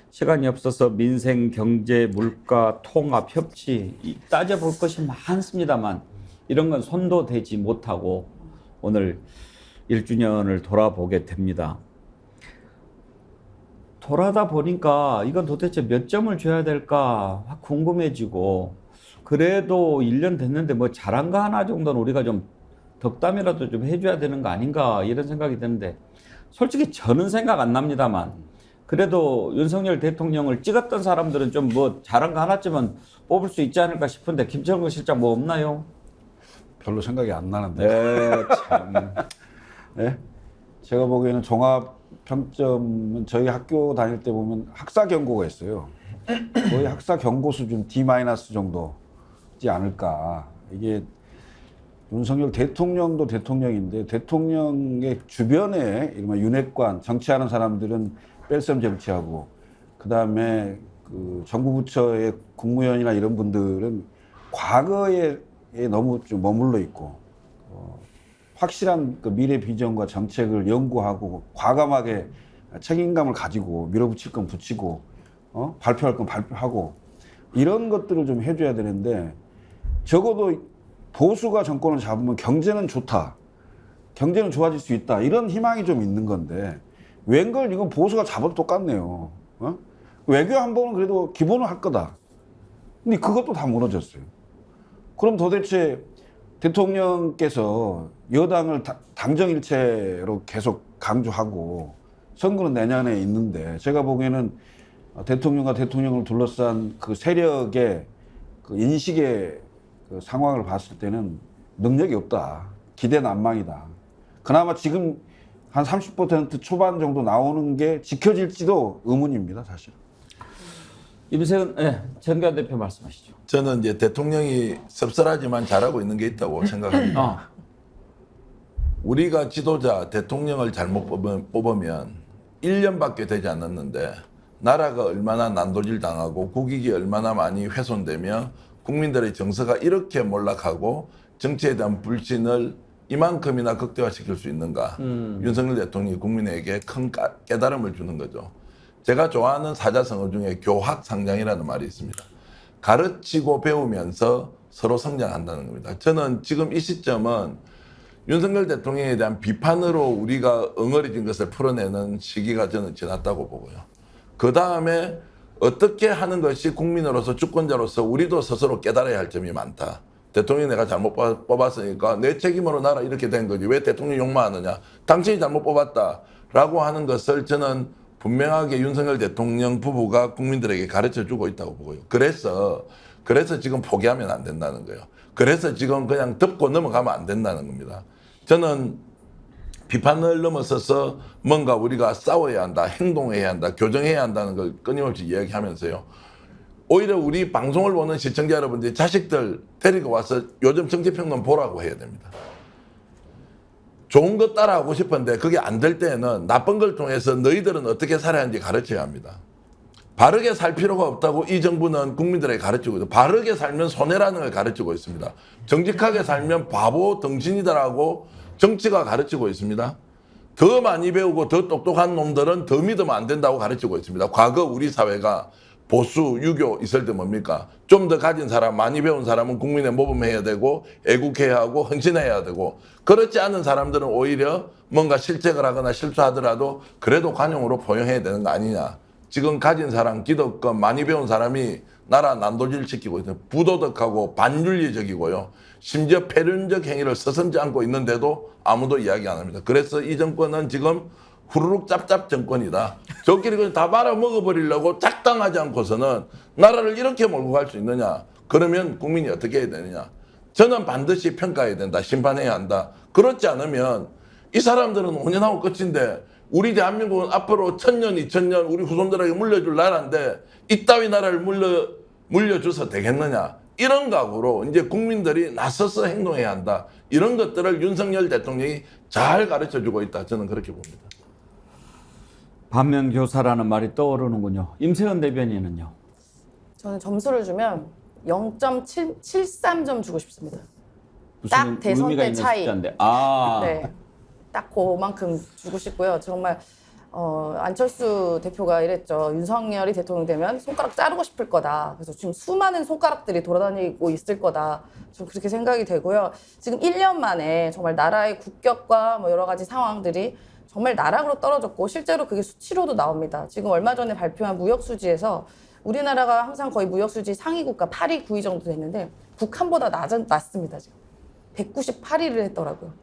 시간이 없어서 민생, 경제, 물가, 통합, 협치 따져볼 것이 많습니다만 이런 건 손도 대지 못하고 오늘 1주년을 돌아보게 됩니다. 돌아다 보니까 이건 도대체 몇 점을 줘야 될까 확 궁금해지고, 그래도 1년 됐는데 뭐 잘한 거 하나 정도는 우리가 좀 덕담이라도 좀 해줘야 되는 거 아닌가 이런 생각이 드는데 솔직히 저는 생각 안 납니다만 그래도 윤석열 대통령을 찍었던 사람들은 좀 뭐 잘한 거 하나쯤은 뽑을 수 있지 않을까 싶은데 김철근 실장 뭐 없나요? 별로 생각이 안 나는데. 네, 참. 네? 제가 보기에는 종합 평점은 저희 학교 다닐 때 보면 학사 경고가 있어요. 거의 학사 경고 수준 D- 정도지 않을까. 이게 윤석열 대통령도 대통령인데 대통령의 주변에 이른바 윤핵관, 정치하는 사람들은 뺄셈 정치하고, 그 다음에 그 정부 부처의 국무위원이나 이런 분들은 과거에 너무 좀 머물러 있고, 확실한 그 미래 비전과 정책을 연구하고 과감하게 책임감을 가지고 밀어붙일 건 붙이고, 발표할 건 발표하고, 이런 것들을 좀 해줘야 되는데, 적어도 보수가 정권을 잡으면 경제는 좋다, 경제는 좋아질 수 있다, 이런 희망이 좀 있는 건데 웬걸 이건 보수가 잡아도 똑같네요. 외교 한 번은 그래도 기본을 할 거다. 근데 그것도 다 무너졌어요. 그럼 도대체 대통령께서 여당을 당정일체로 계속 강조하고 선거는 내년에 있는데, 제가 보기에는 대통령과 대통령을 둘러싼 그 세력의 그 인식의 그 상황을 봤을 때는 능력이 없다. 기대 난망이다. 그나마 지금 한 30% 초반 정도 나오는 게 지켜질지도 의문입니다, 사실. 임세은 정관 대표 말씀하시죠. 저는 이제 대통령이 씁쓸하지만 잘하고 있는 게 있다고 생각합니다. 우리가 지도자 대통령을 잘못 뽑으면 1년밖에 되지 않았는데 나라가 얼마나 난도질 당하고 국익이 얼마나 많이 훼손되며 국민들의 정서가 이렇게 몰락하고 정치에 대한 불신을 이만큼이나 극대화시킬 수 있는가. 윤석열 대통령이 국민에게 큰 깨달음을 주는 거죠. 제가 좋아하는 사자성어 중에 교학상장이라는 말이 있습니다. 가르치고 배우면서 서로 성장한다는 겁니다. 저는 지금 이 시점은 윤석열 대통령에 대한 비판으로 우리가 엉어리진 것을 풀어내는 시기가 저는 지났다고 보고요. 그 다음에 어떻게 하는 것이 국민으로서 주권자로서 우리도 스스로 깨달아야 할 점이 많다. 대통령이 내가 잘못 뽑았으니까 내 책임으로 나라 이렇게 된 거지 왜 대통령 욕만하느냐, 당신이 잘못 뽑았다라고 하는 것을 저는 분명하게 윤석열 대통령 부부가 국민들에게 가르쳐주고 있다고 보고요. 그래서 지금 포기하면 안 된다는 거예요. 그래서 지금 그냥 덮고 넘어가면 안 된다는 겁니다. 저는 비판을 넘어서서 뭔가 우리가 싸워야 한다, 행동해야 한다, 교정해야 한다는 걸 끊임없이 이야기하면서요. 오히려 우리 방송을 보는 시청자 여러분들이 자식들 데리고 와서 요즘 정치평론 보라고 해야 됩니다. 좋은 거 따라하고 싶은데 그게 안 될 때에는 나쁜 걸 통해서 너희들은 어떻게 살아야 하는지 가르쳐야 합니다. 바르게 살 필요가 없다고 이 정부는 국민들에게 가르치고 있고, 바르게 살면 손해라는 걸 가르치고 있습니다. 정직하게 살면 바보 덩신이다라고 정치가 가르치고 있습니다. 더 많이 배우고 더 똑똑한 놈들은 더 믿으면 안 된다고 가르치고 있습니다. 과거 우리 사회가 보수, 유교 있을 때 뭡니까? 좀 더 가진 사람, 많이 배운 사람은 국민에 모범해야 되고 애국해야 하고 헌신해야 되고 그렇지 않은 사람들은 오히려 뭔가 실책을 하거나 실수하더라도 그래도 관용으로 포용해야 되는 거 아니냐. 지금 가진 사람, 기득권, 많이 배운 사람이 나라 난도질시키고 있는 부도덕하고 반윤리적이고요. 심지어 패륜적 행위를 서슴지 않고 있는데도 아무도 이야기 안 합니다. 그래서 이 정권은 지금 후루룩 짭짭 정권이다. 저끼리 그냥 다 말아먹어버리려고 작당하지 않고서는 나라를 이렇게 몰고 갈 수 있느냐. 그러면 국민이 어떻게 해야 되느냐. 저는 반드시 평가해야 된다. 심판해야 한다. 그렇지 않으면 이 사람들은 5년하고 끝인데 우리 대한민국은 앞으로 1000년, 2000년 우리 후손들에게 물려줄 나라인데 이따위 나라를 물려줘서 되겠느냐. 이런 각오로 이제 국민들이 나서서 행동해야 한다. 이런 것들을 윤석열 대통령이 잘 가르쳐주고 있다. 저는 그렇게 봅니다. 반면교사라는 말이 떠오르는군요. 임세은 대변인은요? 저는 점수를 주면 0.73점 주고 싶습니다. 무슨 딱 대선 의미가 때 있는 차이. 숫자인데. 아, 네, 딱 그만큼 주고 싶고요. 정말 안철수 대표가 이랬죠. 윤석열이 대통령 되면 손가락 자르고 싶을 거다. 그래서 지금 수많은 손가락들이 돌아다니고 있을 거다. 좀 그렇게 생각이 되고요. 지금 1년 만에 정말 나라의 국격과 뭐 여러 가지 상황들이 정말 나락으로 떨어졌고 실제로 그게 수치로도 나옵니다. 지금 얼마 전에 발표한 무역수지에서 우리나라가 항상 거의 무역수지 상위 국가 8위, 9위 정도 됐는데 북한보다 낮습니다. 지금 198위를 했더라고요.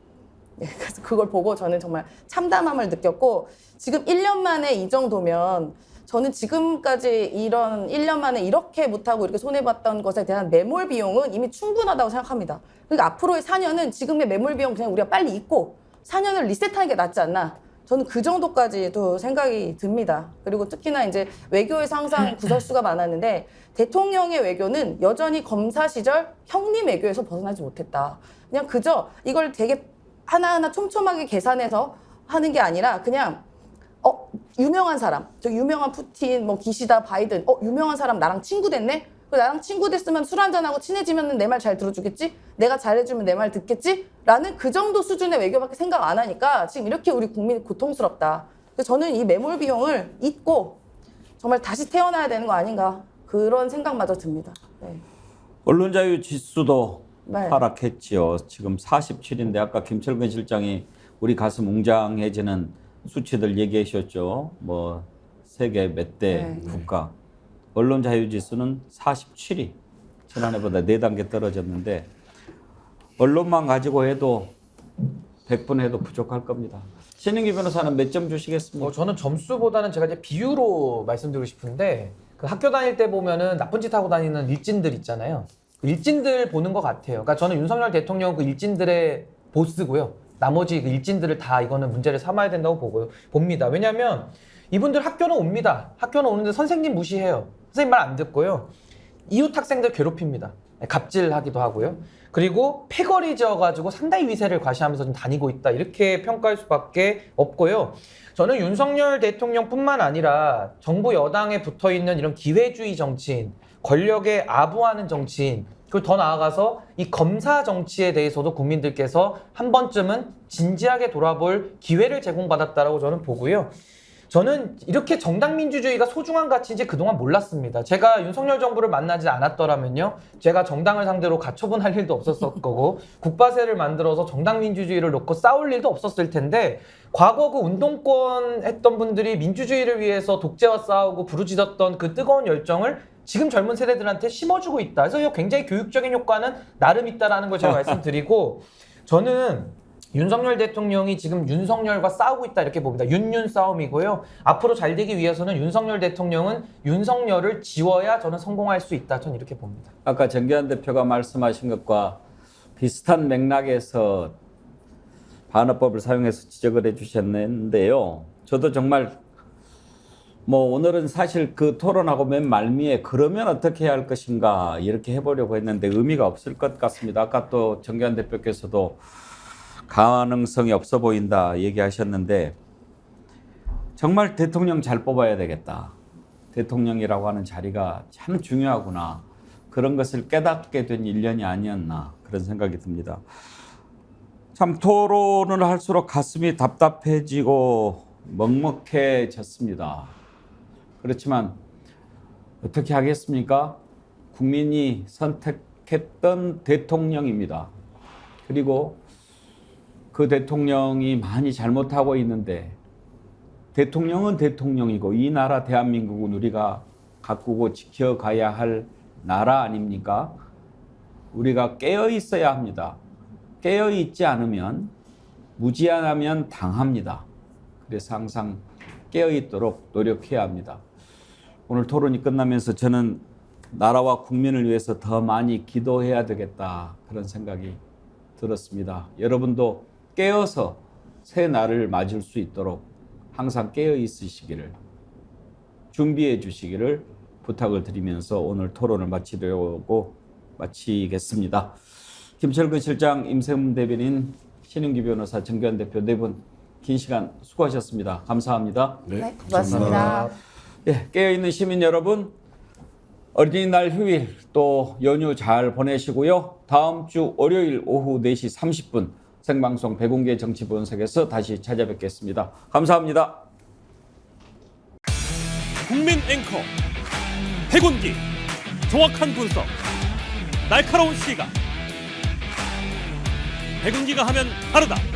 예, 그래서 그걸 보고 저는 정말 참담함을 느꼈고 지금 1년 만에 이 정도면 저는 지금까지 이런 1년 만에 이렇게 못하고 이렇게 손해봤던 것에 대한 매몰 비용은 이미 충분하다고 생각합니다. 그러니까 앞으로의 4년은 지금의 매몰 비용 그냥 우리가 빨리 잊고 4년을 리셋하는 게 낫지 않나. 저는 그 정도까지도 생각이 듭니다. 그리고 특히나 이제 외교에서 항상 구설수가 많았는데 대통령의 외교는 여전히 검사 시절 형님 외교에서 벗어나지 못했다. 그냥 그저 이걸 되게 하나하나 촘촘하게 계산해서 하는 게 아니라 그냥 유명한 사람, 저 유명한 푸틴, 뭐 기시다, 바이든, 유명한 사람 나랑 친구 됐네? 나랑 친구 됐으면 술 한잔하고 친해지면 내 말 잘 들어주겠지? 내가 잘해주면 내 말 듣겠지? 라는 그 정도 수준의 외교밖에 생각 안 하니까 지금 이렇게 우리 국민이 고통스럽다. 그래서 저는 이 매몰 비용을 잊고 정말 다시 태어나야 되는 거 아닌가 그런 생각마저 듭니다. 네. 언론자유 지수도 네. 하락했지요. 지금 47인데 아까 김철근 실장이 우리 가슴 웅장해지는 수치들 얘기해 주셨죠. 뭐 세계 몇 대 국가. 언론자유 지수는 47위. 지난해보다 4단계 떨어졌는데 언론만 가지고 해도 100분 해도 부족할 겁니다. 신인기 변호사는 몇 점 주시겠습니까? 저는 점수보다는 제가 이제 비유로 말씀드리고 싶은데 그 학교 다닐 때 보면은 나쁜 짓 하고 다니는 일진들 있잖아요. 그 일진들 보는 것 같아요. 그러니까 저는 윤석열 대통령 그 일진들의 보스고요. 나머지 그 일진들을 다 이거는 문제를 삼아야 된다고 봅니다. 왜냐하면 이분들 학교는 옵니다. 학교는 오는데 선생님 무시해요. 선생님 말 안 듣고요. 이웃 학생들 괴롭힙니다. 갑질하기도 하고요. 그리고 패거리 지어가지고 상당히 위세를 과시하면서 좀 다니고 있다. 이렇게 평가할 수밖에 없고요. 저는 윤석열 대통령뿐만 아니라 정부 여당에 붙어있는 이런 기회주의 정치인, 권력에 아부하는 정치인, 그리고 더 나아가서 이 검사 정치에 대해서도 국민들께서 한 번쯤은 진지하게 돌아볼 기회를 제공받았다라고 저는 보고요. 저는 이렇게 정당 민주주의가 소중한 가치인지 그동안 몰랐습니다. 제가 윤석열 정부를 만나지 않았더라면요. 제가 정당을 상대로 가처분할 일도 없었을 거고 국바세를 만들어서 정당 민주주의를 놓고 싸울 일도 없었을 텐데 과거 그 운동권 했던 분들이 민주주의를 위해서 독재와 싸우고 부르짖었던 그 뜨거운 열정을 지금 젊은 세대들한테 심어주고 있다. 그래서 이 굉장히 교육적인 효과는 나름 있다라는 걸 제가 말씀드리고 저는 윤석열 대통령이 지금 윤석열과 싸우고 있다 이렇게 봅니다. 윤윤 싸움이고요. 앞으로 잘 되기 위해서는 윤석열 대통령은 윤석열을 지워야 저는 성공할 수 있다. 저는 이렇게 봅니다. 아까 정기환 대표가 말씀하신 것과 비슷한 맥락에서 반어법을 사용해서 지적을 해주셨는데요. 저도 정말 오늘은 사실 그 토론하고 맨 말미에 그러면 어떻게 해야 할 것인가 이렇게 해보려고 했는데 의미가 없을 것 같습니다. 아까 또 정기환 대표께서도 가능성이 없어 보인다 얘기하셨는데 정말 대통령 잘 뽑아야 되겠다. 대통령이라고 하는 자리가 참 중요하구나. 그런 것을 깨닫게 된 1년이 아니었나 그런 생각이 듭니다. 참 토론을 할수록 가슴이 답답해지고 먹먹해졌습니다. 그렇지만 어떻게 하겠습니까? 국민이 선택했던 대통령입니다. 그리고 그 대통령이 많이 잘못하고 있는데 대통령은 대통령이고 이 나라 대한민국은 우리가 가꾸고 지켜가야 할 나라 아닙니까? 우리가 깨어 있어야 합니다. 깨어 있지 않으면 무지하면 당합니다. 그래서 항상 깨어 있도록 노력해야 합니다. 오늘 토론이 끝나면서 저는 나라와 국민을 위해서 더 많이 기도해야 되겠다 그런 생각이 들었습니다. 여러분도 깨어서 새 날을 맞을 수 있도록 항상 깨어 있으시기를 준비해 주시기를 부탁을 드리면서 오늘 토론을 마치겠습니다. 김철근 실장, 임세훈 대변인, 신윤기 변호사, 정교한 대표 네 분 긴 시간 수고하셨습니다. 감사합니다. 네, 고맙습니다. 예, 깨어있는 시민 여러분, 어린이날 휴일 또 연휴 잘 보내시고요. 다음 주 월요일 오후 4시 30분 생방송 백운기의 정치분석에서 다시 찾아뵙겠습니다. 감사합니다. 국민 앵커 백운기 정확한 분석 날카로운 시각 백운기가 하면 다르다.